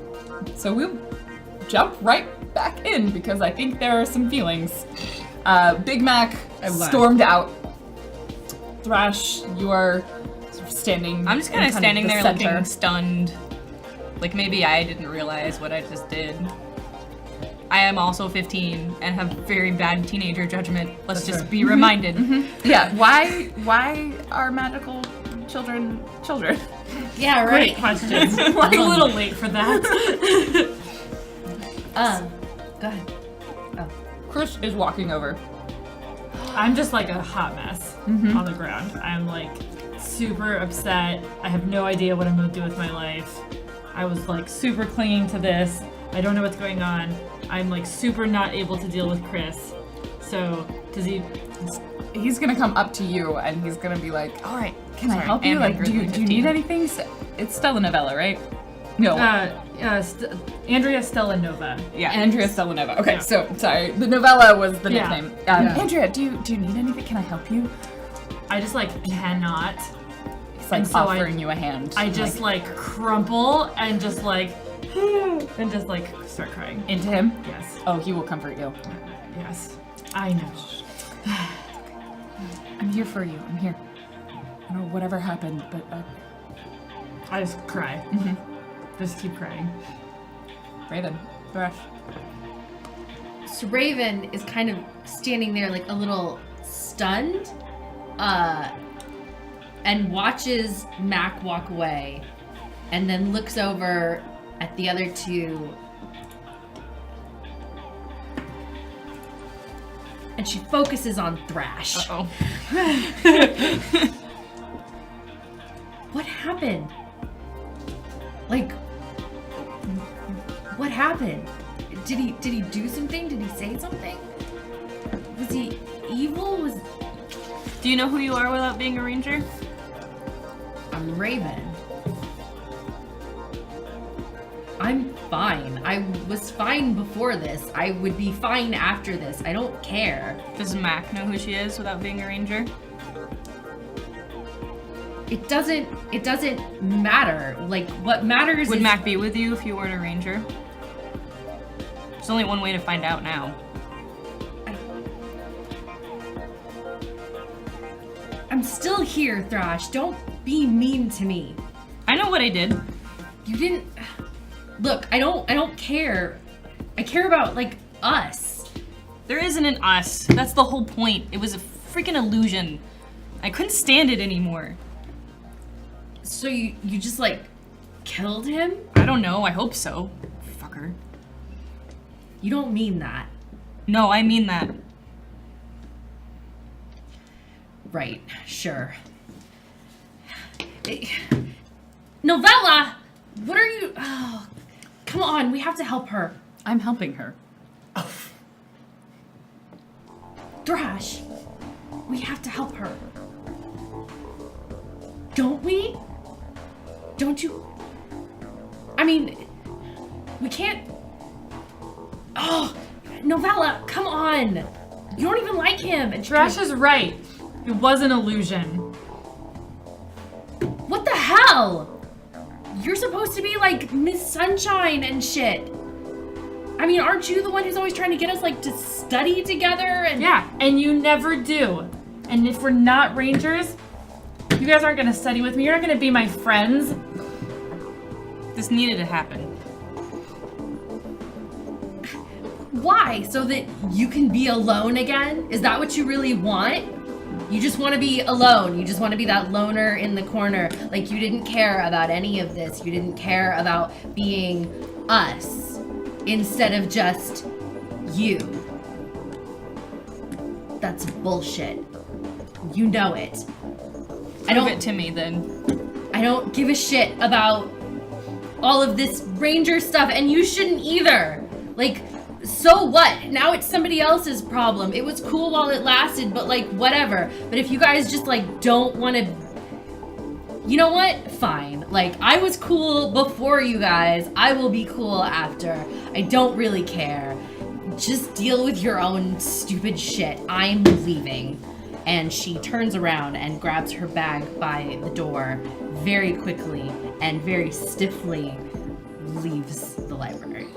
So we'll jump right back in because I think there are some feelings. Big Mac stormed out. Thrash, you are sort of standing. I'm just kind of standing there center. looking stunned. Like maybe I didn't realize what I just did. I am also 15 and have very bad teenager judgment. Let's just be reminded. Yeah, why are magical children? Yeah, Great right. question. We're a little late for that. Go ahead. Chris is walking over. I'm just like a hot mess on the ground. I'm like super upset. I have no idea what I'm gonna do with my life. I was like super clinging to this. I don't know what's going on. I'm like super not able to deal with Chris. So does he? He's gonna come up to you and he's gonna be like, "All right, can I Sorry, help you? and Like, do you 15. need anything?" It's Stella Novella, right? No. Andrea Stella Nova. Yeah. Andrea Stelanova. Okay, Yeah. so sorry. The novella was the Yeah. nickname. Yeah. Andrea, do you need anything? Can I help you? I just like cannot. It's like And so offering you a hand. I just like crumple and just like and just like start crying. into him. Yes. Oh, he will comfort you. Yes. I know. I'm here for you. I'm here. I don't know whatever happened, but I just cry. Just keep crying. Raven, Thrash. So Raven is kind of standing there like a little stunned, and watches Mac walk away, and then looks over at the other two, and she focuses on Thrash. Uh-oh. What happened? Like, what happened? Did he do something? Did he say something? Was he evil? Do you know who you are without being a ranger? I'm Raven. I'm fine. I was fine before this. I would be fine after this. I don't care. Does Mac know who she is without being a ranger? It doesn't matter. Like, what matters Would is Mac be with you if you weren't a ranger? There's only one way to find out now. I'm still here, Thrash. Don't be mean to me. I know what I did. You didn't look, I don't care. I care about like us. There isn't an us. That's the whole point. It was a freaking illusion. I couldn't stand it anymore. So you just like killed him? I don't know. I hope so. Fucker. You don't mean that. No, I mean that. Right, sure. Novella! What are you... Oh, come on, we have to help her. I'm helping her. Thrash, we have to help her. Don't we? Don't you... I mean, we can't... Oh, Novella, come on. You don't even like him. And Trash is right. It was an illusion. What the hell? You're supposed to be like Miss Sunshine and shit. I mean, aren't you the one who's always trying to get us like to study together? And Yeah, and you never do. And if we're not Rangers, you guys aren't gonna study with me. You're not gonna be my friends. This needed to happen. Why? So that you can be alone again? Is that what you really want? You just want to be alone. You just want to be that loner in the corner. Like you didn't care about any of this. You didn't care about being us instead of just you. That's bullshit. You know it. Prove it to me then. I don't give a shit about all of this Ranger stuff, and you shouldn't either. Like, so what? Now it's somebody else's problem. It was cool while it lasted, but like, whatever. But if you guys just like don't want to, you know what? Fine. Like, I was cool before you guys. I will be cool after. I don't really care. Just deal with your own stupid shit. I'm leaving. And she turns around and grabs her bag by the door very quickly and very stiffly leaves the library.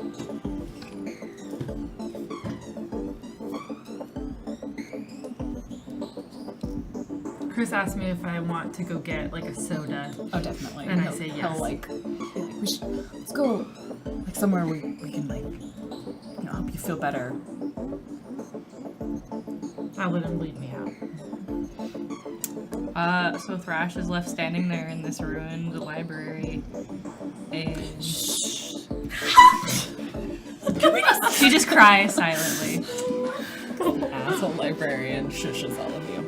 Chris asked me if I want to go get like a soda. Oh, definitely. And I say yes. He'll, like, let's go like somewhere we can like, you know, help you feel better. I'll let him lead me out. So Thrash is left standing there in this ruined library, and she just cries silently. Asshole librarian shushes all of you.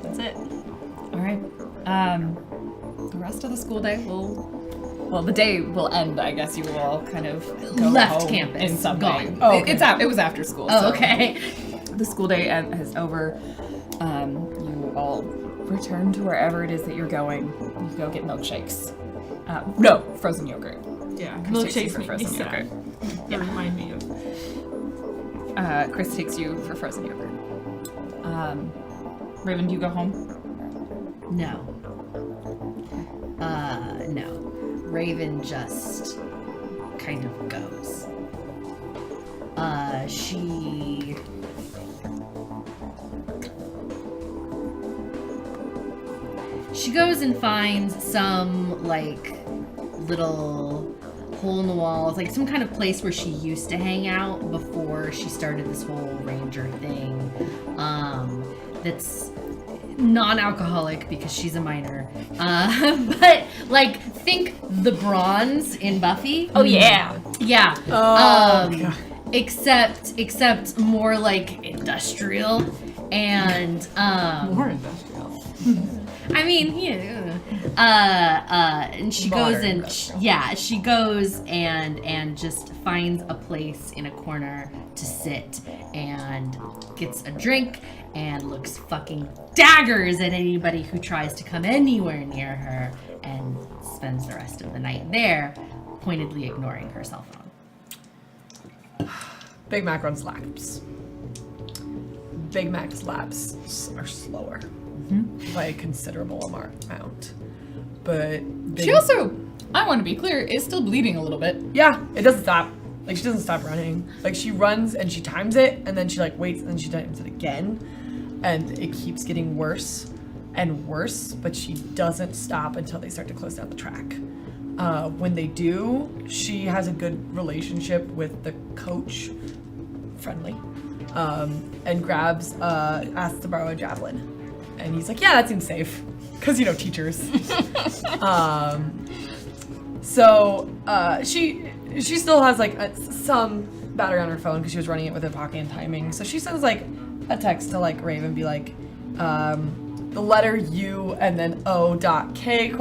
That's it. All right. The rest of the school day the day will end. I guess you will all kind of go Left home campus, in some gone. way. Oh, okay. It was after school. Oh, so okay. The school day is over. You all return to wherever it is that you're going. You go get milkshakes. No, frozen yogurt. Yeah, Chris takes you milkshakes for make me frozen sad. yogurt. They remind me of. Chris takes you for frozen yogurt. Raven, do you go home? No. No. Raven just kind of goes. She goes and finds some, like, little hole in the walls, like some kind of place where she used to hang out before she started this whole Ranger thing. That's non-alcoholic because she's a minor. But, like, think the Bronze in Buffy. Oh yeah. Yeah. Oh, God. Except more like industrial and More industrial. I mean, and she goes Modern and she goes and just finds a place in a corner to sit and gets a drink and looks fucking daggers at anybody who tries to come anywhere near her and spends the rest of the night there, pointedly ignoring her cell phone. Big Mac runs laps. Big Mac's laps are slower by a considerable amount. But She also, I want to be clear, is still bleeding a little bit. yeah, it doesn't stop. Like, she doesn't stop running. Like, she runs and she times it, and then she, like, waits, and then she times it again. And it keeps getting worse and worse, but she doesn't stop until they start to close down the track. When they do, she has a good relationship with the coach, friendly, and asks to borrow a javelin. And he's like, yeah, that seems safe. Because, teachers. She still has, like, some battery on her phone because she was running it with her pocket and timing. So she sends, like, a text to, like, Raven, be like, the letter U and then O.K ?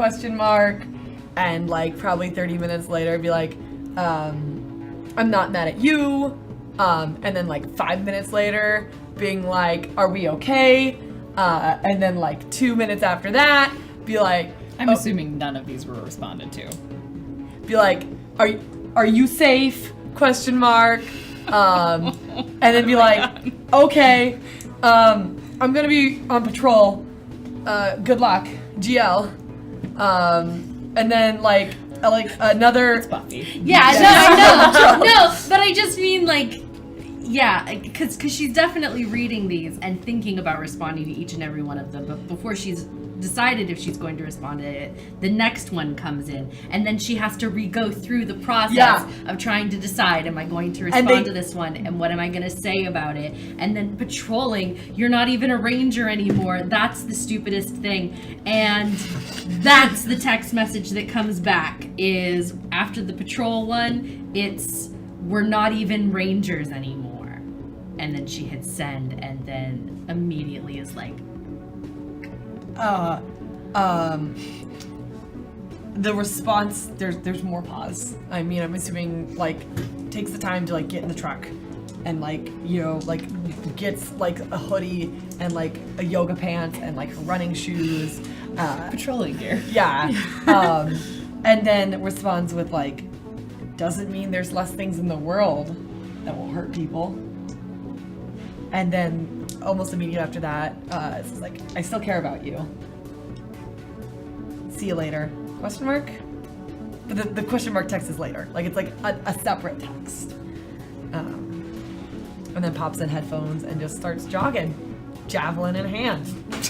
And, like, probably 30 minutes later, be like, I'm not mad at you. And then, like, 5 minutes later, being like, are we okay? And then, like, 2 minutes after that, be like... I'm assuming none of these were responded to. Be like, are you safe? Question mark. And then be like, okay, I'm gonna be on patrol. Good luck, GL. And then like another. It's Buffy. Yeah, no, but I just mean like, yeah, because she's definitely reading these and thinking about responding to each and every one of them. But before she's decided if she's going to respond to it, the next one comes in, and then she has to go through the process of trying to decide: am I going to respond to this one, and what am I going to say about it? And then patrolling, you're not even a ranger anymore. That's the stupidest thing, and that's the text message that comes back. Is after the patrol one, it's we're not even rangers anymore. And then she hits send, and then immediately is like, the response, there's more pause. I mean, I'm assuming like takes the time to like get in the truck and like, you know, like gets like a hoodie and like a yoga pants and like running shoes. Patrolling gear. Yeah. And then responds with like, doesn't mean there's less things in the world that will hurt people. And then almost immediately after that, it's like, I still care about you. See you later. Question mark? But the question mark text is later. Like it's like a separate text. And then pops in headphones and just starts jogging. Javelin in hand.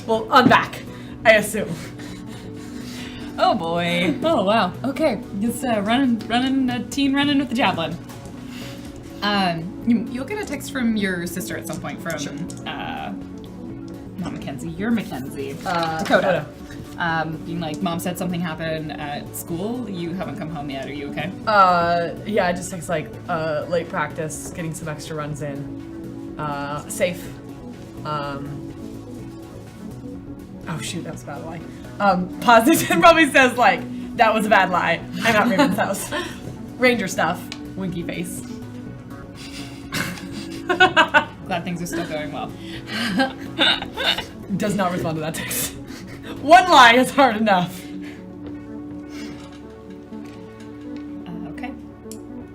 Well, on back, I assume. Oh boy. Oh wow. Okay. Just running with the javelin. You'll get a text from your sister at some point from not Mackenzie. You're Mackenzie. Dakota. Being like, Mom said something happened at school. You haven't come home yet. Are you okay? Yeah, it just takes like late practice, getting some extra runs in. Safe. Oh shoot, that was a bad lie. Positive probably says like, that was a bad lie. I'm at Raven's house. Ranger stuff. Winky face. Glad things are still going well. Does not respond to that text. One lie is hard enough. Okay.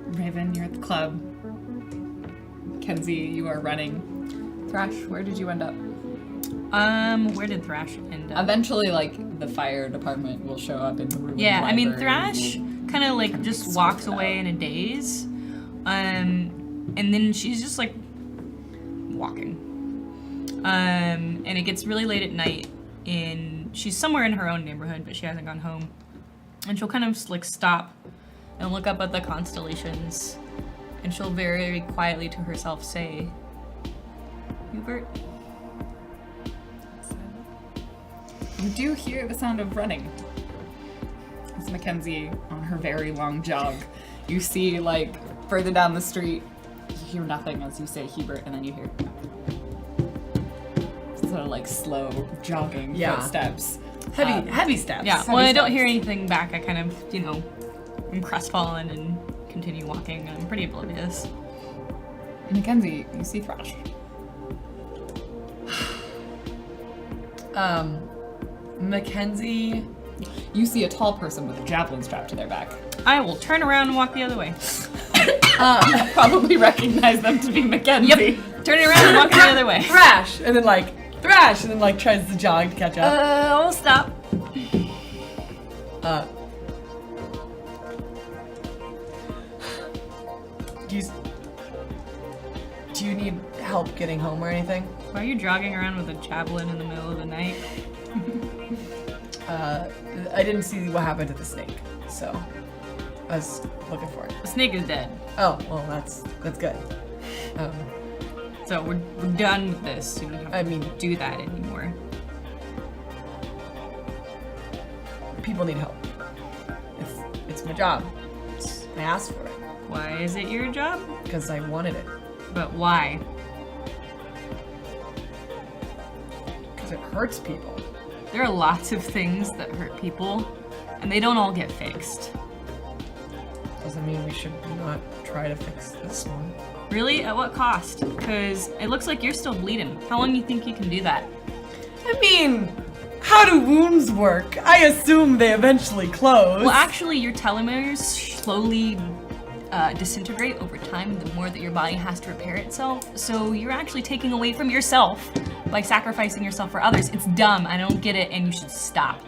Raven, you're at the club. Mackenzie, you are running. Thrash, where did you end up? Where did Thrash end up? Eventually, like, the fire department will show up in the room. Yeah, I mean, library. Thrash kind of like just walks away in a daze. And then she's just like walking. And it gets really late at night she's somewhere in her own neighborhood, but she hasn't gone home. And she'll kind of like stop and look up at the constellations, and she'll very quietly to herself say, Hubert? You do hear the sound of running. It's Mackenzie on her very long jog. You see, like, further down the street, you hear nothing as you say Hubert, and then you hear sort of like slow jogging footsteps. Heavy steps. Yeah, Heavy when I don't steps. hear anything back, I kind of, you know, I'm crestfallen and continue walking. I'm pretty oblivious. Mackenzie, you see Thrash. Mackenzie. You see a tall person with a javelin strapped to their back. I will turn around and walk the other way. Probably recognize them to be Mackenzie. Yep. Turning around and walking the other way. Thrash! And then like, Thrash! And then like tries to jog to catch up. I'll stop. Do you need help getting home or anything? Why are you jogging around with a javelin in the middle of the night? I didn't see what happened to the snake, so I was looking for it. The snake is dead. Oh, well, that's good. So we're done with this. You don't have I to mean, do that anymore. people need help. It's my job. I asked for it Why is it your job? because I wanted it. But why? Because it hurts people. There are lots of things that hurt people, and they don't all get fixed. Doesn't mean we should not try to fix this one. Really? At what cost? Because it looks like you're still bleeding. How long do you think you can do that? I mean, how do wounds work? I assume they eventually close. Well, actually, your telomeres slowly disintegrate over time the more that your body has to repair itself. So you're actually taking away from yourself by sacrificing yourself for others. It's dumb. I don't get it, and you should stop.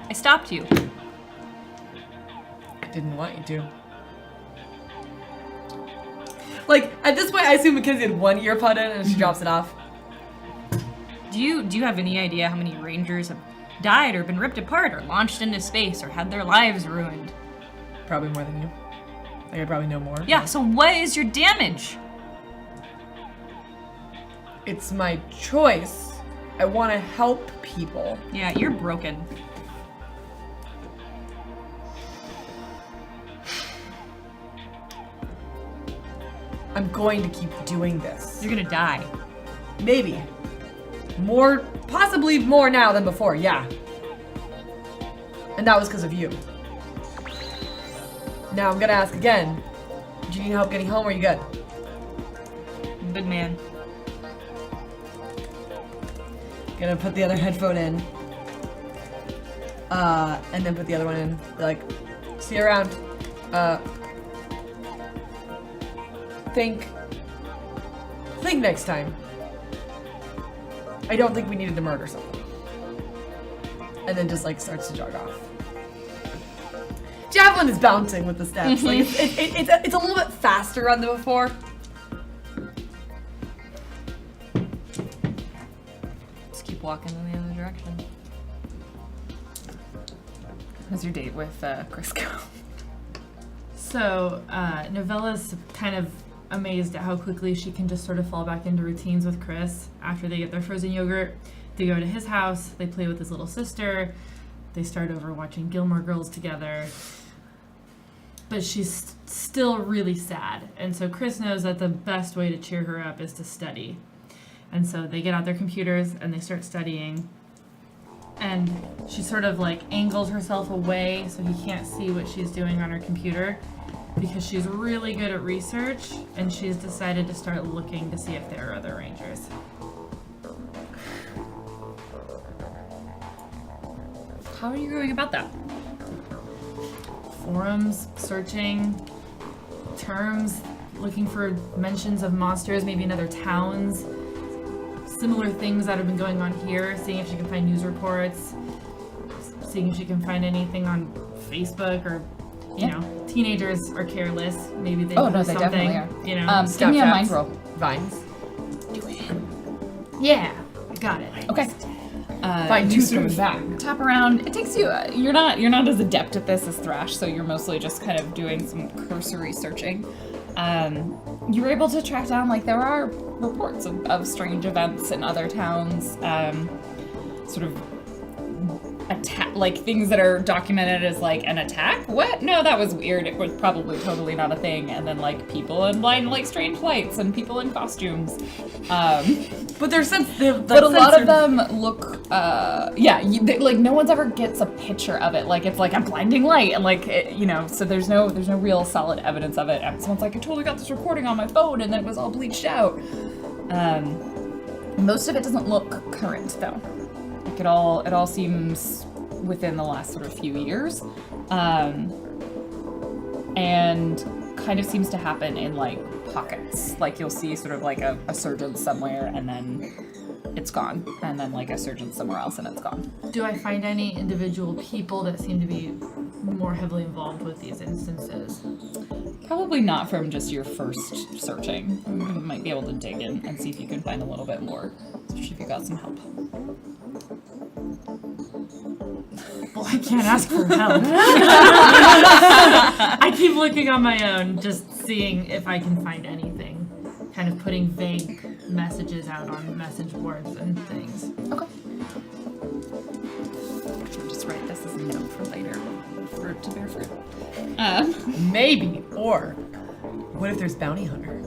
I stopped you. I didn't want you to. Like, at this point, I assume Mackenzie had one ear pod in and she drops it off. Do you have any idea how many Rangers have died or been ripped apart or launched into space or had their lives ruined? Probably more than you. Like, I probably know more. Yeah, so what is your damage? It's my choice. I want to help people. Yeah, you're broken. I'm going to keep doing this. You're gonna die. Maybe. More, possibly more now than before, yeah. And that was because of you. Now I'm gonna ask again. Do you need help getting home or are you good? Good man. Gonna put the other headphone in. And then put the other one in. Like, see you around. Think next time. I don't think we needed to murder someone. And then just like starts to jog off. Javelin is bouncing with the steps. Like it's a little bit faster on the before. Just keep walking in the other direction. How's your date with Chris go? So, Novella's kind of amazed at how quickly she can just sort of fall back into routines with Chris. After they get their frozen yogurt, they go to his house, they play with his little sister, they start over watching Gilmore Girls together. But she's still really sad. And so Chris knows that the best way to cheer her up is to study. And so they get out their computers and they start studying. And she sort of like angles herself away so he can't see what she's doing on her computer, because she's really good at research and she's decided to start looking to see if there are other Rangers. How are you going about that? Forums, searching, terms, looking for mentions of monsters, maybe in other towns, similar things that have been going on here, seeing if she can find news reports, seeing if she can find anything on Facebook or, you know, teenagers are careless. Maybe they Oh, no, post they something, definitely are. you know. Give me a Snapchats. mind roll. Vines. Yeah, I got it. Okay. Find you two sort coming of back. tap around. It takes you. You're not as adept at this as Thrash, so you're mostly just kind of doing some cursory searching. You were able to track down there are reports of strange events in other towns. Sort of attack, things that are documented as an attack. What? No, that was weird. It was probably totally not a thing. And then people in strange lights and people in costumes. But they're sensitive. But a lot of them look, no one's ever gets a picture of it. It's a blinding light, and so there's no real solid evidence of it. And someone's I totally got this recording on my phone, and then it was all bleached out. Most of it doesn't look current, though. It all seems within the last sort of few years, and kind of seems to happen in pockets. You'll see sort of a surgeon somewhere, and then it's gone, and then a surgeon somewhere else, and it's gone. Do I find any individual people that seem to be more heavily involved with these instances? Probably not from just your first searching. You might be able to dig in and see if you can find a little bit more, especially if you got some help. Well, I can't ask for help. I keep looking on my own, just seeing if I can find anything. Kind of putting vague messages out on message boards and things. Okay. Just write this as a note for later, for it to bear fruit. Maybe. Or what if there's bounty hunters?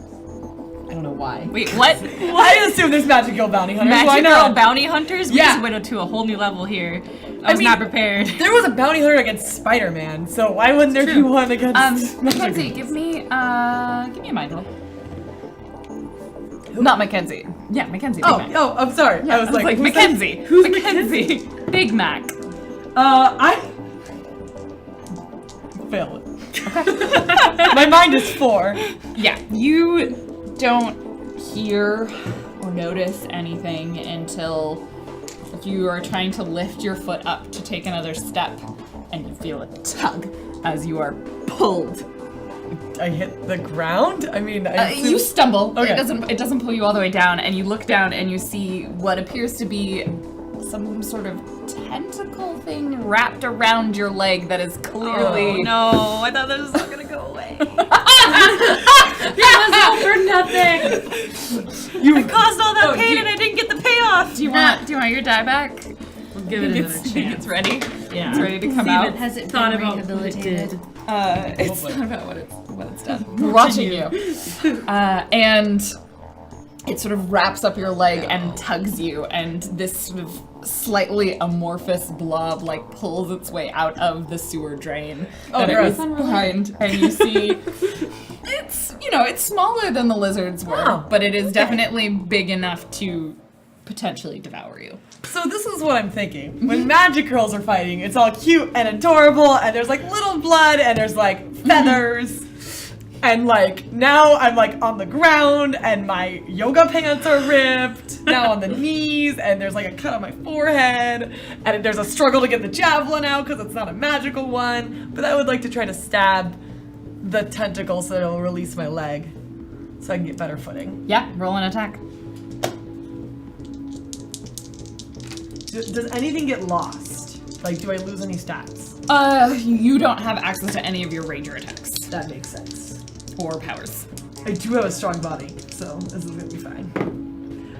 I don't know why. Wait, what? I assume there's magical bounty hunters. Why Magic not? Girl bounty hunters? We Yeah. just went up to a whole new level here. I was mean, not prepared. There was a bounty hunter against Spider-Man, so why wouldn't there be one against Mackenzie, give me a mind roll. Not Mackenzie. Yeah, Mackenzie. Big Mac. I'm sorry. Yeah, I was like, who's Mackenzie. that? Who's Mackenzie? Big Mac. I failed it. My mind is 4. Yeah, you don't hear or notice anything until you are trying to lift your foot up to take another step, and you feel a tug as you are pulled. I hit the ground? I mean, You stumble. Okay. It doesn't pull you all the way down, and you look down and you see what appears to be some sort of tentacle thing wrapped around your leg that is clearly. Oh, no, I thought that was not gonna go away. It was all for nothing. I caused all that pain and I didn't get the payoff. Do you want your die back? We'll give it another Think chance. it's ready. Yeah. It's ready to come out. Has it Thought been about what it rehabilitated? did. It's not about what it's done. We're watching you. And it sort of wraps up your leg and tugs you, and this sort of slightly amorphous blob like pulls its way out of the sewer drain that it was behind, and you see it's smaller than the lizards were, but it is definitely big enough to potentially devour you. So this is what I'm thinking. When magic girls are fighting, it's all cute and adorable, and there's like little blood, and there's like feathers. And like now I'm like on the ground and my yoga pants are ripped, now on the knees, and there's like a cut on my forehead, and there's a struggle to get the javelin out because it's not a magical one. But I would like to try to stab the tentacle so it'll release my leg so I can get better footing. Yeah, roll an attack. Does anything get lost? Like, do I lose any stats? You don't have access to any of your ranger attacks That makes sense. or powers. I do have a strong body, so this is gonna be fine.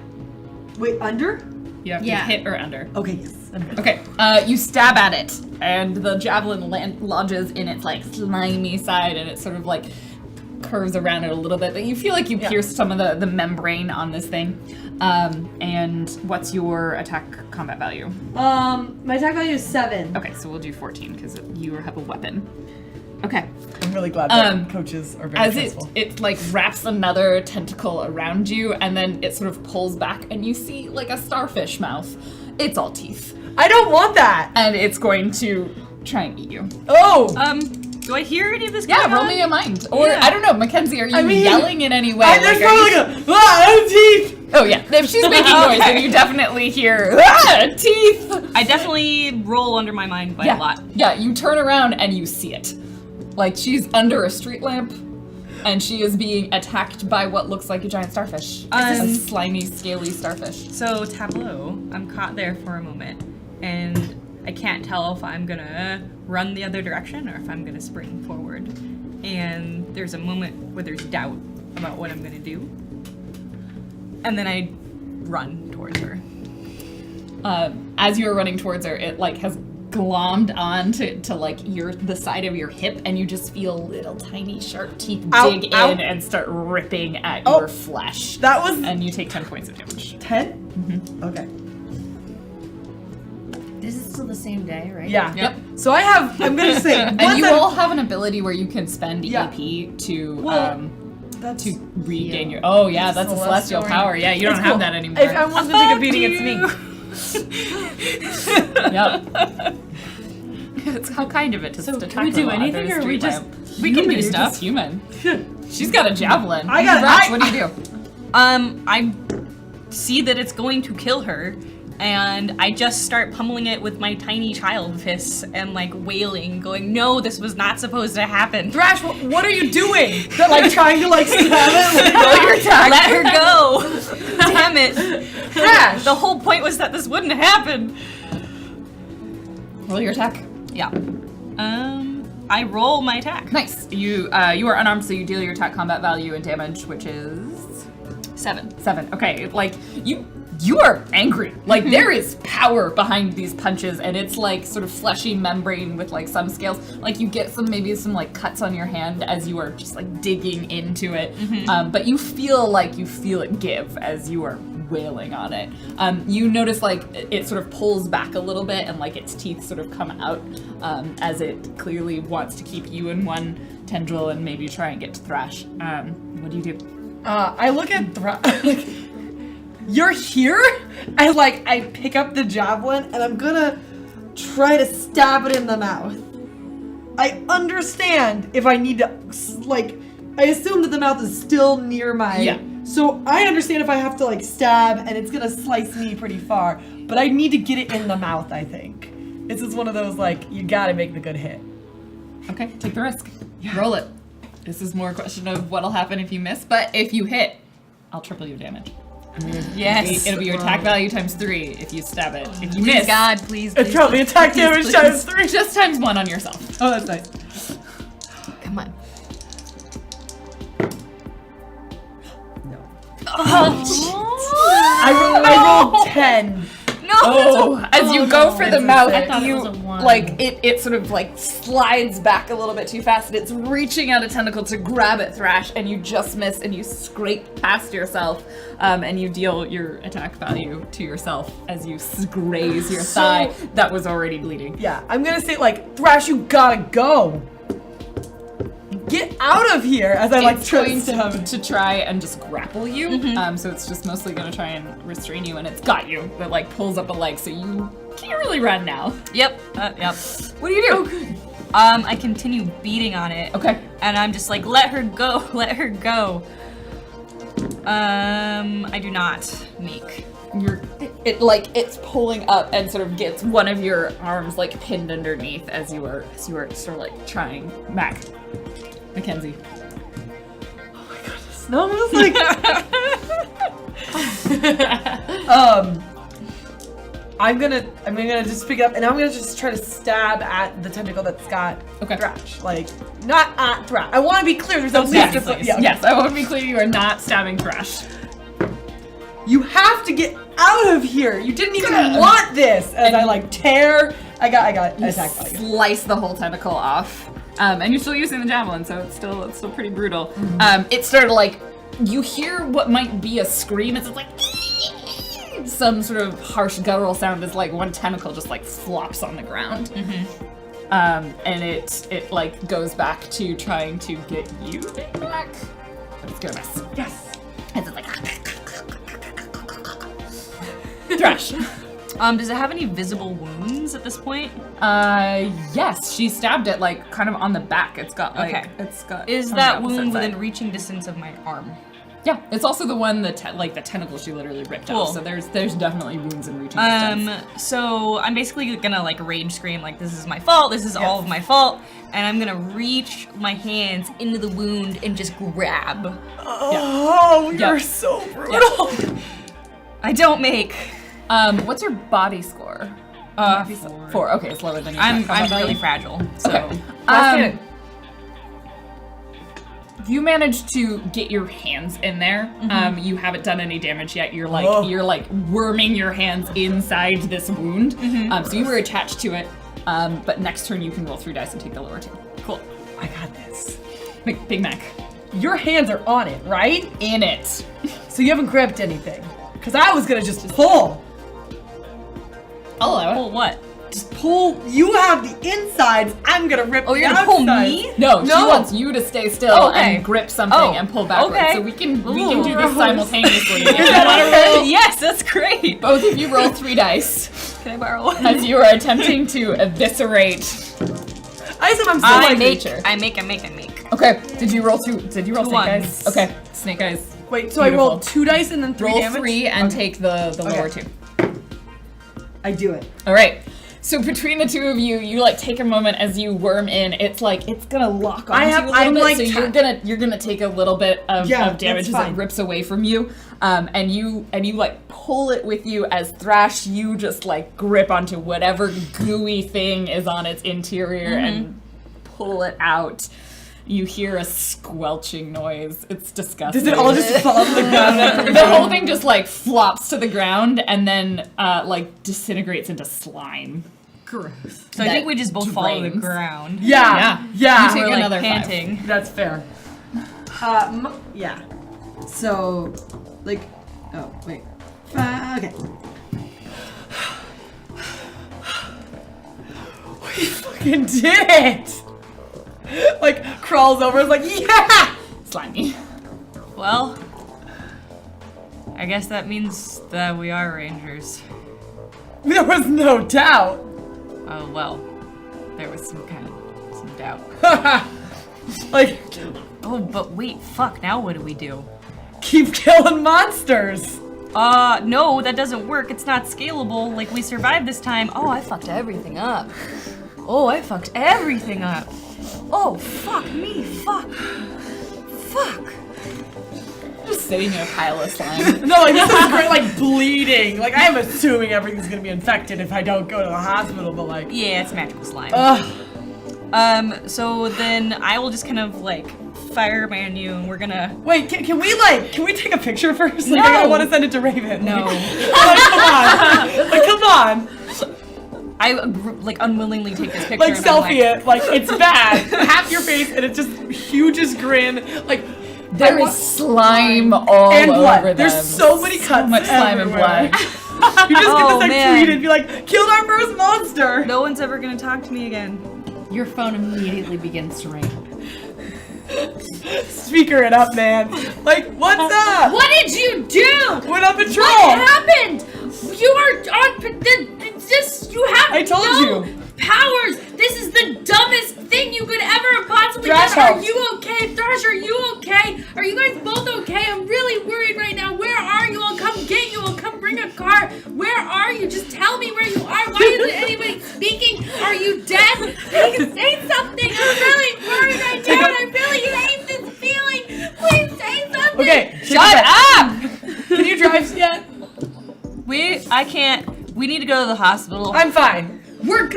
Wait, under? You have to Yeah. hit or under. Okay, yes, I'm good. Okay, you stab at it, and the javelin lodges in its like slimy side, and it sort of like curves around it a little bit. But you feel like you pierced some of the membrane on this thing. And what's your attack combat value? My attack value is 7. Okay, so we'll do 14 because you have a weapon. Okay. I'm really glad that coaches are very As trustful. it like wraps another tentacle around you, and then it sort of pulls back, and you see like a starfish mouth. It's all teeth, I don't want that! and it's going to try and eat you. Oh! Do I hear any of this? Yeah, going roll on? me a mind. Or Yeah. I don't know, Mackenzie, are you yelling in any way? There's Like, are probably you- like a teeth! Oh yeah, if she's making noise, then you definitely hear teeth. I definitely roll under my mind by a lot. Yeah, you turn around and you see it. Like she's under a street lamp, and she is being attacked by what looks like a giant starfish. A slimy, scaly starfish. So tableau, I'm caught there for a moment, and I can't tell if I'm gonna run the other direction or if I'm gonna spring forward. And there's a moment where there's doubt about what I'm gonna do. And then I run towards her. As you're running towards her, it like has glommed on to like the side of your hip, and you just feel little tiny sharp teeth dig Ow. in and start ripping at your flesh. That was And you take 10 points of damage. 10? Mm-hmm. Okay. This is still the same day, right? Yeah. Yep. So I'm gonna say, And once you I'm- all have an ability where you can spend Yeah. EP to Well, that's to regain your. Oh yeah, that's a celestial power. Yeah, you don't It's have cool. that anymore. If I want to take a beating, it's me. Yep. It's how kind of it to So attack can we do her while anything, under a or we street just lamp. We can do You're stuff. just human. She's got a javelin. I got- Rex, I- what do you do? I see that it's going to kill her, and I just start pummeling it with my tiny child fists and like wailing, going, "No, this was not supposed to happen." Thrash, what are you doing? Like trying to like stab it? Roll your attack. Let her go! Damn it! Thrash! The whole point was that this wouldn't happen. Roll your attack. Yeah. I roll my attack. Nice. You are unarmed, so you deal your attack combat value and damage, which is 7. 7. Okay, like you are angry. Like there is power behind these punches, and it's like sort of fleshy membrane with like some scales. Like you get maybe some like cuts on your hand as you are just like digging into it. But you feel it give as you are wailing on it. You notice like it sort of pulls back a little bit, and like its teeth sort of come out as it clearly wants to keep you in one tendril and maybe try and get to Thrash. What do you do? I look at Thrash. You're here? And like I pick up the javelin and I'm gonna try to stab it in the mouth. I understand if I need to, like, I assume that the mouth is still near my... Yeah. So I understand if I have to, like, stab and it's gonna slice me pretty far, but I need to get it in the mouth, I think. This is one of those, like, you gotta make the good hit. Okay, take the risk. Roll it. This is more a question of what'll happen if you miss, but if you hit, I'll triple your damage. Yes. It'll be your attack value times 3 if you stab it. If you Please, miss, God, please. It's probably attack damage times 3. just times 1 on yourself. Oh, that's nice. Come on. No. Oh, I rolled 10. no. Oh, as you go for the It's a mouth, six. I thought it you was a 1. like it sort of like slides back a little bit too fast, and it's reaching out a tentacle to grab at Thrash, and you just miss, and you scrape past yourself, and you deal your attack value to yourself as you graze your thigh that was already bleeding. Yeah, I'm gonna say, like, Thrash, you gotta go. Get out of here, as I, like, It's try going to him. to try and just grapple you. So it's just mostly gonna try and restrain you, and it's got you. It like pulls up a leg, so you can't really run now. Yep. Yep. What do you do? I continue beating on it. Okay. And I'm just like, let her go, let her go. I do not make. It's pulling up and sort of gets one of your arms like pinned underneath as you are sort of like trying. Mackenzie. No, I was like, I'm gonna just pick it up and I'm gonna just try to stab at the tentacle that's got Thrash. Like, not at Thrash. I want to be clear. There's at least a foot. Yeah, okay. Yes, I want to be clear. You are not stabbing Thrash. You have to get out of here. You didn't even want this. As I like tear. I got attack value. Slice the whole tentacle off. And you're still using the javelin, so it's still pretty brutal. It started like, you hear what might be a scream. It's like some sort of harsh guttural sound as like one tentacle just like flops on the ground. And it like goes back to trying to get you back. But it's gonna miss. Yes. And it's like Thrash. Does it have any visible wounds at this point? Yes, she stabbed it like kind of on the back. It's got like Is on that the opposite wound side. within reaching distance of my arm? Yeah, it's also the one that like the tentacle she literally ripped Cool. off. So there's definitely wounds in reaching distance. So I'm basically gonna like rage scream like, this is my fault, this is all of my fault, and I'm gonna reach my hands into the wound and just grab. Oh, you're Yep. so brutal. I don't make. What's your body score? 4. 4. Okay, it's lower than your I'm combat really value. fragile. So. Okay. You managed to get your hands in there. You haven't done any damage yet. You're like worming your hands inside this wound. So you were attached to it. But next turn you can roll 3 dice and take the lower 2. Cool. I got this. Big Mac. Your hands are on it, right? In it. So you haven't gripped anything. Because I was gonna just pull. I'll allow it. Well, what? Just pull. You have the insides. I'm gonna rip the you're gonna pull outsides. me? No, she No. wants you to stay still Oh, okay. and grip something Oh, and pull backwards. okay. So we can do this gross. simultaneously. If you want to roll, Yes, that's great. both of you roll 3 dice Can I borrow one? as you are attempting to eviscerate. I said I'm so I like make. creature. I make. Okay, did you roll 2? Did you roll 2 snake ones. eyes? Okay, snake eyes. Wait, so I Beautiful. rolled 2 dice and then 3 Roll damage? 3 and take the lower Okay. 2. I do it. All right. So between the two of you, you like take a moment as you worm in. It's like it's gonna lock onto you a little I'm bit, like so you're gonna take a little bit of damage that's as fine. it rips away from you. And you like pull it with you as Thrash. You just like grip onto whatever gooey thing is on its interior and pull it out. You hear a squelching noise. It's disgusting. Does it all just fall to the ground? The whole thing just like flops to the ground and then like disintegrates into slime. Gross. So I think we just both fall to the drains. ground. Yeah. You take We're like another 5. panting. That's fair. Yeah. So, like, oh, wait. Okay. We fucking did it! Like, crawls over, is like, yeah! Slimy. Well, I guess that means that we are rangers. There was no doubt. Oh well, there was some kind of some doubt. Like, Oh, but wait, fuck, now what do we do? keep killing monsters. No, that doesn't work. It's not scalable. Like, we survived this time. Oh, I fucked everything up. Oh, fuck me. Fuck. Just sitting in a pile of slime. No, like, this is great, like, bleeding. Like, I'm assuming everything's gonna be infected if I don't go to the hospital, but like... Yeah, it's magical slime. Ugh. So then I will just kind of, like, fireman you, and we're gonna... Wait, can we take a picture first? Like, No. I want to send it to Raven. No. Like, come on. Like, come on. I, like, unwillingly take this picture. Like, and I'm selfie it. Like, it's bad. Half your face, and it's just hugest grin. Like, There is slime all and blood. over them. There's so many cuts. So much slime and everywhere. blood. You just get Oh, this like man. tweet and be like, killed our first monster. No one's ever gonna talk to me again. Your phone immediately begins to ring. Speaker it up, man. Like, what's up? What did you do? Went on patrol. What happened? You are on this. You have I told no you. powers. This is the dumbest thing you could ever have possibly Thrash done. Are helped. you okay, Thrash? Are you okay? Are you guys both okay? I'm really worried right now. Where are you? I'll come get you. I'll come bring a car. Where are you? Just tell me where you are. Why isn't anybody speaking? Are you dead? Please say something. I'm really worried right now, and I really hate this feeling. Please say something. Okay, Shut up! Can you drive yet? I can't. We need to go to the hospital. I'm fine. I'm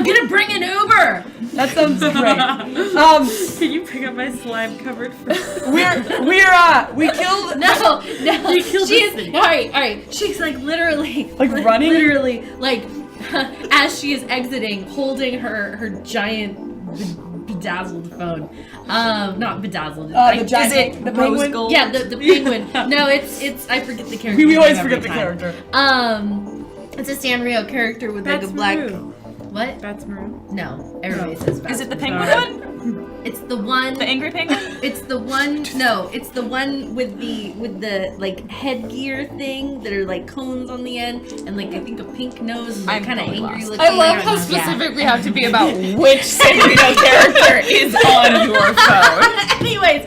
gonna bring an Uber. That sounds great. Can you pick up my slime covered fruit? We killed. No. You killed She's the city. all right. She's like literally, Like running? literally, like as she is exiting, holding her giant bedazzled phone. Not bedazzled. The giant, is it the rose penguin. gold? Yeah, the penguin. No, it's I forget the character. We always name forget every the time. character. It's a Sanrio character with like That's a black. Maroon. What? That's maroon. No, everybody says. Is it the backwards. penguin one? It's the one. The angry penguin? It's the one. No, it's the one with the like headgear thing that are like cones on the end, and like I think a pink nose and I'm kind of totally angry lost. looking. I love how Yeah. specific we have to be about which Sanrio character is on your phone. Anyways,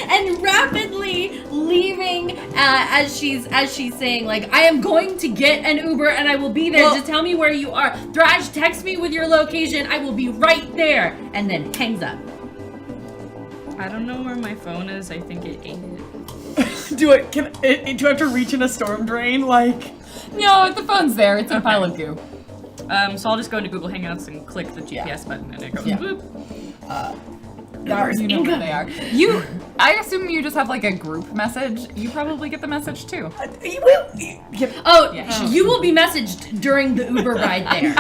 and rapidly leaving as she's saying like I am going to get an Uber and I will be there. Well- Just tell me where you are. Thrash, text me with your location. I will be right there. And then hangs up. I don't know where my phone is. I think it ate it. Do I have to reach in a storm drain? Like, No, the phone's there. It's in a pile of goo. So I'll just go into Google Hangouts and click the GPS button and it goes Yeah. boop. You know where they are. I assume you just have like a group message. You probably get the message too. you will. Oh, Yeah. you will be messaged during the Uber ride there.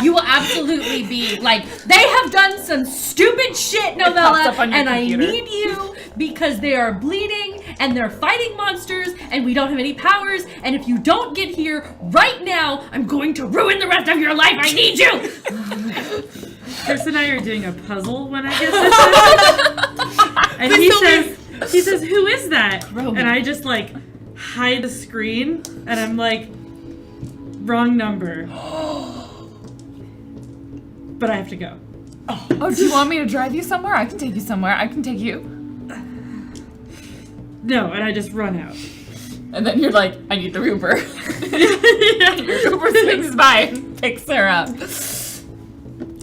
You will absolutely be like, they have done some stupid shit, pops Novella, up on your and I computer. need you because they are bleeding and they're fighting monsters and we don't have any powers. And if you don't get here right now, I'm going to ruin the rest of your life. I need you. Chris and I are doing a puzzle when I get this. And he says, who is that? Roman. And I just like hide the screen and I'm like, wrong number. But I have to go. Oh, do you want me to drive you somewhere? I can take you somewhere. I can take you. No, and I just run out. And then you're like, I need the Uber. Your Uber swings by and picks her up.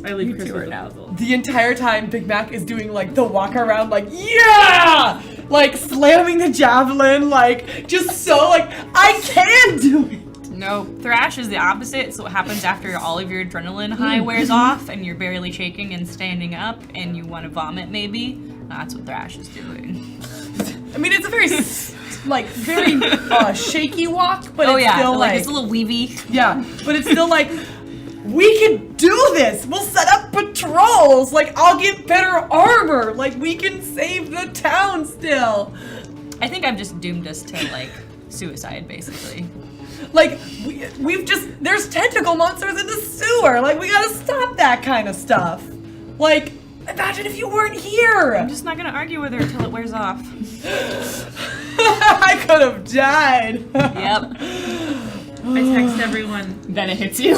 I leave You Chris two with are the now. puzzle. The entire time, Big Mac is doing like the walk around, like yeah, like slamming the javelin, like just so like I can do it. No, Thrash is the opposite. So what happens after all of your adrenaline high wears off and you're barely shaking and standing up and you want to vomit maybe? That's what Thrash is doing. I mean, it's a very like very shaky walk, but Oh it's yeah, still like like it's a little weavy. yeah, but it's still like we can do this. We'll set up patrols. Like I'll get better armor. Like we can save the town still. I think I've just doomed us to like suicide basically. Like we've just there's tentacle monsters in the sewer. Like we gotta stop that kind of stuff. Like imagine if you weren't I'm here. just not gonna argue with her until it wears off. I could have died. Yep. I text everyone. Then it hits you.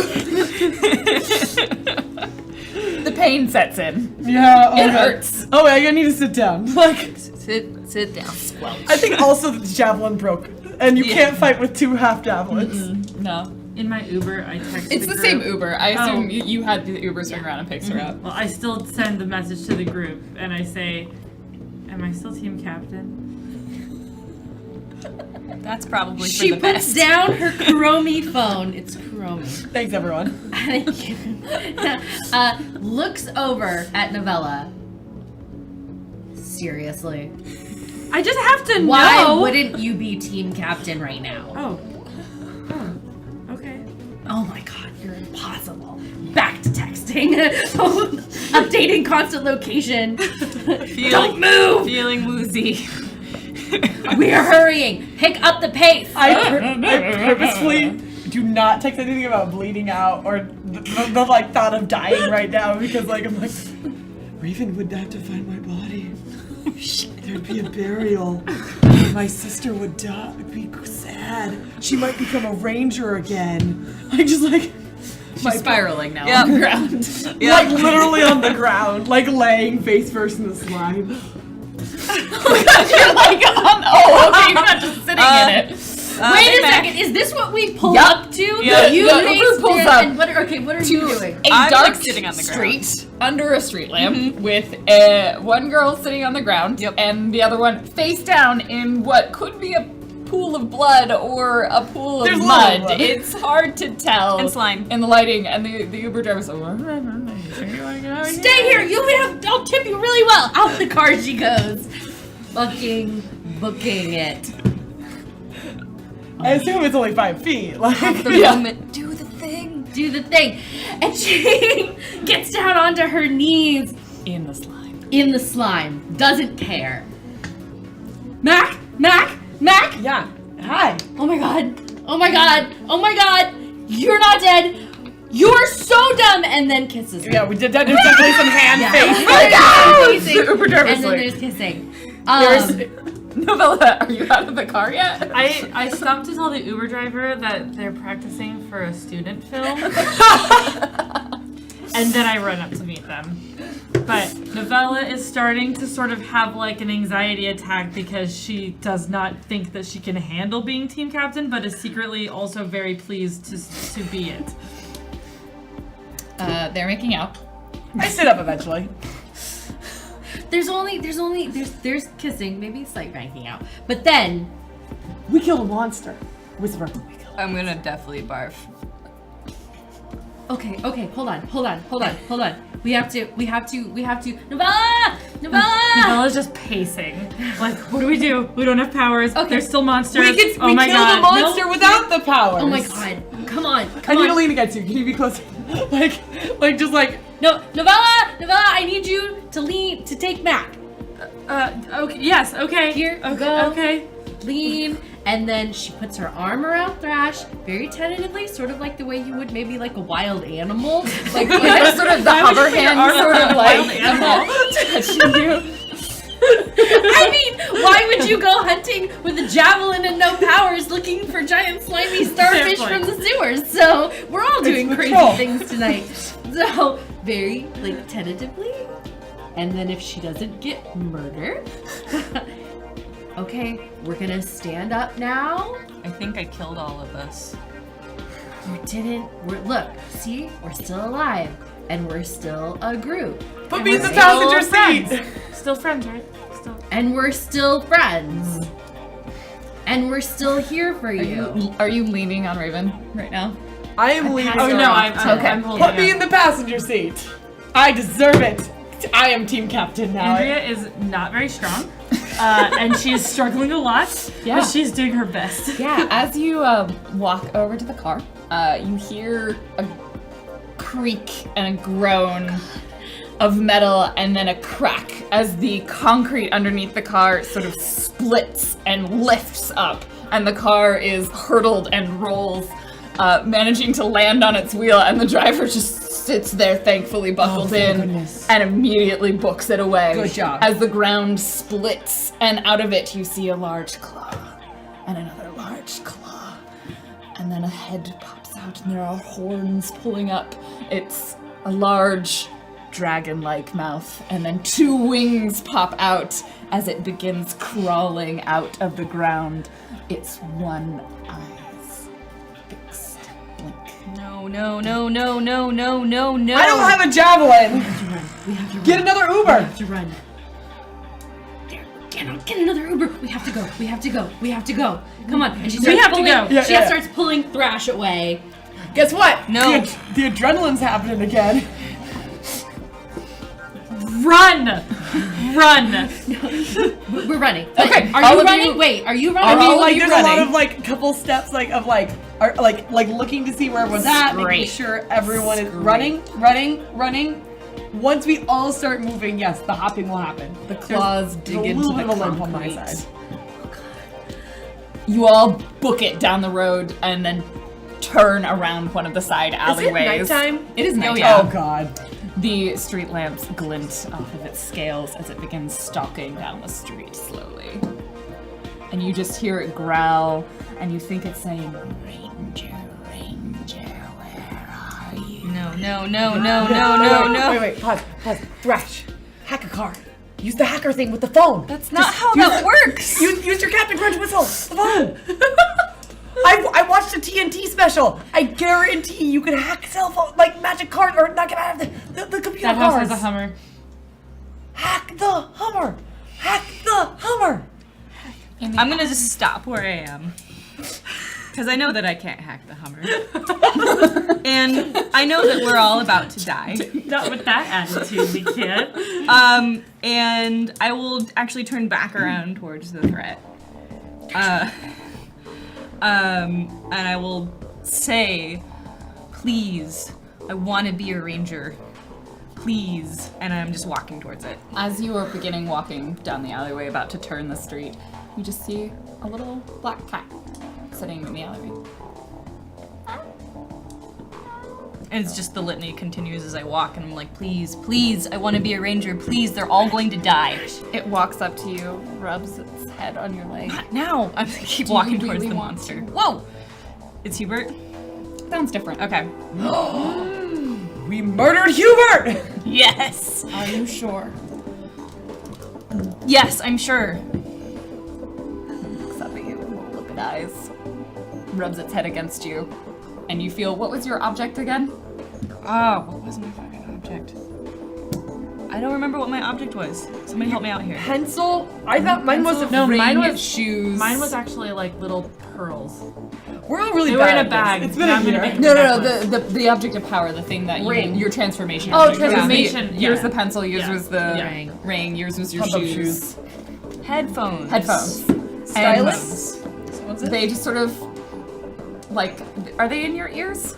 pain sets in. Yeah, oh It God. hurts. Oh, I need to sit down. Like, Sit down. Squelch. I think also the javelin broke, and you can't fight with 2 half javelins. No. In my Uber, I text It's the group. same Uber. I assume Oh. you had the Uber swing around and picks her up. Well, I still send the message to the group and I say, am I still team captain? That's probably She for the puts best. down her Kuromi phone. It's Kuromi. Thanks, everyone. Thank you. Looks over at Novella. Seriously. I just have to Why know. wouldn't you be team captain right now? Oh. Okay. Oh my god, you're impossible. Back to texting. Updating constant location. Don't move! Feeling woozy. We are hurrying. Pick up the pace. I purposefully do not text anything about bleeding out or the like thought of dying right now because like I'm like Raven would have to find my body. There'd be a burial. My sister would die. It'd be sad. She might become a ranger again. I just like She's spiraling now Yep. on the ground. like literally on the ground, like laying face first in the slime. You're like okay, you're not just sitting in it. Wait Big a Mac. second. Is this what we pull Yup. up to? Yeah. You The face Uber pulls Dan, up and what are you doing? A I'm, dark like, sitting on the ground. street under a street lamp with one girl sitting on the ground and the other one face down in what could be a pool of blood or a pool of There's a little mud. blood. It's hard to tell. And slime. In the lighting, and the Uber driver's like, Stay here. I'll tip you really well. Out the car she goes. Fucking booking it. I assume it's only 5 feet. Like The moment. Do the thing. Do the thing. And she gets down onto her knees in the slime. in the slime. Doesn't care. Mac! yeah. Hi. Oh my god. Oh my god. Oh my god. You're not dead. You're so dumb. And then kisses her. Yeah, we did that. There's definitely some hand Yeah. face. The Uber driver's And then like, there's kissing. Novella, are you out of the car yet? I stopped to tell the Uber driver that they're practicing for a student film. And then I run up to meet them. But Novella is starting to sort of have like an anxiety attack because she does not think that she can handle being team captain, but is secretly also very pleased to be it. They're making out. I sit up eventually. There's kissing, maybe slight banking out. But then We killed a monster. Whisper. I'm gonna definitely barf. okay, hold on. We have to Novella! Novella's just pacing. Like, what do? We don't have powers. Okay. There's still monsters. We kill oh my the god. monster No. without the powers. Oh my god. Come on. I need to lean against you. Can you be closer? like just like. No, Novella, I need you to take Mac. Okay. Yes. Okay. Here, Okay. go. Okay. Lean, and then she puts her arm around Thrash very tentatively, sort of like the way you would maybe like a wild animal. Like Sort of the hover hand, sort of wild like animal. touching you. I mean, why would you go hunting with a javelin and no powers looking for giant slimy starfish Fair from point. the sewers? So we're all doing the crazy troll. things tonight. So very like tentatively, and then if she doesn't get murdered, okay, we're gonna stand up now. I think I killed all of us. You didn't. Look, see, we're still alive, and we're still a group. Put And me in we're the still passenger friends. seat. Still friends, right? Still. And we're still friends. And we're still here for you. Are you leaning on Raven right now? I am leaning. Oh no, Okay. I'm holding Put me in the passenger seat. I deserve it. I am team captain now. Andrea is not very strong, and she is struggling a lot, Yeah. but she's doing her best. Yeah, as you walk over to the car, you hear a creak and a groan of metal and then a crack as the concrete underneath the car sort of splits and lifts up, and the car is hurtled and rolls, managing to land on its wheel, and the driver just sits there thankfully buckled thank in goodness. and immediately books it away. Good job. As the ground splits, and out of it you see a large claw and another large claw, and then a head pops out and there are horns pulling up. It's a large dragon-like mouth, and then 2 wings pop out as it begins crawling out of the ground. Its one eye's fixed, blink. No. I don't have a javelin. We have to run. Get another We Uber. have to run. Get another Uber. We have to go. We have to go. We have to go. Come on. And she starts have to pulling, go. Yeah, she yeah. starts pulling Thrash away. Guess what? No. The adrenaline's happening again. Run! Run! We're running. Okay, Are all you of running? you- Wait, are you Are running? all of Like you there's a lot running? of like couple steps are looking to see where everyone's at, making Great. sure everyone is Great. running. Once we all start moving, yes, the hopping will happen. The claws dig There's a into little the bit of a limp on my concrete. side. You all book it down the road and then turn around one of the side alleyways. nighttime? It is nighttime. yeah. Oh god. The street lamps glint off of its scales as it begins stalking down the street slowly. And you just hear it growl, and you think it's saying, Ranger, where are you? No. Wait, pause. Thrash. Hack a car. Use the hacker thing with the phone. That's not how that works. Use your Captain Crunch whistle. The phone. I watched the TNT special. I guarantee you can hack cell phone, like magic card, or not get out of the computer That house cars. has a Hummer. Hack the Hummer. Hack the Hummer. I'm gonna just stop where I am. Because I know that I can't hack the Hummer. And I know that we're all about to die. Not with that attitude, we can't. And I will actually turn back around towards the threat. And I will say, please, I want to be a ranger. Please. And I'm just walking towards it. As you are beginning walking down the alleyway, about to turn the street, you just see a little black cat sitting in the alleyway. And it's just the litany continues as I walk, and I'm like, please, please, I want to be a ranger. Please, they're all going to die. It walks up to you, rubs its head on your leg. Not now. I'm gonna keep Do you walking towards really the want monster. to? Whoa! It's Hubert? Sounds different. Okay. We murdered Hubert. Yes! Are you sure? Yes, I'm sure. Looks up at you, look at eyes, rubs its head against you, and you feel, what was your object again? Oh, what was my fucking object? I don't remember what my object was. Somebody help me out here. Pencil. I thought mine was. No, mine was shoes. Mine was actually like little pearls. We're all really They bad were in at a bag. this. It's been Now a I'm gonna year. make- No, the object of power, the thing that Ring. your transformation. Oh, object. transformation, Yours yeah. the pencil, yours Yeah. was the Yeah. ring, yours was your Pump-up shoes. Headphones. Headphones. Stylus. And they just sort of, like, are they in your ears?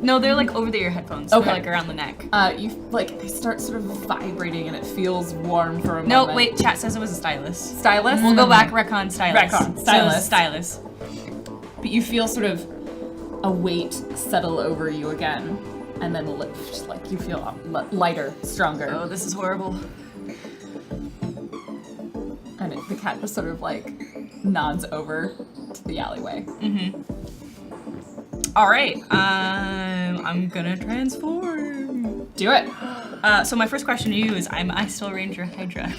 No, they're like over the ear headphones. Okay. They're like around the neck. You, like, they start sort of vibrating and it feels warm for a No, moment. wait, chat says it was a stylus. Stylus? We'll go back, recon stylus. Recon, So, stylus. stylus. But you feel sort of a weight settle over you again, and then lift. Like you feel lighter, stronger. Oh, this is horrible. And the cat just sort of like nods over to the alleyway. All right, I'm gonna transform. Do it. So my first question to you is, am I still Ranger Hydra?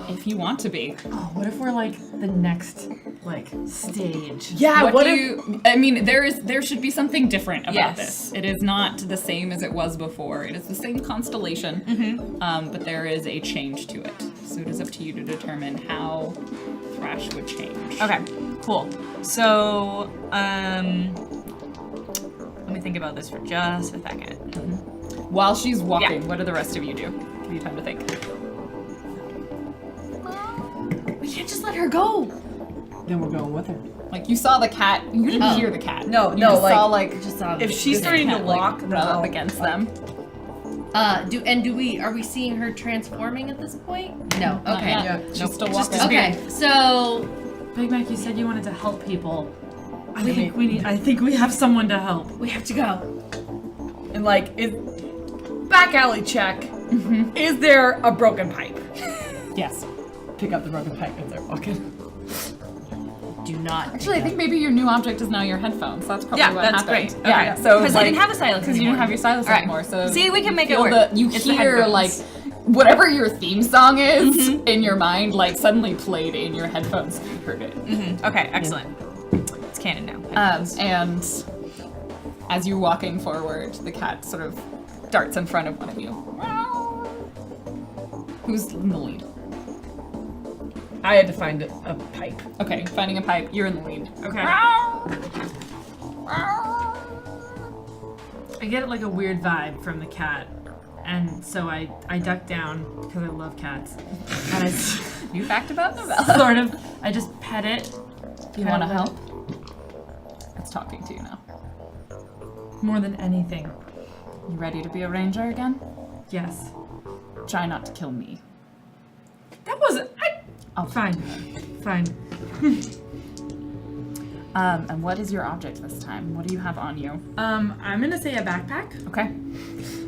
If you want to be. Oh, what if we're like the next like stage? Yeah. What do if? you, I mean, there should be something different about Yes. this. It is not the same as it was before. It is the same constellation, but there is a change to it. So it is up to you to determine how Thrash would change. Okay, cool. So, let me think about this for just a second. While she's walking, Yeah. what do the rest of you do? Give you time to think. We can't just let her go. Then we're going with her. Like you saw the cat, you didn't hear the cat. No, you no, just like- saw like Just If she's the starting to cat, like, walk, rub then up I'll- against them. Are we seeing her transforming at this point? No. Not Okay. yet. Yeah. She's Nope. still Just walking. Okay. So Big Mac, you said you wanted to help people. I think we have someone to help. we have to go. And like, back alley check. Is there a broken pipe? Yes. Pick up the broken pipe as they're walking. do not. Actually, I think maybe your new object is now your headphones. That's probably Yeah, what that's happened. great. Yeah, Okay. so Because I didn't have a stylus because you didn't have your stylus All right. anymore. So See, we can make it feel work. You It's the hear like headphones. whatever your theme song is in your mind, like suddenly played in your headphones. You heard it. Okay, excellent. It's canon now. And as you're walking forward, the cat sort of darts in front of one of you. Who's in the lead? I had to find a pipe. Okay, finding a pipe. You're in the lead. Okay. I get like a weird vibe from the cat, and so I duck down because I love cats, and I New fact about Novella. sort of I just pet it. Do you want to help? It's talking to you now. More than anything, You ready to be a ranger again? yes. Try not to kill me. That was fine. And what is your object this time? What do you have on you? I'm gonna say a backpack. Okay.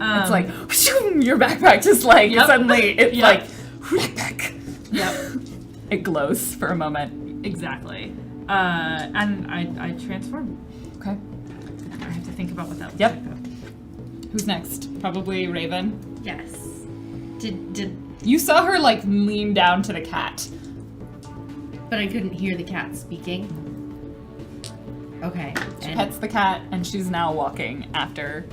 It's like your backpack just like suddenly it's like backpack. Yep. It glows for a moment. Exactly. And I transform. Okay. I have to think about what that looks Yep. like. Though. Who's next? Probably Raven. Yes. Did You saw her like lean down to the cat. but I couldn't hear the cat speaking. Okay. She and- pets the cat and she's now walking after.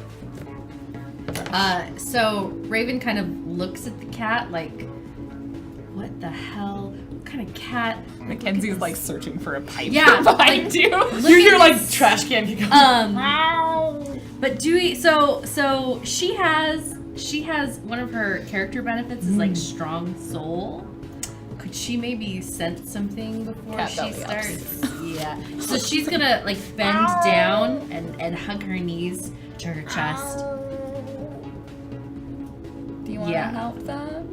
So Raven kind of looks at the cat like, what the hell? What kind of cat? Mackenzie's like searching for a pipe Yeah, behind like- you. You hear like trash can kick But do we? So she has one of her character benefits is like strong soul. Could she maybe sense something before Cat she belly ups. starts? Yeah. So she's gonna like bend down and hug her knees to her chest. Do you want to Yeah. help them?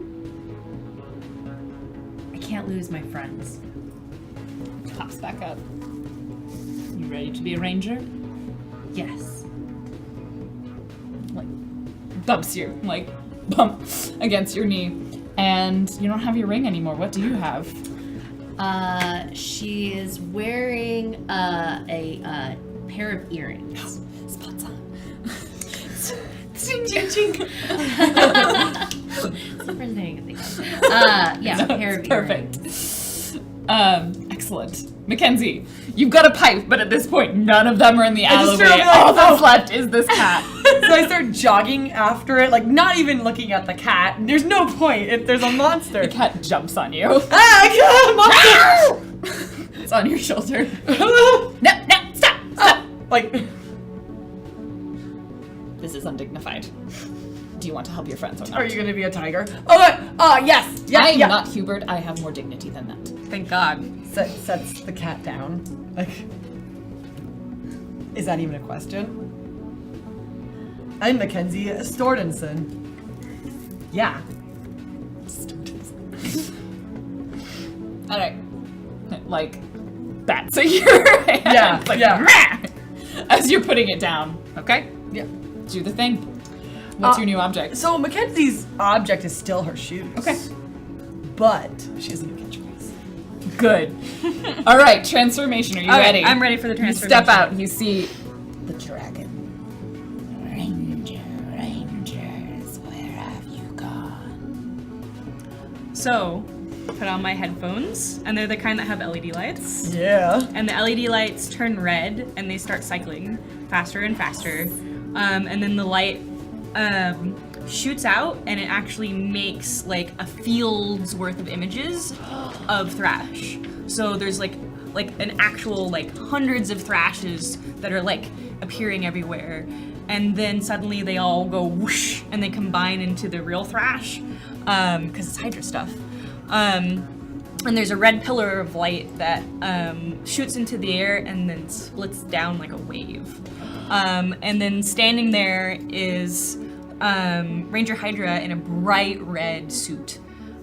I can't lose my friends. Hops back up. You ready to be a ranger? Yes. Like bumps you, like bump against your knee. And you don't have your ring anymore. What do you have? She is wearing a pair of earrings. Spots on. Ching ching ching. Different thing, I think. Yeah, a pair of Perfect. earrings. Excellent. Mackenzie, you've got a pipe, but at this point, none of them are in the I just alleyway. feel like- All that's left is this cat. So I start jogging after it, like not even looking at the cat. There's no point if there's a monster. The cat jumps on you. Ah, monster! It's on your shoulder. No, stop! Like, This is undignified. Do you want to help your friends or not? are you gonna be a tiger? Oh, yes, yeah, I am yeah. not Hubert. I have more dignity than that. Thank God. Sets the cat down. Like, is that even a question? I'm Mackenzie Stordenson. Yeah. All right. Like, bats at your hand. Yeah, It's like, yeah. "Meh," as you're putting it down. Okay? Yeah. Do the thing. What's your new object? So Mackenzie's object is still her shoes. Okay. But she has a new catchphrase. Good. All right, transformation. Are you Okay, ready? I'm ready for the You transformation. step out. You see the dragon. Rangers, where have you gone? So, put on my headphones, and they're the kind that have LED lights. Yeah. And the LED lights turn red, and they start cycling faster and faster. And then the light shoots out, and it actually makes like a field's worth of images of thrash. So there's like an actual like hundreds of thrashes that are like appearing everywhere. And then suddenly they all go whoosh, and they combine into the real thrash, because it's Hydra stuff. And there's a red pillar of light that shoots into the air and then splits down like a wave. And then standing there is Ranger Hydra in a bright red suit.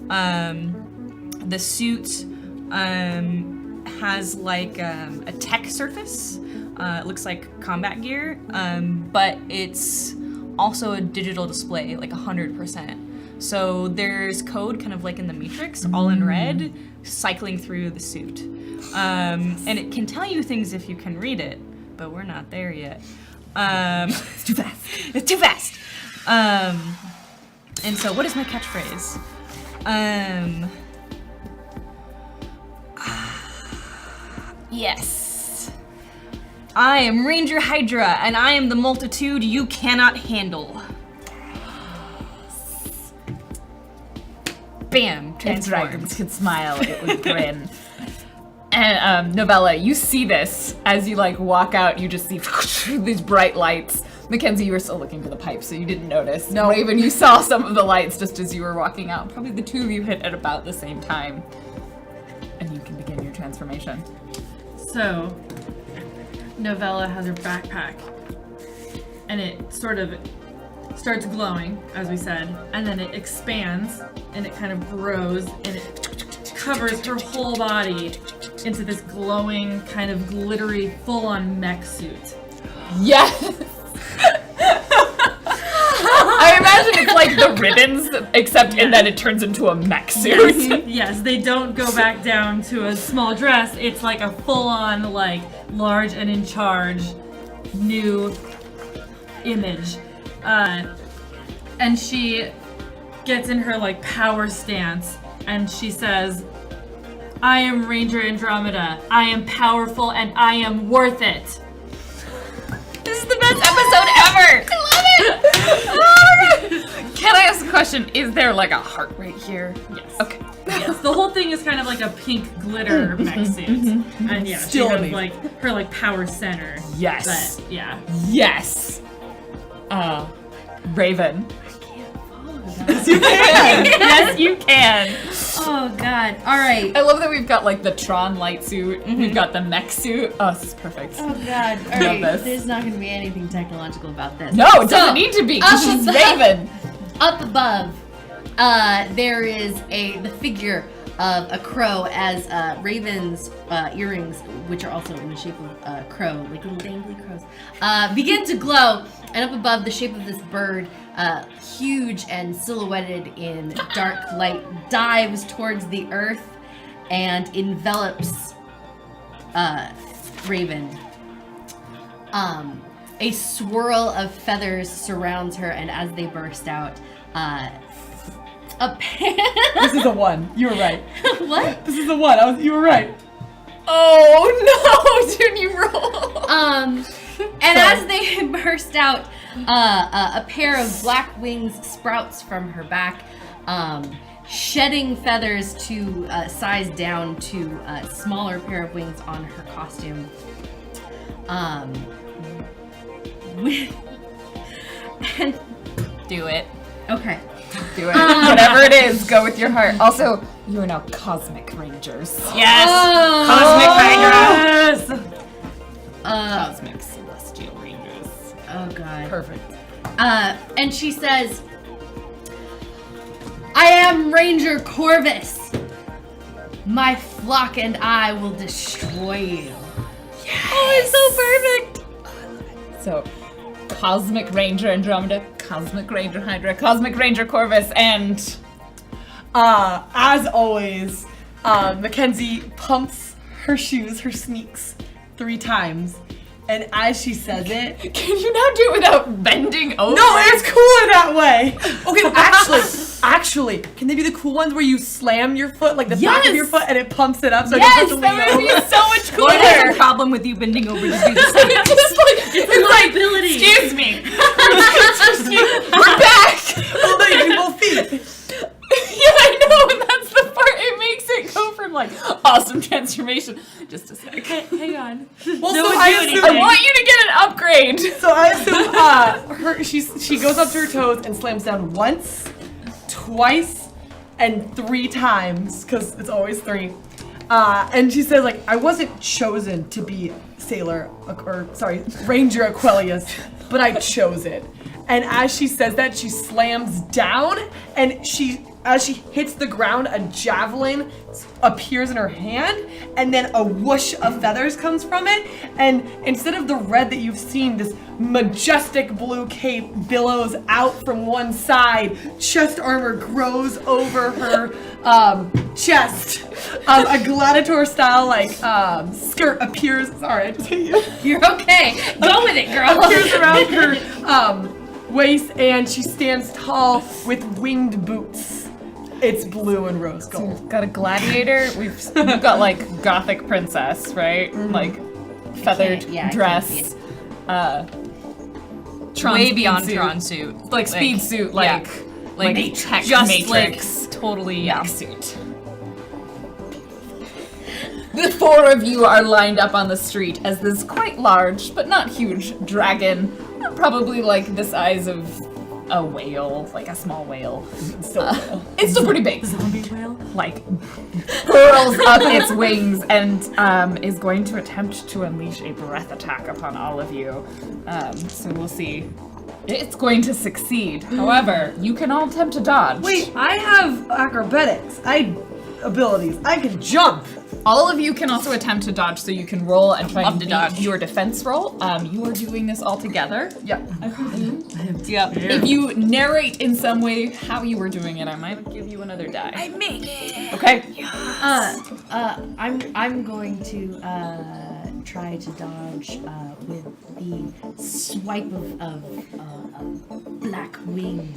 The suit has like a tech surface. It looks like combat gear, but it's also a digital display, like 100%. So there's code kind of like in the Matrix, all in red, cycling through the suit. And it can tell you things if you can read it, but we're not there yet. It's too fast. It's too fast. And so what is my catchphrase? Yes. I am Ranger Hydra, and I am the multitude you cannot handle. Bam, And dragons transformed. could smile, it would grin. And Novella, you see this as you like walk out. You just see these bright lights. Mackenzie, you were still looking for the pipe, so you didn't notice. No. Raven, you saw some of the lights just as you were walking out. Probably the two of you hit at about the same time, and you can begin your transformation. So, Novella has her backpack, and it sort of starts glowing, as we said, and then it expands, and it kind of grows, and it covers her whole body into this glowing, kind of glittery, full-on mech suit. Yes. I imagine it's like the ribbons, except in that it turns into a mech suit. Yes, they don't go back down to a small dress. It's like a full-on, like, large and in charge new image. And she gets in her, like, power stance, and she says, I am Ranger Andromeda. I am powerful, and I am worth it. This is the best episode ever! I love it! Can I ask a question? Is there like a heart right here? Yes. Okay. Yes, the whole thing is kind of like a pink glitter mech suit. And yeah, Still she has amazing. like her like power center. Yes. But yeah. Yes. Raven. Yes, you can. Yes, you can. Oh god. All right. I love that we've got like the Tron light suit. We've got the mech suit. Oh, this is perfect. Oh god. All Love right. this. There's not going to be anything technological about this. No, it doesn't need to be. 'Cause she's Raven. Up above, there is the figure of a crow as Raven's earrings, which are also in the shape of a crow, like little dangly crows, begin to glow. And up above, the shape of this bird, huge and silhouetted in dark light, dives towards the earth and envelops Raven. A swirl of feathers surrounds her, and as they burst out, This is a 1. You were right. What? This is a 1. You were right. Oh no! Did you roll? And as they burst out, a pair of black wings sprouts from her back, shedding feathers to size down to a smaller pair of wings on her costume. And Do it. okay. Do it. Whatever it is, go with your heart. Also, you are now Cosmic Rangers. Yes! Oh. Cosmic Hydra! Cosmic Celestial Rangers. Oh god. Perfect. And she says, I am Ranger Corvus. My flock and I will destroy you. Oh, it's so perfect. So, Cosmic Ranger Andromeda, Cosmic Ranger Hydra, Cosmic Ranger Corvus, and As always, Mackenzie pumps her shoes, her sneaks, 3 times. And as she says it, can you now do it without bending over? no, it's cooler that way. Okay, actually, can they be the cool ones where you slam your foot, like the back of your foot, and it pumps it up? So Yes, I can that would be so much cooler. What is the problem with you bending over to do this? It's like, ability. excuse me. We're back. Oh, no, you can both feet. Yeah, I know, and that's the part. It makes it go from like awesome transformation. Just a sec. Hang on. Well, No so one I do assume, I want you to get an upgrade. so I assume she goes up to her toes and slams down once, twice, and 3 times, because it's always 3. And she says, like, I wasn't chosen to be Ranger Aquilius, but I chose it. And as she says that, she slams down, and she as she hits the ground, a javelin appears in her hand, and then a whoosh of feathers comes from it. And instead of the red that you've seen, this majestic blue cape billows out from one side. Chest armor grows over her chest. A gladiator style skirt appears. Sorry, I just hit you. You're okay. Go with it, girl. Appears around her waist, and she stands tall with winged boots. It's blue and rose So gold. we've got a gladiator. We've got like gothic princess, right? Like feathered I can't dress. see it. Tron Way speed beyond suit. Tron suit. Like speed suit, yeah. like Matrix. tech Just Matrix. like totally, yeah. suit. The four of you are lined up on the street as this quite large, but not huge, dragon, probably like the size of a whale, like a small whale. It's still pretty big. Zombie whale. Like, hurls up its wings and is going to attempt to unleash a breath attack upon all of you. So we'll see. It's going to succeed. However, you can all attempt to dodge. Wait, I have acrobatics. Abilities. I can jump. All of you can also attempt to dodge, so you can roll and try Love and to beat dodge. your defense roll. You are doing this all together. Yeah. Yep. If you narrate in some way how you were doing it, I might give you another die. I make it. Okay. I'm going to try to dodge with the swipe of black wing,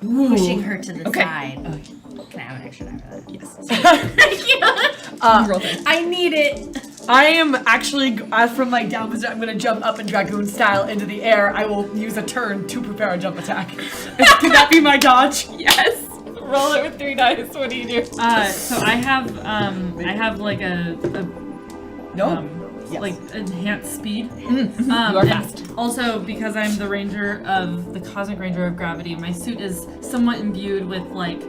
pushing her to the Okay. side. Can I have an extra die for that? Yes. Uh, I need it. I am actually, from my down position, I'm going to jump up in dragoon style into the air. I will use a turn to prepare a jump attack. Can that be my dodge? Yes. Roll it with 3 dice. What do you do? So I have like a No. Yes. like enhanced speed. You are and fast. Also, because I'm the ranger of the cosmic ranger of gravity, my suit is somewhat imbued with like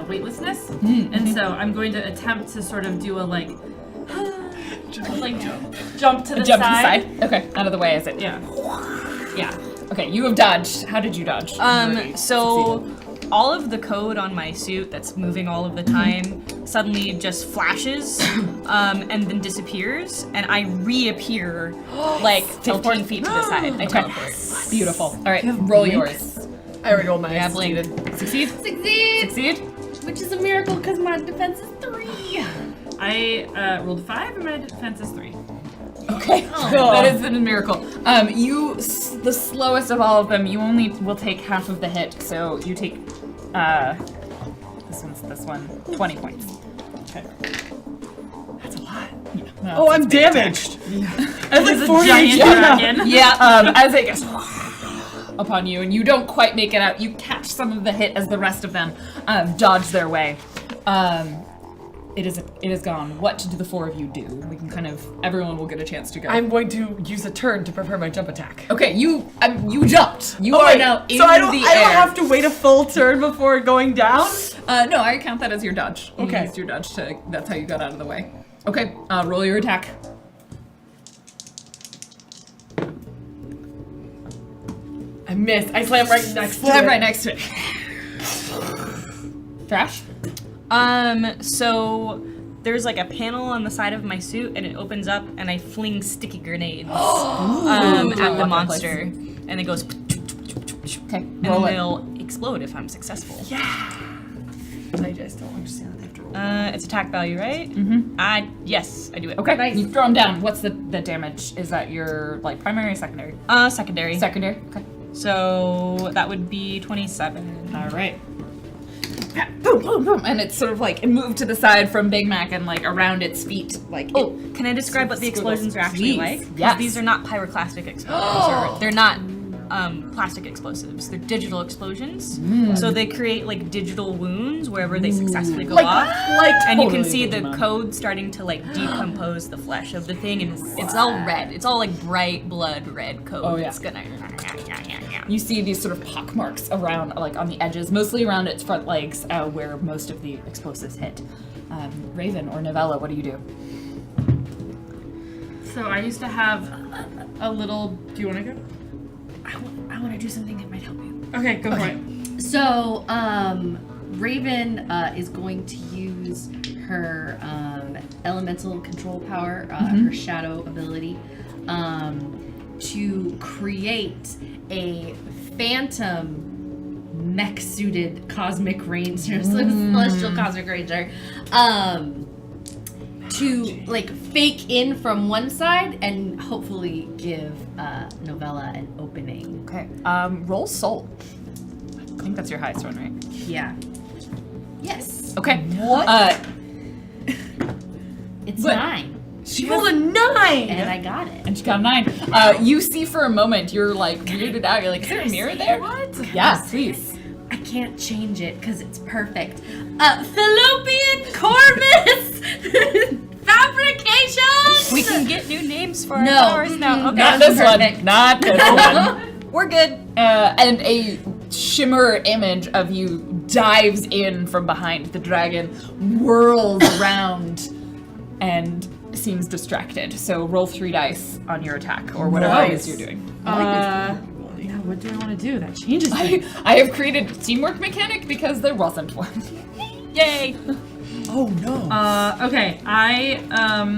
weightlessness, and so I'm going to attempt to sort of do a jump to the Jump side. to the side. Okay. Out of the way, is it? Yeah. Yeah. Okay. You have dodged. How did you dodge? You already So succeeded. all of the code on my suit that's moving all of the time suddenly just flashes and then disappears, and I reappear like 15 feet to the side. I teleport. Beautiful. All right. Roll yours. I already rolled my Yeah, blink. Succeed. Succeed, Succeed. which is a miracle because my defense is 3. I rolled 5 and my defense is 3. Okay. That is a miracle. The slowest of all of them, you only will take half of the hit, so you take, this one, 20 points. Okay. That's a lot. Yeah. No, Oh, it's I'm a big attack. damaged. That's like It's a 40 giant HP. dragon. Yeah, as it goes upon you, and you don't quite make it out. You catch some of the hit as the rest of them dodge their way. It is gone. What do the 4 of you do? We can everyone will get a chance to go. I'm going to use a turn to prepare my jump attack. Okay, you jumped. You Oh, are wait, now in so I don't the air. have to wait a full turn before going down? No, I count that as your dodge. You Okay. used your dodge that's how you got out of the way. Okay, roll your attack. I missed. I slammed right next to Slam it. right next to it. Thrash? So there's like a panel on the side of my suit, and it opens up, and I fling sticky grenades at the Walk in monster, and it goes, Okay, and roll it. they'll explode if I'm successful. I just don't understand. I have to roll. It's attack value, right? Yes, I do it. Okay, you throw them down. What's the damage? Is that your primary or secondary? Secondary. Secondary. Okay. So that would be 27. All right. Boom, boom, boom, and it's sort of it moved to the side from Big Mac and around its feet. Oh, can I describe what the explosions are actually Please, like? 'Cause yes. These are not pyroclastic explosions. Or they're not plastic explosives. They're digital explosions. So they create digital wounds wherever they successfully go off. And you can see the code starting to decompose the flesh of the thing, and it's all red. It's all bright blood red code. Oh, yeah. It's gonna. You see these sort of pock marks around, on the edges, mostly around its front legs, where most of the explosives hit. Raven or Novella, what do you do? So I used to have a little. Do you want to go? I want to do something that might help you. Okay, go for it. So, Raven is going to use her elemental control power, her shadow ability, to create a phantom mech-suited cosmic ranger, celestial cosmic ranger, to like fake in from one side and hopefully give Novella an opening. Okay. Roll soul. I think that's your highest one, right? Yeah. Yes. Okay. What? It's What? 9. She rolled a 9! And I got it. And she got a 9. You see for a moment, you're like weirded out. You're like, is there a mirror there? What? Yeah, please. I can't change it because it's perfect. Fallopian corpus fabrication. We can get new names for No. our powers now. Okay. Not this perfect. one. Not this one. We're good. And a shimmer image of you dives in from behind the dragon, whirls around, and seems distracted. So roll 3 dice on your attack or whatever it is you're doing. Yeah, what do I want to do? That changes things. I have created a teamwork mechanic because there wasn't one. Yay! Oh no. Okay, I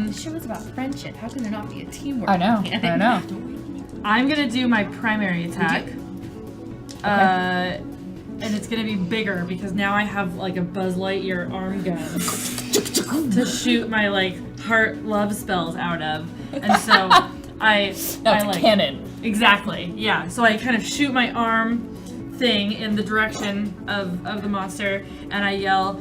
The show is about friendship. How can there not be a teamwork? I know. mechanic? I know. I'm gonna do my primary attack. And it's gonna be bigger because now I have like a Buzz Lightyear arm gun to shoot my like heart love spells out of. And so I That's like canon. exactly, yeah. So I kind of shoot my arm thing in the direction of the monster and I yell,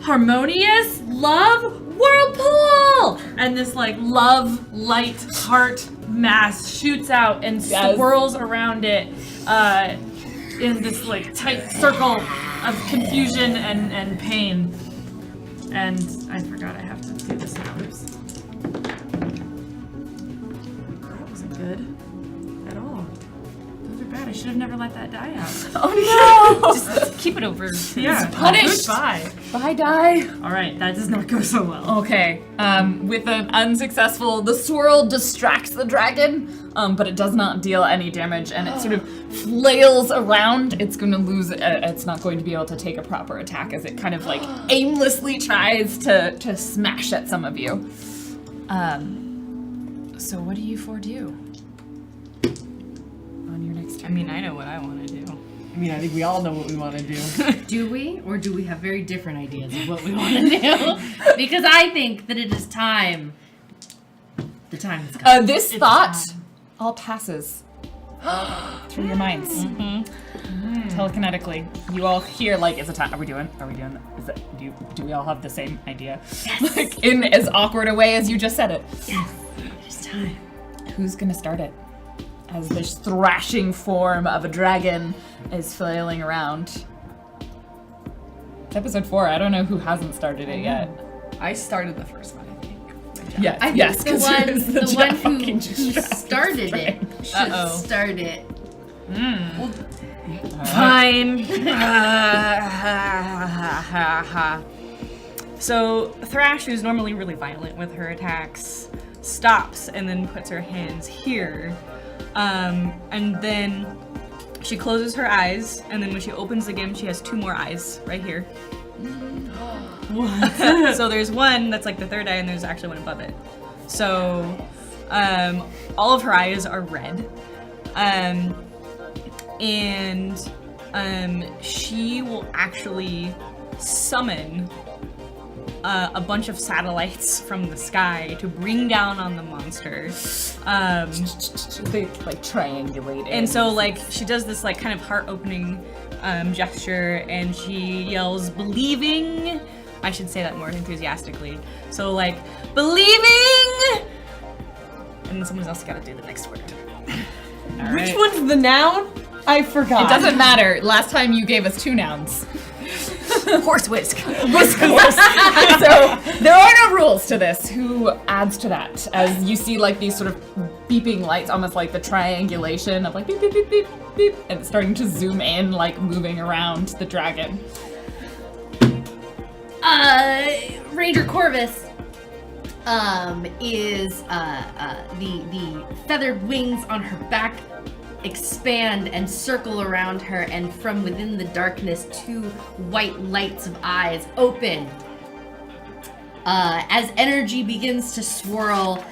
"Harmonious Love Whirlpool!" And this like love light heart mass shoots out and swirls around it in this like tight circle of confusion and pain. And I forgot I have to do this now. Oops. That wasn't good at all. Those are bad. I should have never let that die out. Oh no! Just keep it over. Yeah, punished. Goodbye. Bye, die. All right, that does not go so well. Okay. With an unsuccessful, the swirl distracts the dragon, but it does not deal any damage, and it sort of flails around. It's going to lose. It's not going to be able to take a proper attack as it kind of like aimlessly tries to smash at some of you. So what do you four do on your next turn? I mean, I know what I want to do. I mean, I think we all know what we want to do. Do we, or do we have very different ideas of what we want to do? Because I think that it is time. The time has come. This thought all passes through your minds. Telekinetically, you all hear like, "Is it time? Are we doing? Is that? Do we all have the same idea?" Yes. Like in as awkward a way as you just said it. Yes, it is time. Who's gonna start it? As this thrashing form of a dragon is flailing around. It's episode 4. I don't know who hasn't started it yet. I started the first one, I think. Yes, I think yes, the 'cause one, it was the one fucking who distracted started it should Uh-oh. start it. Fine. So Thrash, who's normally really violent with her attacks, stops and then puts her hands here. And then she closes her eyes, and then when she opens again, she has 2 more eyes right here. What? So there's one that's like the third eye, and there's actually one above it. So all of her eyes are red. And she will actually summon a bunch of satellites from the sky to bring down on the monster. They like triangulate it. And so like she does this like kind of heart-opening gesture, and she yells, "Believing." I should say that more enthusiastically. So like, "Believing," and then someone else got to do the next word. All Which right. one's the noun? I forgot. It doesn't matter. Last time you gave us 2 nouns. Horse whisk. Whisk horse. So there are no rules to this. Who adds to that? As you see like these sort of beeping lights, almost like the triangulation of like beep, beep, beep, beep, beep, and it's starting to zoom in, like moving around the dragon. Ranger Corvus is the feathered wings on her back expand and circle around her, and from within the darkness, 2 white lights of eyes open. As energy begins to swirl,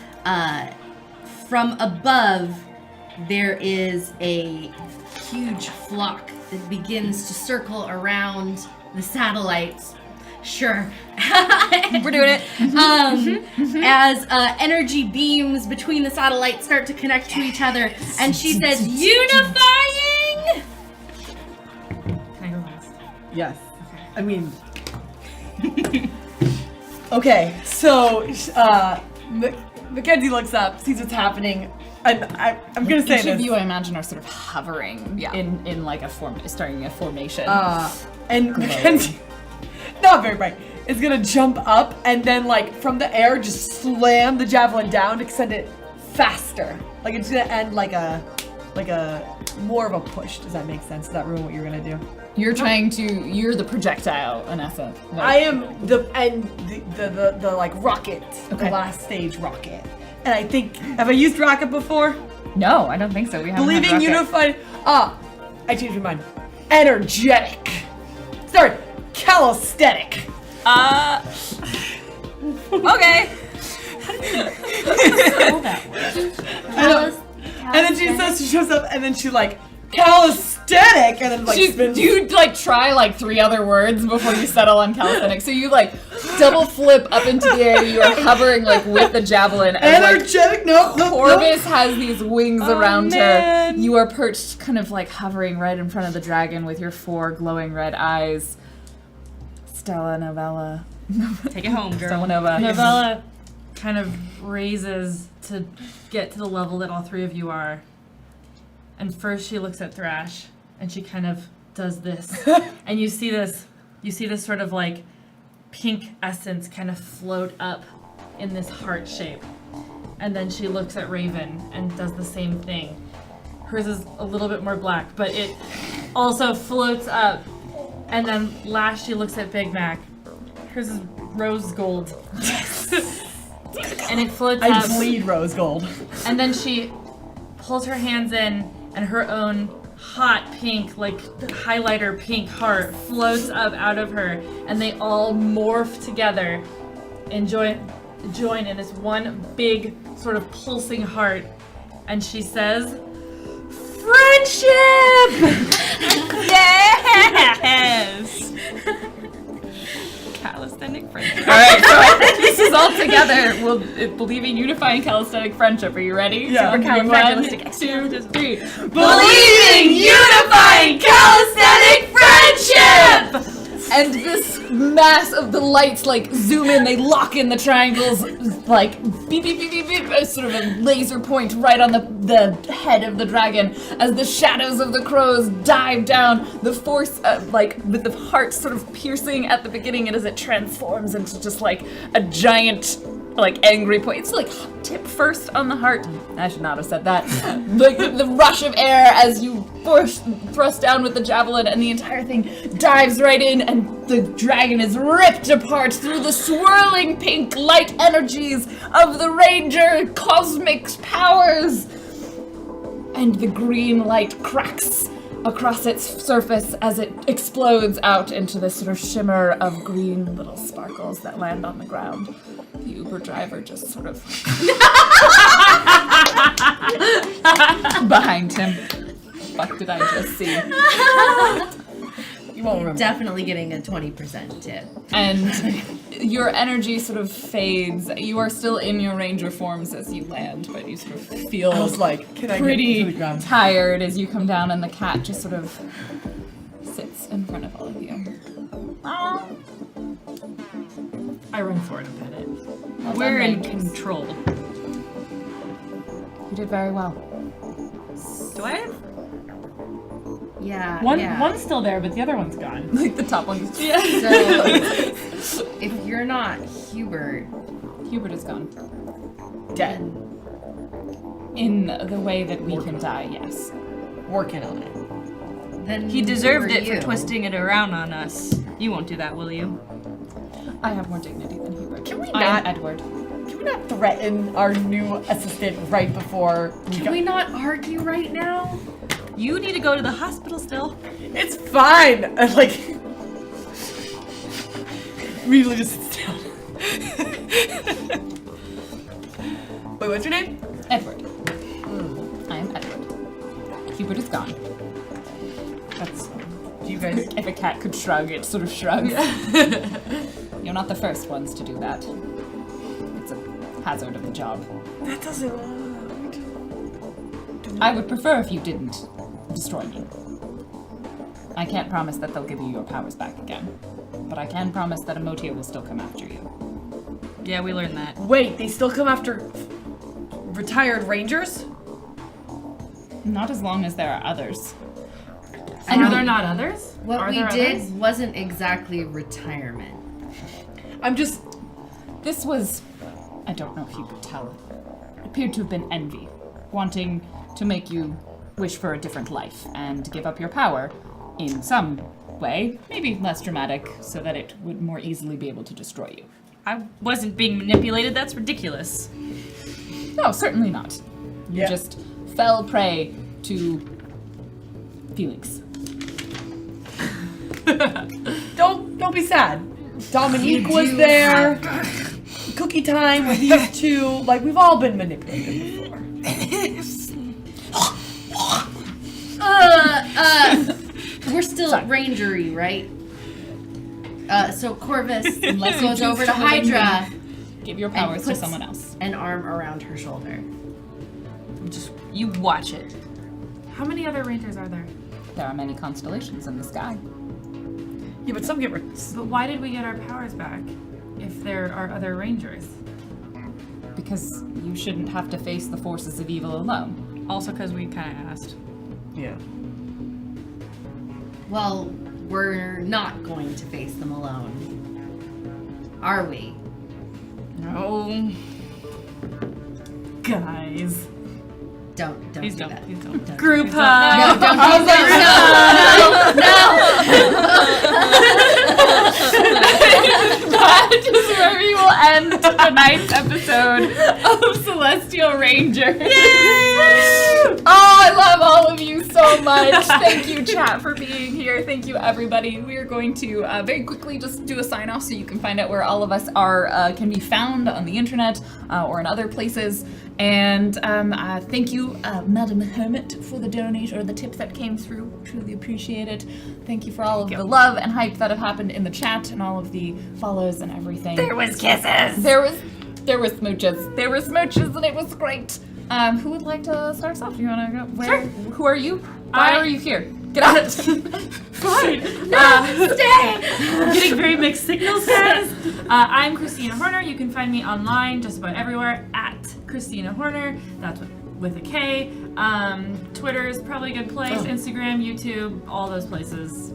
from above, there is a huge flock that begins to circle around the satellites. Sure. We're doing it. As energy beams between the satellites start to connect to each other, and she says, "Unifying!" Can I go last? Yes. I mean. Okay, so Mackenzie looks up, sees what's happening, and I'm gonna say Each this. of you, I imagine, are sort of hovering in like starting a formation. And Mackenzie, not very bright, is gonna jump up and then like from the air just slam the javelin down to send it faster. Like it's gonna end like a more of a push. Does that make sense? Does that ruin what you're gonna do? You're you're the projectile, in essence. Like, I am the like rocket, the Okay. last stage rocket. And I think, have I used rocket before? No, I don't think so. We haven't had Believing rocket. unified. I changed my mind. Energetic. Sorry, calisthenic. Okay. And then she shows up, and then she like calisthenic, and then like spins. You like try like 3 other words before you settle on calisthenic. So you like double flip up into the air. You are hovering like with the javelin. And, Energetic. Like, No. Orbis has these wings around man. her. You are perched, kind of like hovering right in front of the dragon with your 4 glowing red eyes. Stella Novella. Take it home, girl. Stella Nova. Novella kind of raises to get to the level that all 3 of you are. And first she looks at Thrash and she kind of does this. And you see this sort of like pink essence kind of float up in this heart shape. And then she looks at Raven and does the same thing. Hers is a little bit more black, but it also floats up. And then last she looks at Big Mac. Hers is rose gold. And it floats I up. bleed rose gold. And then she pulls her hands in, and her own hot pink, like highlighter pink heart floats up out of her, and they all morph together and join in this one big sort of pulsing heart. And she says, "Friendship!" Yes! Calisthenic friendship. Alright, so I think this is all together. We'll believing unifying calisthenic friendship. Are you ready? Yeah. So We're 1, 2, 3. Believing unifying calisthenic friendship! And this mass of the lights like zoom in, they lock in the triangles, like beep beep beep beep beep, as sort of a laser point right on the head of the dragon. As the shadows of the crows dive down, the force like with the heart sort of piercing at the beginning, and as it transforms into just like a giant like angry point. It's like tip first on the heart. I should not have said that. Like the rush of air as you thrust down with the javelin, and the entire thing dives right in, and the dragon is ripped apart through the swirling pink light energies of the ranger cosmic powers. And the green light cracks across its surface as it explodes out into this sort of shimmer of green little sparkles that land on the ground. The Uber driver just sort of behind him. What did I just see? You won't remember. Definitely getting a 20% tip. And your energy sort of fades. You are still in your ranger forms as you land, but you sort of feel I was like, can I get to the pretty ground? tired as you come down, and the cat just sort of sits in front of all of you. I run forward and pet it. Well We're done, in Rangers. control. You did very well. Do I have? Yeah. One's still there, but the other one's gone. Like the top one. So, if you're not Hubert, Hubert is gone. Dead. In the way that we can die, yes. Working on it. then He deserved who are it you? for twisting it around on us. You won't do that, will you? I have more dignity than Hubert. Can we I not- am Edward. Can we not threaten our new assistant right before we Can go? we not argue right now? You need to go to the hospital still. It's fine. Like, immediately just sits down. Wait, what's your name? Edward. I am Edward. Hubert is gone. That's. Do you guys? If a cat could shrug, it sort of shrugs. You're not the first ones to do that. It's a hazard of the job. That doesn't. I would prefer if you didn't destroy me. I can't promise that they'll give you your powers back again, but I can promise that Emotia will still come after you. Yeah, we learned that. Wait, they still come after retired rangers? Not as long as there are others. And are there not others? What Are we there did others? wasn't exactly retirement. I'm just. This was, I don't know if you could tell, appeared to have been envy, wanting to make you wish for a different life and give up your power in some way, maybe less dramatic, so that it would more easily be able to destroy you. I wasn't being manipulated. That's ridiculous. No, certainly not. You Yeah. just fell prey to feelings. Don't be sad. Dominique was there. Cookie time with you two. Like, we've all been manipulated before. We're still rangery, right? So Corvus Unless you goes choose over to to live in Hydra, Give your powers to puts- someone else. an arm around her shoulder. Just you watch it. How many other rangers are there? There are many constellations in the sky. Yeah, but some get But why did we get our powers back if there are other rangers? Because you shouldn't have to face the forces of evil alone. Also, because we kind of asked. Yeah. Well, we're not going to face them alone. Are we? No. Guys. Don't Please do don't. that. Please don't. Don't. Group No, hug. don't do That is where we will end tonight's episode of Celestial Ranger. Oh, I love all of you so much. Thank you, chat, for being here. Thank you, everybody. We are going to very quickly just do a sign off so you can find out where all of us are can be found on the internet or in other places. And thank you, Madam Hermit, for the donate or the tip that came through. Truly appreciate it. Thank you for all of the love and hype that have happened in the chat and all of the follows and everything. There was kisses. There were smooches. There were smooches, and it was great. Who would like to start us off? You want to go? Where? Sure. Who are you? Why are you here? Get out! Fine. Stay! Getting very mixed signals, guys. I'm Christina Horner. You can find me online just about everywhere at Christina Horner. That's with a K. Twitter is probably a good place. Instagram, YouTube, all those places.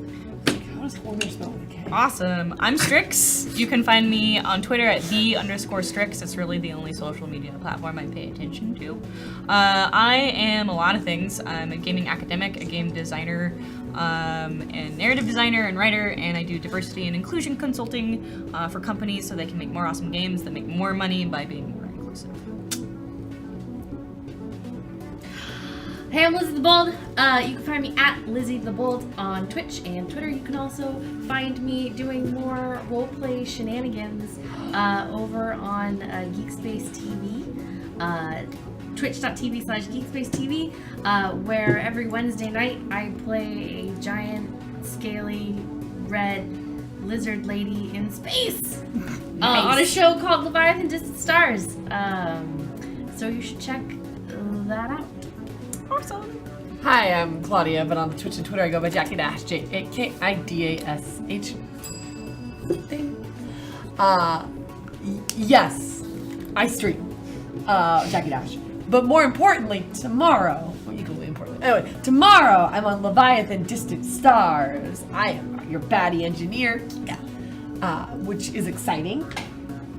How does Horner spell with a K? Awesome. I'm Strix. You can find me on Twitter at _Strix. It's really the only social media platform I pay attention to. I am a lot of things. I'm a gaming academic, a game designer, and narrative designer and writer, and I do diversity and inclusion consulting for companies so they can make more awesome games that make more money by being more inclusive. Hey, I'm Lizzie the Bold. You can find me at Lizzie the Bold on Twitch and Twitter. You can also find me doing more roleplay shenanigans over on Geekspace TV, twitch.tv/Geekspace TV, where every Wednesday night I play a giant, scaly, red lizard lady in space on a show called Leviathan Distant Stars. So you should check that out. Awesome. Hi, I'm Claudia, but on Twitch and Twitter I go by Jackie Dash, JAKIDASH. Thing. Yes, I stream Jackie Dash. But more importantly, tomorrow, equally importantly, anyway, tomorrow I'm on Leviathan Distant Stars. I am your baddie engineer, Kika, which is exciting.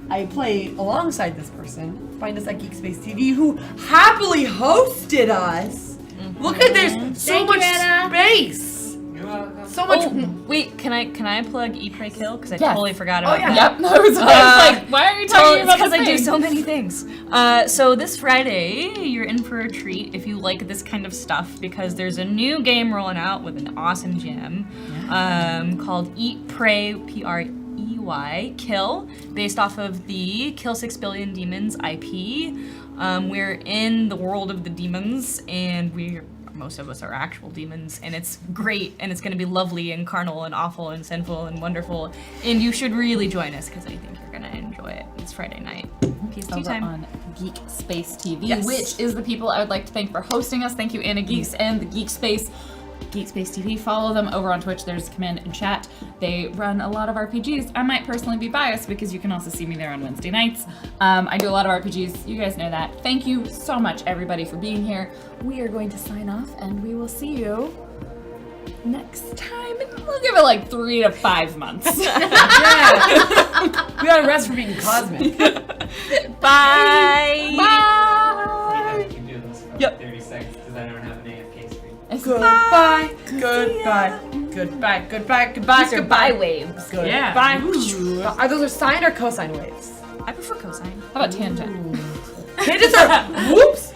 I play alongside this person. Find us at Geekspace TV, who happily hosted us. Look at this, so Thank you, much Anna. space. You're welcome. So so much. Wait, can I plug Eat Pray Kill? Because I Yes. totally forgot about yeah. that. Yep. I was like, why are you talking about because this I do thing? so many things. So this Friday, you're in for a treat if you like this kind of stuff, because there's a new game rolling out with an awesome gem called Eat Pray Prey Kill, based off of the Kill 6 Billion Demons IP. We're in the world of the demons, and most of us are actual demons, and it's great, and it's going to be lovely and carnal and awful and sinful and wonderful, and you should really join us because I think you're going to enjoy it. It's Friday night. PST Over time. on Geek Space TV, Yes. which is the people I would like to thank for hosting us. Thank you, Anna Geeks and the Geek Space TV. Follow them over on Twitch. There's command and chat. They run a lot of RPGs. I might personally be biased because you can also see me there on Wednesday nights. I do a lot of RPGs. You guys know that. Thank you so much, everybody, for being here. We are going to sign off, and we will see you next time. We'll give it like 3 to 5 months. Yeah. We gotta rest from being cosmic. Bye! Bye. Keep doing this for Yep. 30 seconds because I don't have an AFK screen. Goodbye. Goodbye. Goodbye. Goodbye. Goodbye. These are bye waves. Goodbye. Yeah. Are those sine or cosine waves? I prefer cosine. How about tangent? Tangents are whoops.